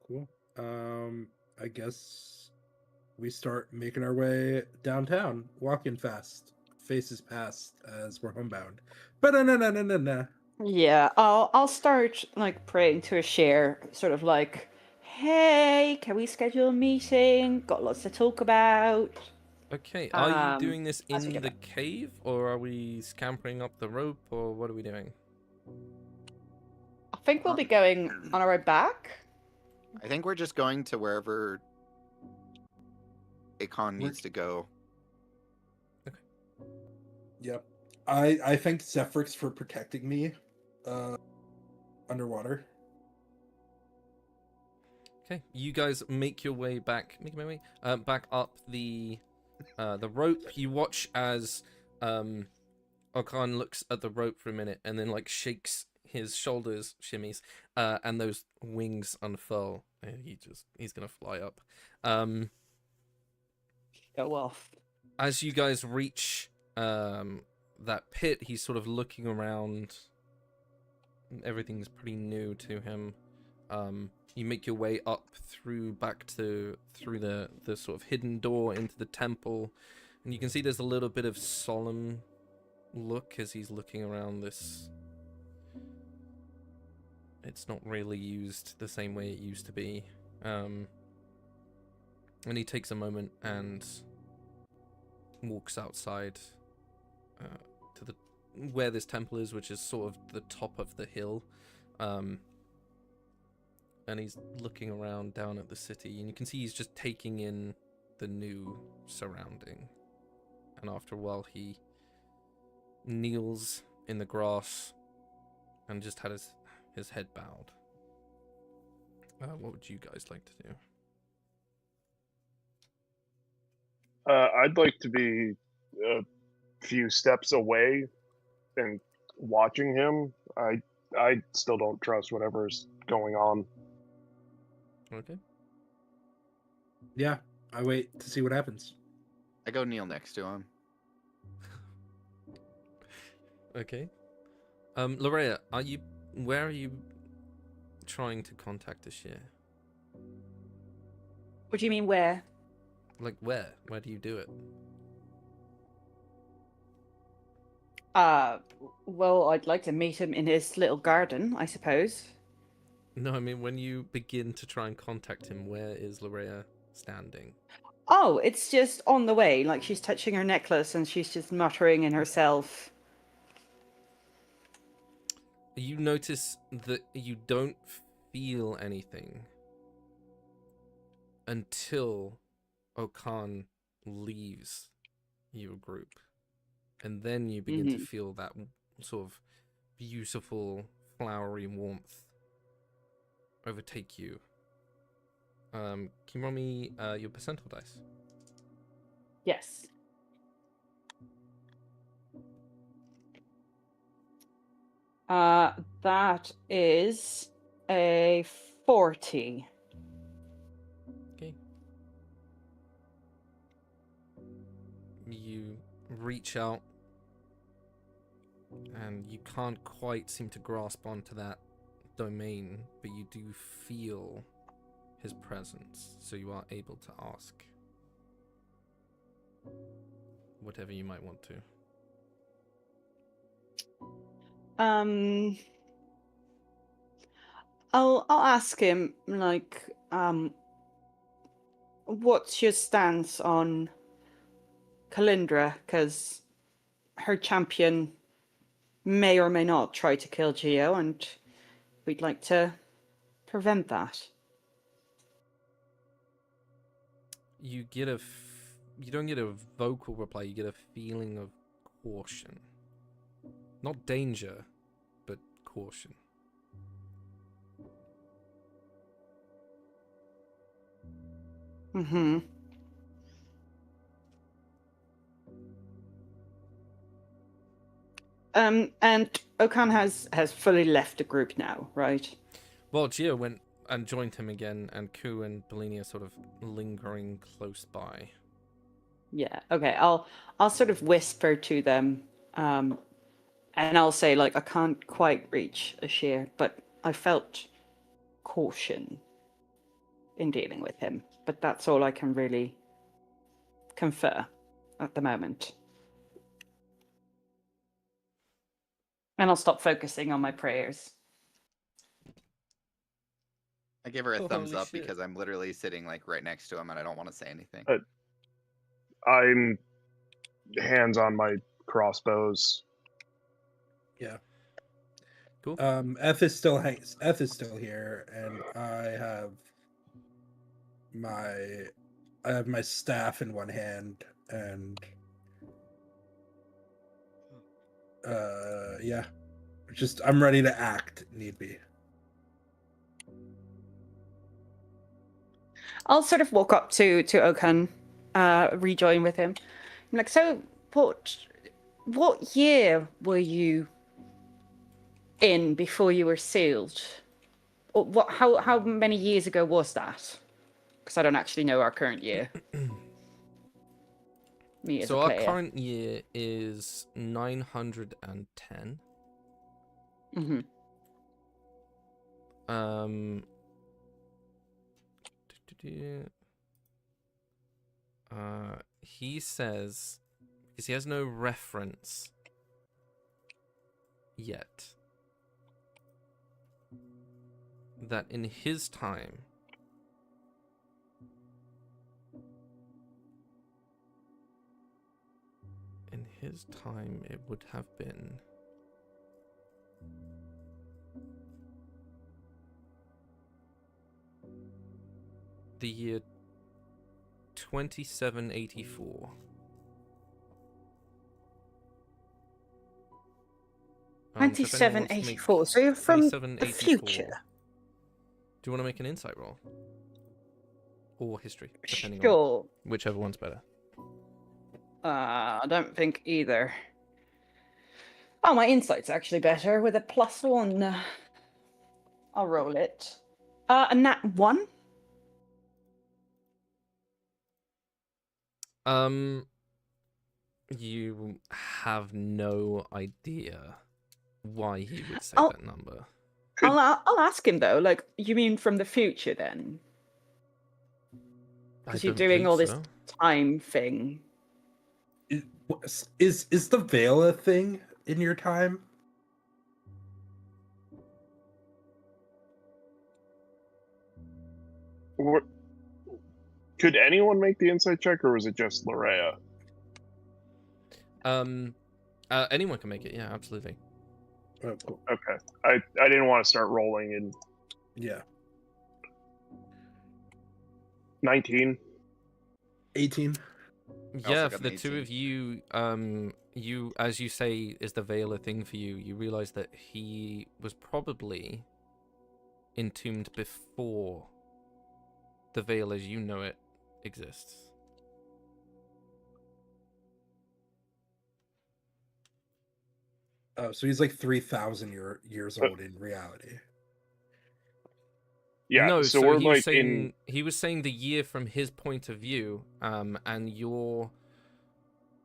Cool. I guess we start making our way downtown, walking fast, faces past as we're homebound. But no. Yeah, I'll start like praying to a share, sort of like, hey, can we schedule a meeting? Got lots to talk about. Okay, are you Um, doing this as we in get the back. cave, or are we scampering up the rope, or what are we doing? I think we'll be going on our way back. I think we're just going to wherever Akon needs to go. Yep. I thank Zephyrix for protecting me underwater. Okay, you guys make your way back. Back up the rope. You watch as Okan looks at the rope for a minute and then like shakes his shoulders, shimmies, and those wings unfurl. And he's gonna fly up. Go off. As you guys reach that pit, he's sort of looking around. Everything's pretty new to him. You make your way up through the sort of hidden door into the temple, and you can see there's a little bit of solemn look as he's looking around this. It's not really used the same way it used to be. And he takes a moment and walks outside to the where this temple is, which is sort of the top of the hill. And he's looking around down at the city, and you can see he's just taking in the new surrounding. And after a while, he kneels in the grass and just had his head bowed. What would you guys like to do? I'd like to be a few steps away and watching him. I still don't trust whatever's going on. Okay. Yeah, I wait to see what happens. I go kneel next to him. Okay. Lorea, where are you trying to contact Ashir? What do you mean where? Like where? Where do you do it? Well, I'd like to meet him in his little garden, I suppose. No, I mean when you begin to try and contact him, where is Lorea standing? Oh, it's just on the way, like she's touching her necklace and she's just muttering in herself. You notice that you don't feel anything until Okan leaves your group. And then you begin to feel that sort of beautiful, flowery warmth overtake you. Can you roll me your percentile dice? Yes. That is a 40. Okay. You reach out, and you can't quite seem to grasp onto that domain, but you do feel his presence, so you are able to ask whatever you might want to. I'll ask him, like, what's your stance on Kalindra? Because her champion may or may not try to kill Geo, and we'd like to prevent that. You get you don't get a vocal reply, you get a feeling of caution. Not danger, but caution. Mm-hmm. And Okan has fully left the group now, right? Well, Gio went and joined him again, and Ku and Bellini are sort of lingering close by. Yeah. Okay. I'll sort of whisper to them, and I'll say, like, I can't quite reach Ashir, but I felt caution in dealing with him. But that's all I can really confer at the moment. And I'll stop focusing on my prayers. I give her a thumbs Holy up shit. because I'm literally sitting like right next to him and I don't want to say anything. I'm hands on my crossbows. Yeah. Cool. Eth is still here, and I have my staff in one hand, and yeah, just I'm ready to act need be. I'll sort of walk up to Okan, rejoin with him. I'm like, so what year were you in before you were sealed? Or how many years ago was that? Because I don't actually know our current year. Me as So a our player. current year is 910. Mm-hmm. He says, because he has no reference yet, that in his time, it would have been the year 2784. So if anyone wants to make 2784. So you're from the 2784. future. Do you want to make an insight roll? Or history, depending on Sure. whichever one's better. I don't think either. Oh, my insight's actually better with a +1. I'll roll it. A nat 1. You have no idea why he would say I'll- that number. I'll ask him though. Like, you mean from the future then? Because you're doing all this time thing. Is the veil a thing in your time? Could anyone make the insight check, or was it just Larea? Anyone can make it. Yeah, absolutely. Oh, cool. Okay. I didn't want to start rolling in Yeah. 19. 18. Yeah, got for an the two 18. of you, you, as you say, is the veil a thing for you? You realize that he was probably entombed before the Veil as you know it exists. Oh, so he's like 3,000 years old in reality. Yeah, No, so so we're he was like saying he was saying the year from his point of view, and your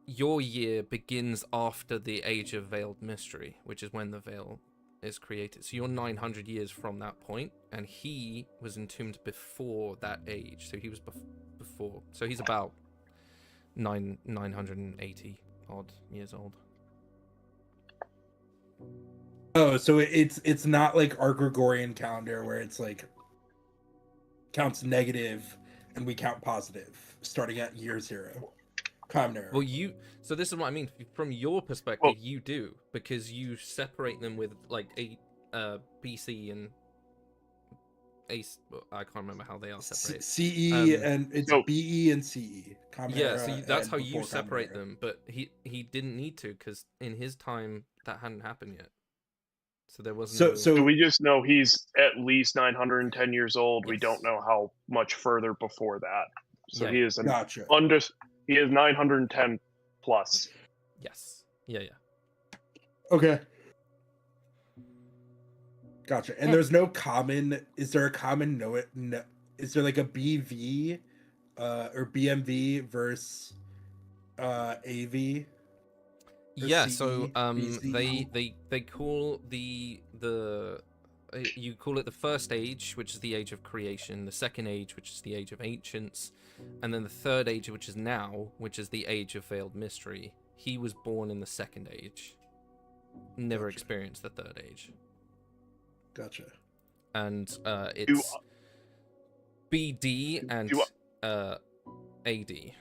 year begins after the Age of Veiled Mystery, which is when the Veil is created. So you're 900 years from that point, and he was entombed before that age. So he was before. So he's about 980 odd years old. Oh, so it's not like our Gregorian calendar where it's like counts negative and we count positive starting at year 0. Common era. Well, so this is what I mean. From your perspective, you do, because you separate them with like BC and Ace. Well, I can't remember how they are separated. CE and it's BE and CE. Common Yeah, era so that's how and you before Common separate era. them. But he didn't need to, because in his time that hadn't happened yet. So there wasn't. So we just know he's at least 910 years old. We Yes. don't know how much further before that. So Yeah, he is Gotcha. he is 910 plus. Yes. Yeah. Okay. Gotcha. And there's no common. Is there a common no? Is there like a BV, or BMV versus AV? Yeah. CE, So BCE? they call the you call it the first age, which is the age of creation, the second age, which is the age of ancients, and then the third age, which is now, which is the age of veiled mystery. He was born in the second age, never Gotcha. experienced the third age. Gotcha. And it's BD and AD.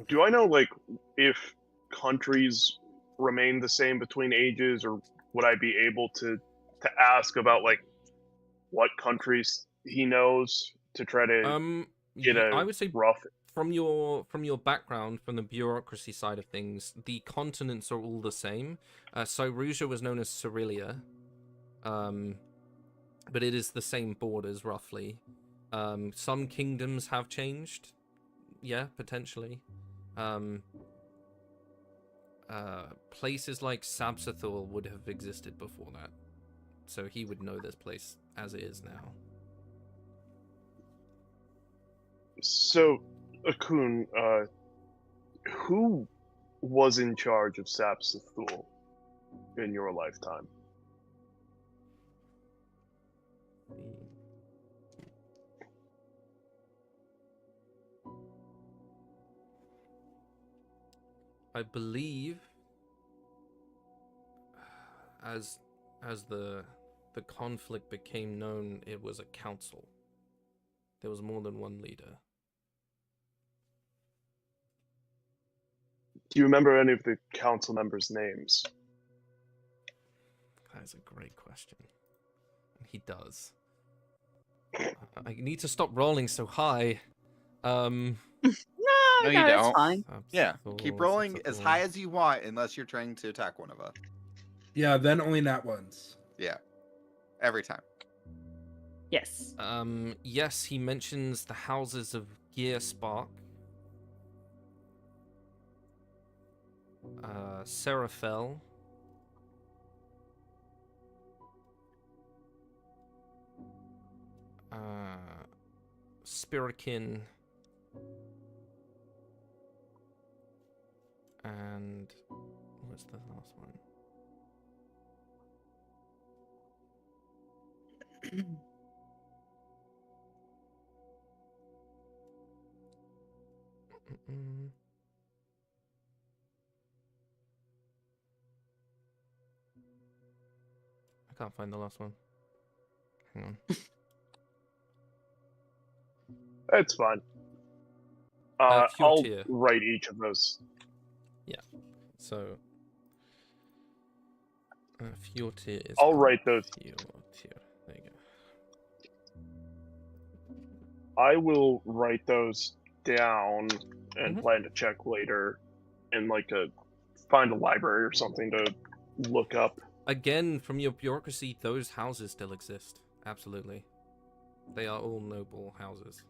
Do I know like if countries remain the same between ages, or would I be able to ask about like what countries he knows to try to get a I would say rough? from your background, from the bureaucracy side of things, the continents are all the same. Cyrusia was known as Cyrilia, but it is the same borders roughly. Some kingdoms have changed, yeah, potentially. Places like Sabsathul would have existed before that, so he would know this place as it is now. So, Akun, who was in charge of Sabsathul in your lifetime? I believe, as the conflict became known, it was a council. There was more than one leader. Do you remember any of the council members' names? That is a great question. He does. I need to stop rolling so high. No, No, you it's don't. fine. Yeah, keep rolling as high as you want, unless you're trying to attack one of us. Yeah, then only nat ones. Yeah, every time. Yes. Yes, he mentions the houses of Gearspark, Seraphel, Spirakin, and what's the last one? I can't find the last one. Hang on. It's fine. I'll Fjortir. write each of those. So, Fjortir is. I'll write those. Fjortir. There you go. I will write those down and Mhm. plan to check later, and find a library or something to look up Again, from your bureaucracy, those houses still exist. Absolutely. They are all noble houses.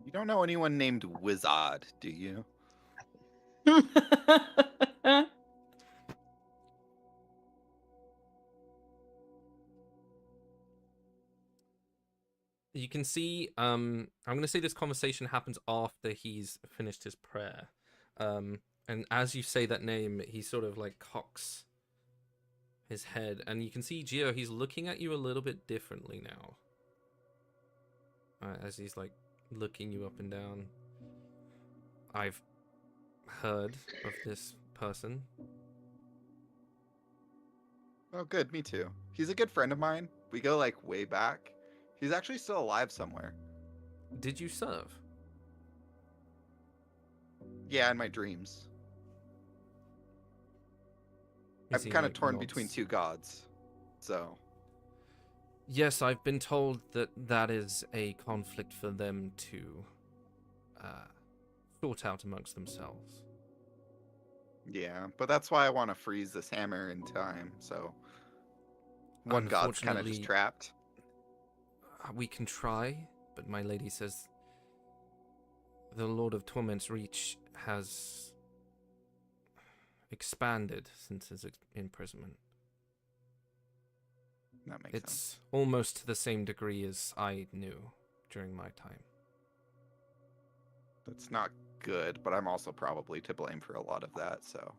You don't know anyone named Wizard, do you? You can see, I'm going to say this conversation happens after he's finished his prayer. And as you say that name, he sort of like cocks his head. And you can see, Gio, he's looking at you a little bit differently now. As he's like looking you up and down. I've heard of this person. Oh, good. Me too. He's a good friend of mine. We go like way back. He's actually still alive somewhere. Did you serve? Yeah, in my dreams. Is I'm he, kind of like, torn nods? between two gods. So, Yes, I've been told that that is a conflict for them to sort out amongst themselves. yeah. But that's why I want to freeze this hammer in time. So, one god's kind of just Unfortunately, trapped. We can try, but my lady says the Lord of Torment's reach has expanded since his imprisonment. That makes sense. It's almost to the same degree as I knew during my time. That's not good, but I'm also probably to blame for a lot of that. So,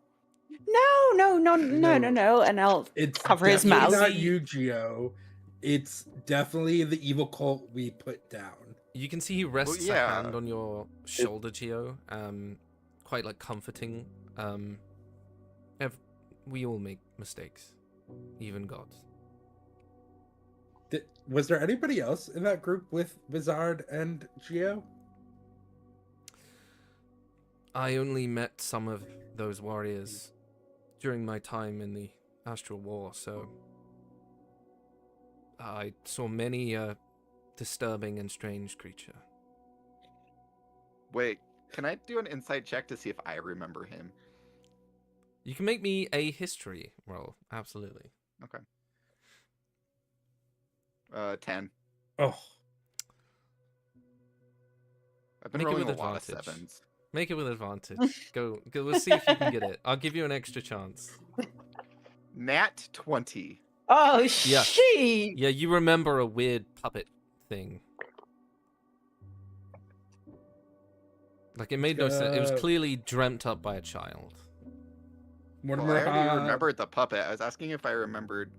No. And I'll It's cover his definitely mouth. not you, Gio. It's definitely the evil cult we put down. You can see he rests yeah. a hand on your shoulder, Gio. Quite like comforting. We all make mistakes, even gods. Was there anybody else in that group with Wizard and Gio? I only met some of those warriors during my time in the Astral War, so I saw many disturbing and strange creature. wait, can I do an insight check to see if I remember him? You can make me a history roll, absolutely. Okay. 10. Oh, I've been Make it rolling with a lot of advantage. sevens. Make it with advantage. Go. We'll see if you can get it. I'll give you an extra chance. Nat 20. Oh, Yeah. she. Yeah, you remember a weird puppet thing. Like, it made no sense. It was clearly dreamt up by a child. Well, I already remembered the puppet. I was asking if I remembered.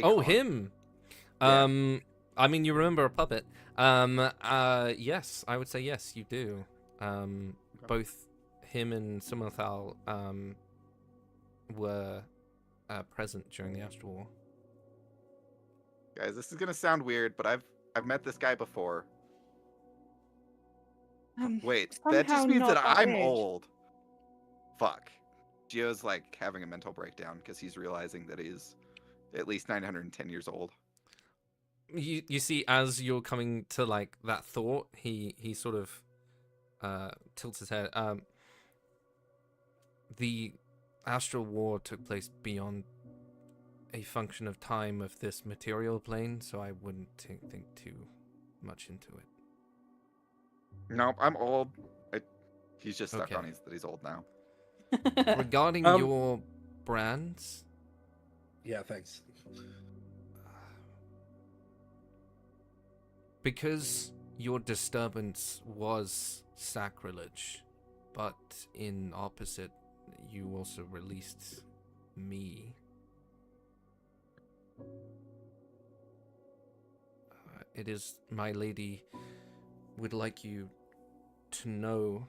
Oh, Akon. him! Yeah. I mean, you remember a puppet. Yes, I would say yes, you do. Both him and Sumathal, were present during the Astral War. Guys, this is gonna sound weird, but I've met this guy before. Wait, that just somehow means that not that I'm age. old. Fuck. Gio's like having a mental breakdown because he's realizing that he's at least 910 years old. You see, as you're coming to like that thought, he sort of tilts his head. The Astral War took place beyond a function of time of this material plane, so I wouldn't think too much into it. Nope, I'm old. He's just stuck Okay. on that he's old now. Regarding your brands, yeah, thanks. because your disturbance was sacrilege, but in opposite, you also released me. It is my lady would like you to know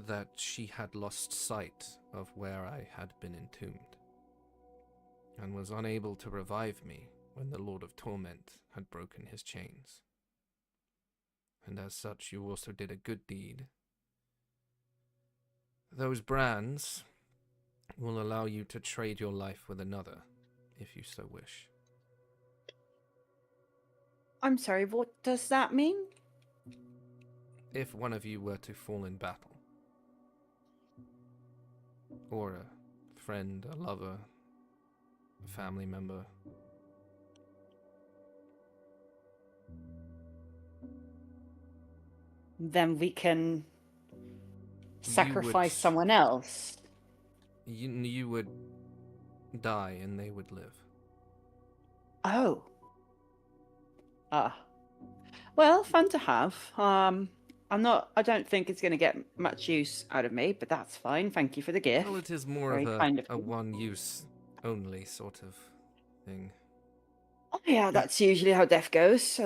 that she had lost sight of where I had been entombed, and was unable to revive me when the Lord of Torment had broken his chains. And as such, you also did a good deed. Those brands will allow you to trade your life with another, if you so wish. I'm sorry, what does that mean? if one of you were to fall in battle, or a friend, a lover, a family member, then we can sacrifice someone else. you would die and they would live. Oh. Well, fun to have. I don't think it's going to get much use out of me, but that's fine. Thank you for the gift. Well, it is more Very of kind of a you. one-use only sort of thing. Oh, yeah, that's usually how death goes.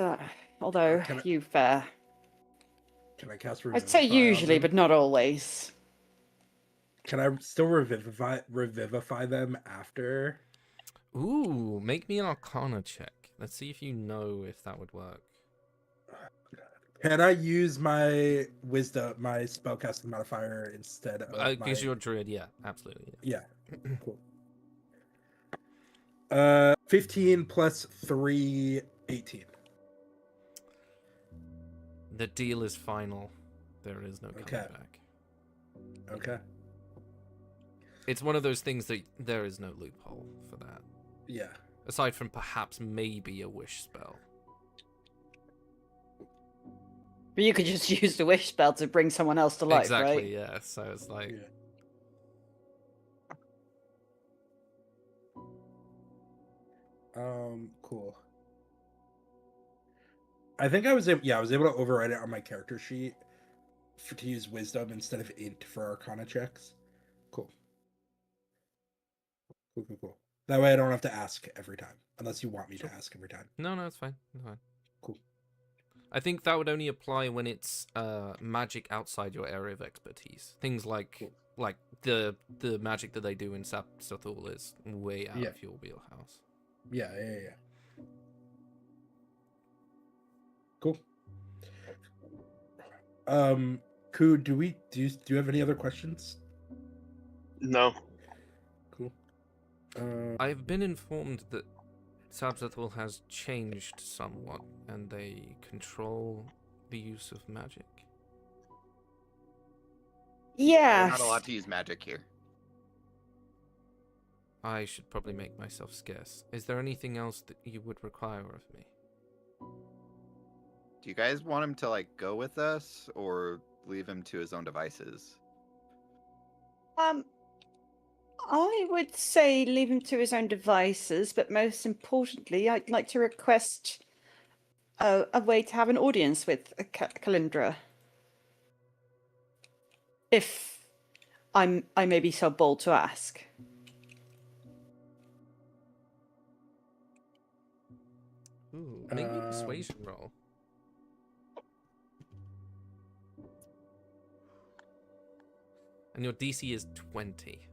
Although Can I cast Revivify? I'd say on usually, them? but not always. Can I still revivify them after? Ooh, make me an Arcana check. Let's see if you know if that would work. Can I use my wisdom, my spellcasting modifier instead of Because you're a druid, yeah, absolutely. Yeah. Cool. 15 plus 3, 18. The deal is final. There is no coming Okay. back. Okay. It's one of those things that there is no loophole for that. Yeah. Aside from perhaps maybe a wish spell. But you could just use the wish spell to bring someone else to life, Exactly, right? yeah. So it's like... Yeah. Cool. I think I was able to override it on my character sheet to use wisdom instead of int for Arcana checks. Cool. Cool. That way I don't have to ask every time, unless you want me to ask every time. No, it's fine. It's fine. Cool. I think that would only apply when it's magic outside your area of expertise. Things like the magic that they do in Sathul is way out of your wheelhouse. Yeah. Cool. Ku, do you have any other questions? No. Cool. I've been informed that Sabzathul has changed somewhat, and they control the use of magic. Yeah. We're not allowed to use magic here. I should probably make myself scarce. Is there anything else that you would require of me? Do you guys want him to like go with us or leave him to his own devices? I would say leave him to his own devices, but most importantly, I'd like to request a way to have an audience with Kalindra. If I may be so bold to ask. Ooh, make me a persuasion roll. And your DC is 20.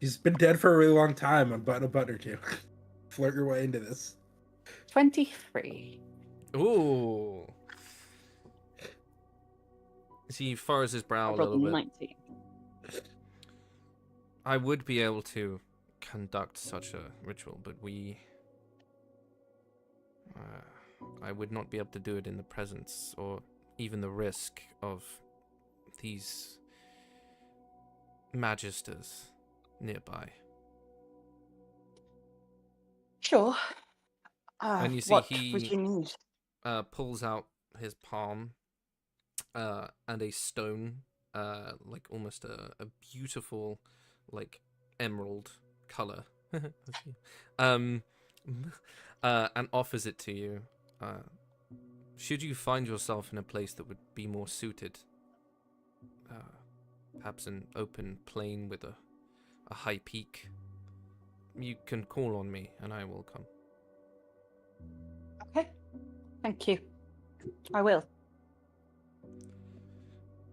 He's been dead for a really long time. Unbutton a button or two. Flirt your way into this. 23. Ooh. He furrows his brow a little bit. 19. I would be able to conduct such a ritual, but I would not be able to do it in the presence or even the risk of these magisters nearby. Sure. And you see what he would you need? pulls out his palm and a stone, like almost a beautiful, like emerald color, and offers it to you. Should you find yourself in a place that would be more suited, perhaps an open plain with a high peak, you can call on me and I will come. Okay. Thank you. I will.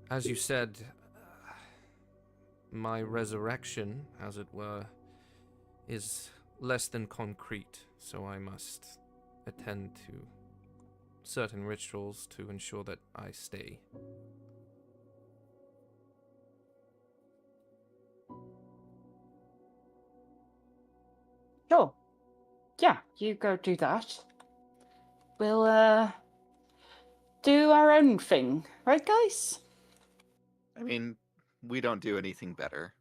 As you said, my resurrection, as it were, is less than concrete, so I must attend to certain rituals to ensure that I stay. Sure. Yeah, you go do that. We'll do our own thing, right, guys? I mean, we don't do anything better.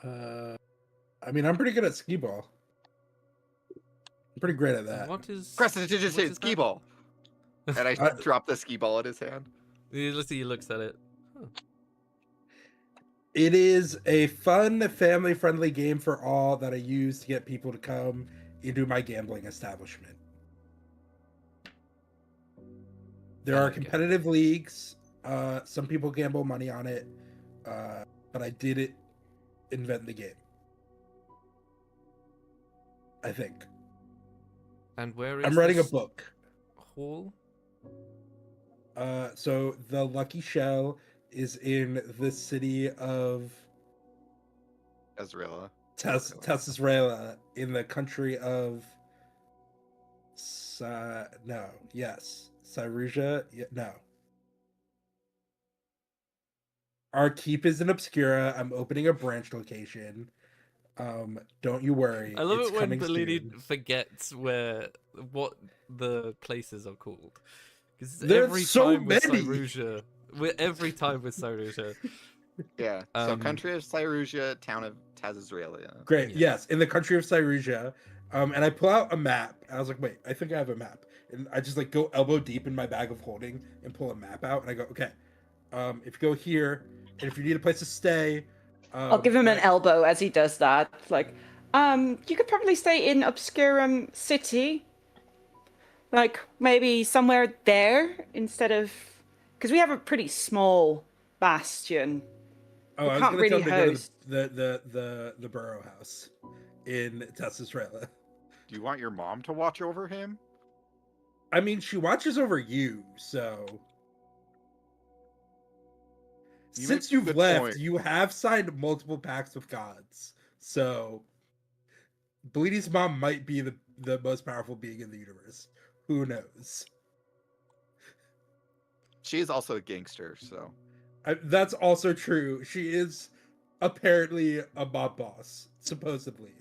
I mean, I'm pretty good at skee ball. I'm pretty great at that. What is? Press it to just what hit is skee that? ball. And I drop the skee ball in his hand. Let's see. He looks at it. Huh. It is a fun, family-friendly game for all that I use to get people to come into my gambling establishment. There are competitive leagues. Some people gamble money on it, but I did invent the game. I think. And where is? I'm writing a this book. hall? So the Lucky Shell is in the city of Ezreala. Tessarela in the country of Syrusia. No. Our keep is in Obscura. I'm opening a branch location. Don't you worry. I love it's it when coming Bellini soon. forgets what the places are called. Because There's every so time with many! Syrusia, Yeah. So country of Syrusia, town of Tazazralia. Great. Yeah. Yes, in the country of Syrusia. And I pull out a map. And I was like, wait, I think I have a map. And I just like go elbow deep in my bag of holding and pull a map out. And I go, okay, if you go here, and if you need a place to stay, I'll give him an elbow as he does that. Like, you could probably stay in Obscurum City. Like, maybe somewhere there instead of... Because we have a pretty small bastion. Oh, I was can't going to tell really him to host. go to the Burrow House in Tessarela. Do you want your mom to watch over him? I mean, she watches over you, so... You Since make a you've good left, point. you have signed multiple pacts with gods. So, Bleedy's mom might be the most powerful being in the universe. Who knows? She is also a gangster, so. That's also true. She is apparently a mob boss, supposedly.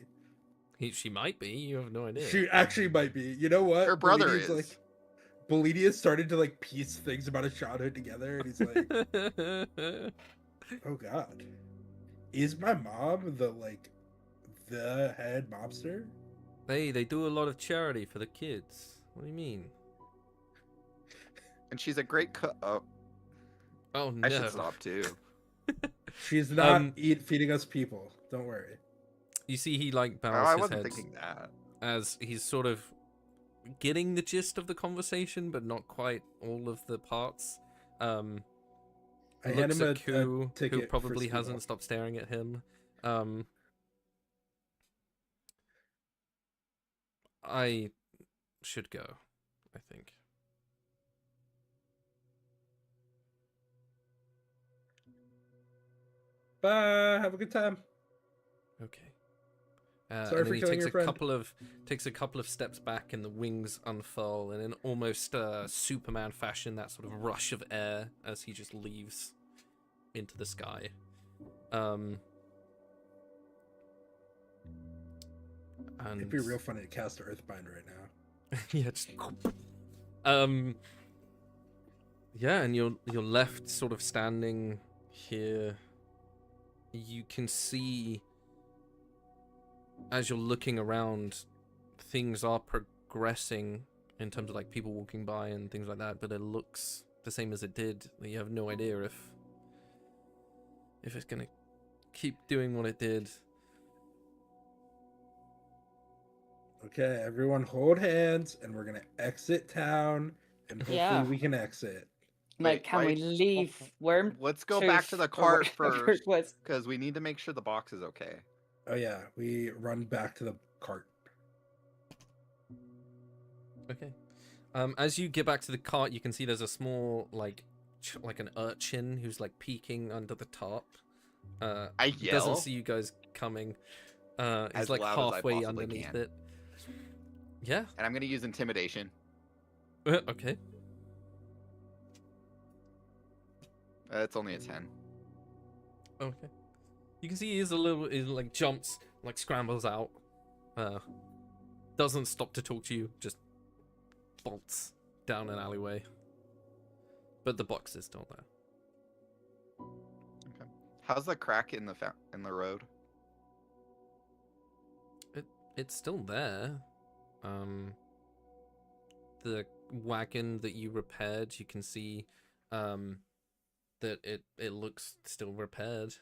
She might be. You have no idea. She actually might be. You know what? Her brother Bleedy's is. Belidi has started to like piece things about his childhood together, and he's like, "Oh God, is my mom the head mobster?" Hey, they do a lot of charity for the kids. What do you mean? And she's a great cook. Oh, Oh no! I should stop too. She's not feeding us people. Don't worry. You see, he like Oh, bows I his wasn't head thinking that. as he's sort of getting the gist of the conversation, but not quite all of the parts. I hand Looks him at Ku, ticket who probably for Skee-Ball. hasn't stopped staring at him. I should go, I think. Bye. Have a good time. Okay. Sorry and for then he killing takes your friend. takes a couple of steps back, and the wings unfurl, and in almost Superman fashion, that sort of rush of air as he just leaves into the sky. And It'd be real funny to cast Earthbind right now. yeah, just yeah, and you're left sort of standing here. You can see, as you're looking around, things are progressing in terms of like people walking by and things like that, but it looks the same as it did. You have no idea if it's gonna keep doing what it did. Okay, everyone hold hands, and we're gonna exit town, and hopefully Yeah. we can exit. Like, Wait, can why- we leave Worm? Let's go back to the cart whatever first, it was. because we need to make sure the box is okay. Oh yeah, we run back to the cart. Okay. As you get back to the cart, you can see there's a small like an urchin who's like peeking under the tarp. I He yell. doesn't see you guys coming. He's As like loud as I halfway possibly underneath can. it. Yeah. And I'm going to use intimidation. Okay. It's only a 10. Okay. You can see he like jumps, like scrambles out. Doesn't stop to talk to you, just bolts down an alleyway. But the box is still there. Okay. How's the crack in the road? It's still there. The wagon that you repaired, you can see that it looks still repaired.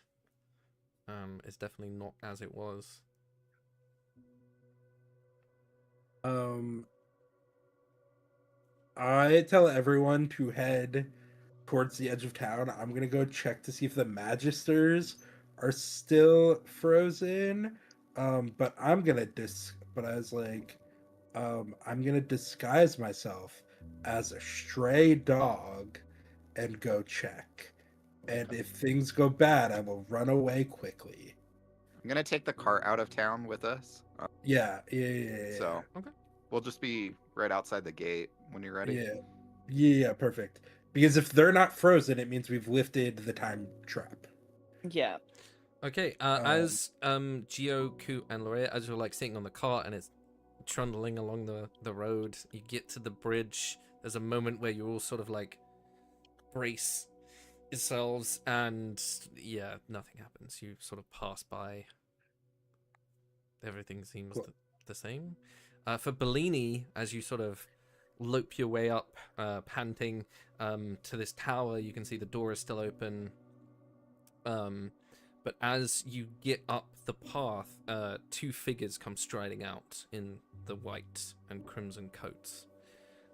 It's definitely not as it was. I tell everyone to head towards the edge of town. I'm gonna go check to see if the Magisters are still frozen. But I'm gonna I'm gonna disguise myself as a stray dog and go check. And if things go bad, I will run away quickly. I'm gonna take the cart out of town with us. Yeah. So Okay. we'll just be right outside the gate when you're ready. Yeah, perfect. Because if they're not frozen, it means we've lifted the time trap. Yeah. Okay, as Gio, Coot, and Lorrea, as you're like sitting on the cart and it's trundling along the road, you get to the bridge. There's a moment where you all sort of like brace yourselves, and yeah, nothing happens. You sort of pass by. Everything seems Cool. the same. For Bellini, as you sort of lope your way up, panting to this tower, you can see the door is still open. But as you get up the path, two figures come striding out in the white and crimson coats.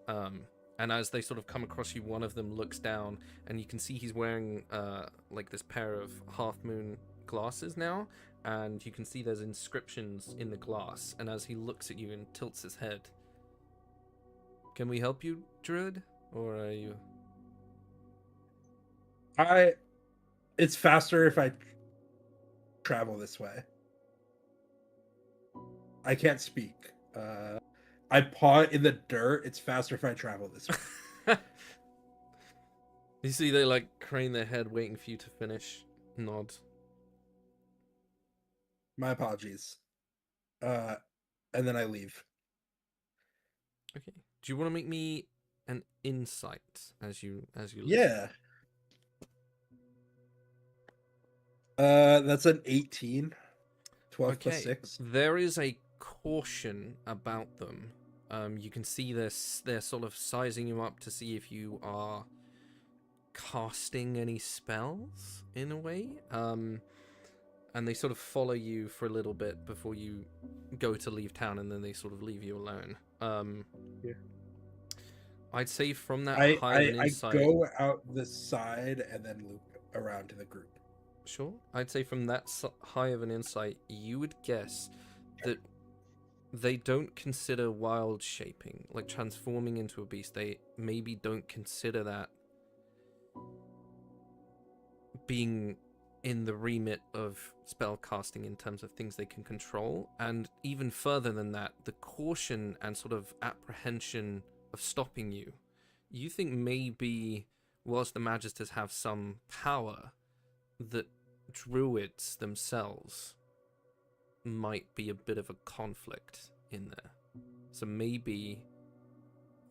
And as they sort of come across you, one of them looks down, and you can see he's wearing like this pair of half-moon glasses now, and you can see there's inscriptions in the glass. And as he looks at you and tilts his head, "Can we help you, Druid? Or are you..." It's faster if I travel this way. I can't speak. I paw in the dirt. It's faster if I travel this way. You see they like crane their head waiting for you to finish. Nod. My apologies. And then I leave. Okay. Do you want to make me an insight as you leave? Yeah. That's an 18. 12 plus 6. There is a caution about them. You can see this. They're sort of sizing you up to see if you are casting any spells in a way. And they sort of follow you for a little bit before you go to leave town, and then they sort of leave you alone. Yeah. I'd say from that I insight, go out the side and then loop around to the group. Sure. I'd say from that high of an insight, you would guess that they don't consider wild shaping, like transforming into a beast. They maybe don't consider that being in the remit of spell casting in terms of things they can control. And even further than that, the caution and sort of apprehension of stopping you, you think maybe whilst the Magisters have some power, that druids themselves might be a bit of a conflict in there. So maybe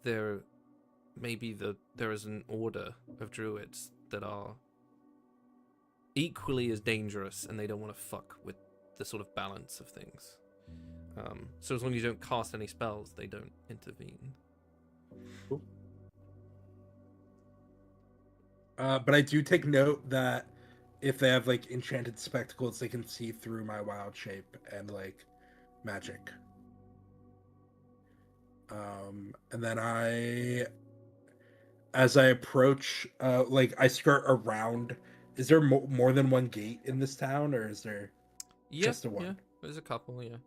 there is an order of druids that are equally as dangerous, and they don't want to fuck with the sort of balance of things. So as long as you don't cast any spells, they don't intervene. Cool. But I do take note that if they have like enchanted spectacles, they can see through my wild shape and like magic. And then as I approach, like I skirt around. Is there more than one gate in this town, or is there just the one? Yeah, there's a couple, yeah.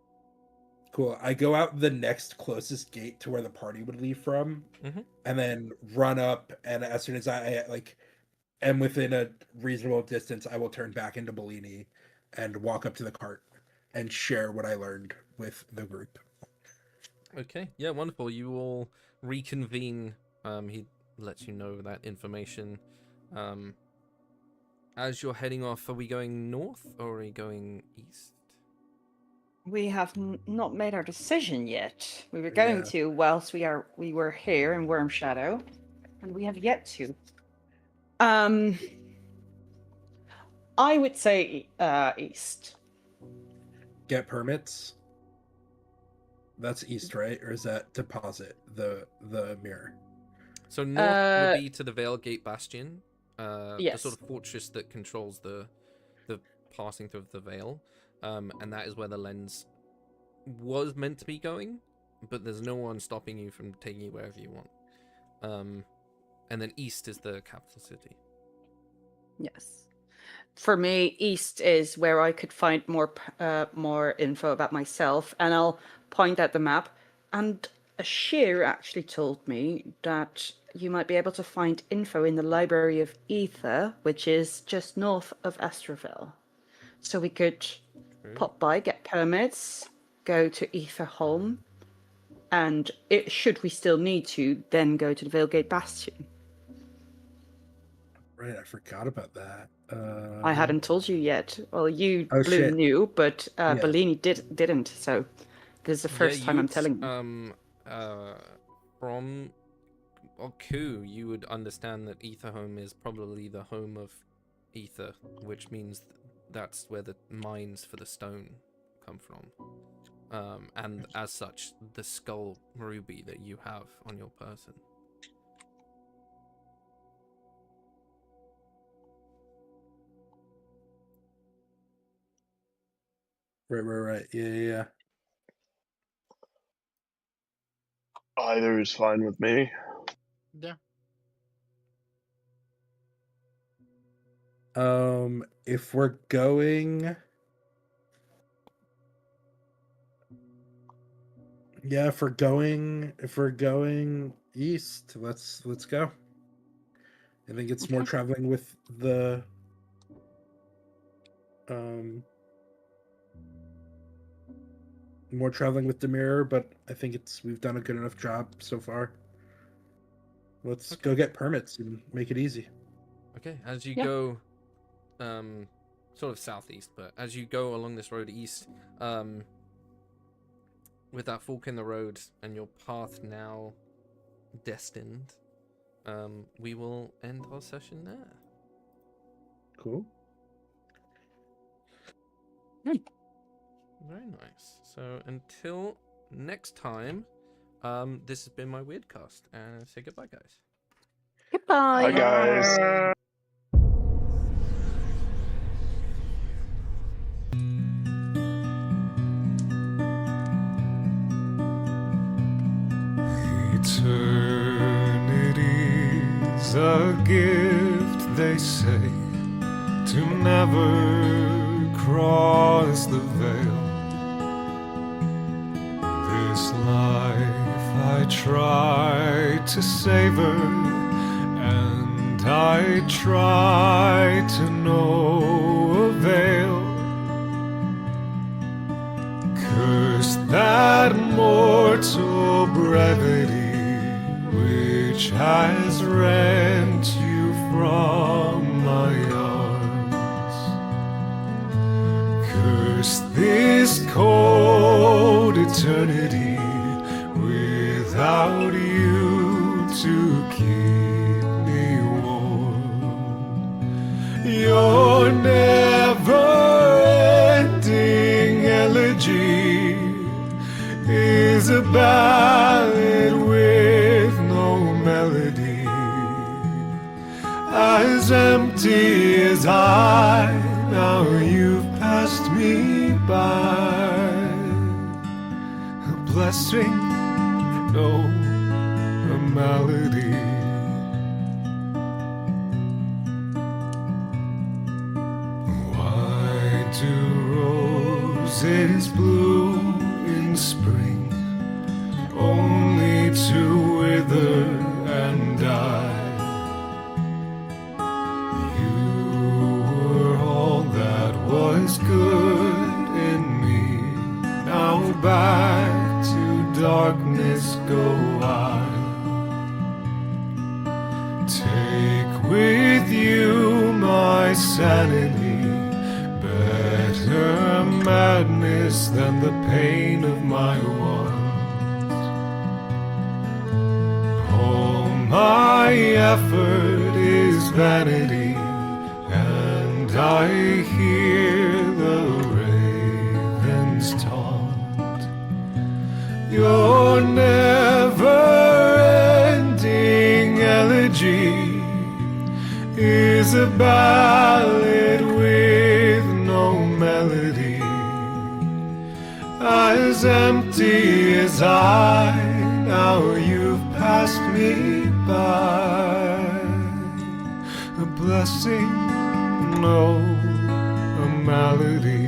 Cool. I go out the next closest gate to where the party would leave from, Mhm. and then run up. And as soon as I like am within a reasonable distance, I will turn back into Bellini and walk up to the cart and share what I learned with the group. Okay, yeah, wonderful. You all reconvene. He lets you know that information. As you're heading off, are we going north or are we going east? We have not made our decision yet. We were going to whilst we were here in Worm Shadow, and we have yet to. I would say east. Get permits. That's east, right? Or is that deposit the mirror? So north would be to the Vale Gate Bastion, yes. the sort of fortress that controls the passing through the Vale, and that is where the lens was meant to be going, but there's no one stopping you from taking you wherever you want. And then east is the capital city. Yes. For me, east is where I could find more info about myself, and I'll point at the map. And Ashir actually told me that you might be able to find info in the Library of Ether, which is just north of Astraville. So we could pop by, get permits, go to Etherholm, and should we still need to, then go to the Veilgate Bastion. Right, I forgot about that. I hadn't told you yet. Well, you Oh, Blue shit. knew, but Yeah. Bellini didn't. So this is the first time I'm telling you. From Ku, you would understand that Etherholm is probably the home of Ether, which means that's where the mines for the stone come from. And as such, the skull ruby that you have on your person. Right. Yeah. Either is fine with me. Yeah. If we're going, if we're going east, let's go. I think it's more traveling with the mirror, but I think we've done a good enough job so far. Let's go get permits and make it easy. Okay, as you go sort of southeast, but as you go along this road east, with that fork in the road and your path now destined, we will end our session there. Cool. Very nice. So until next time, this has been my Wyrdcast, and say goodbye, guys. Goodbye. Hi, guys. Eternity's a gift, they say, to never cross the veil. This life I try to savor, and I try to no avail. Curse that mortal brevity which has rent you from my arms. Curse this cold eternity without you to keep me warm. Your never-ending elegy is a ballad with no melody, as empty as I. Now you've passed me by, a blessing, no, a malady. Why do roses bloom in spring, only to wither and die? You were all that was good in me. Now back to darkness go I. Take with you my sanity, better madness than the pain of my want. All my effort is vanity, and I hear the ravens taunt. Your never-ending elegy is a ballad with no melody, as empty as I. Now you've passed me by. A blessing, no, a malady.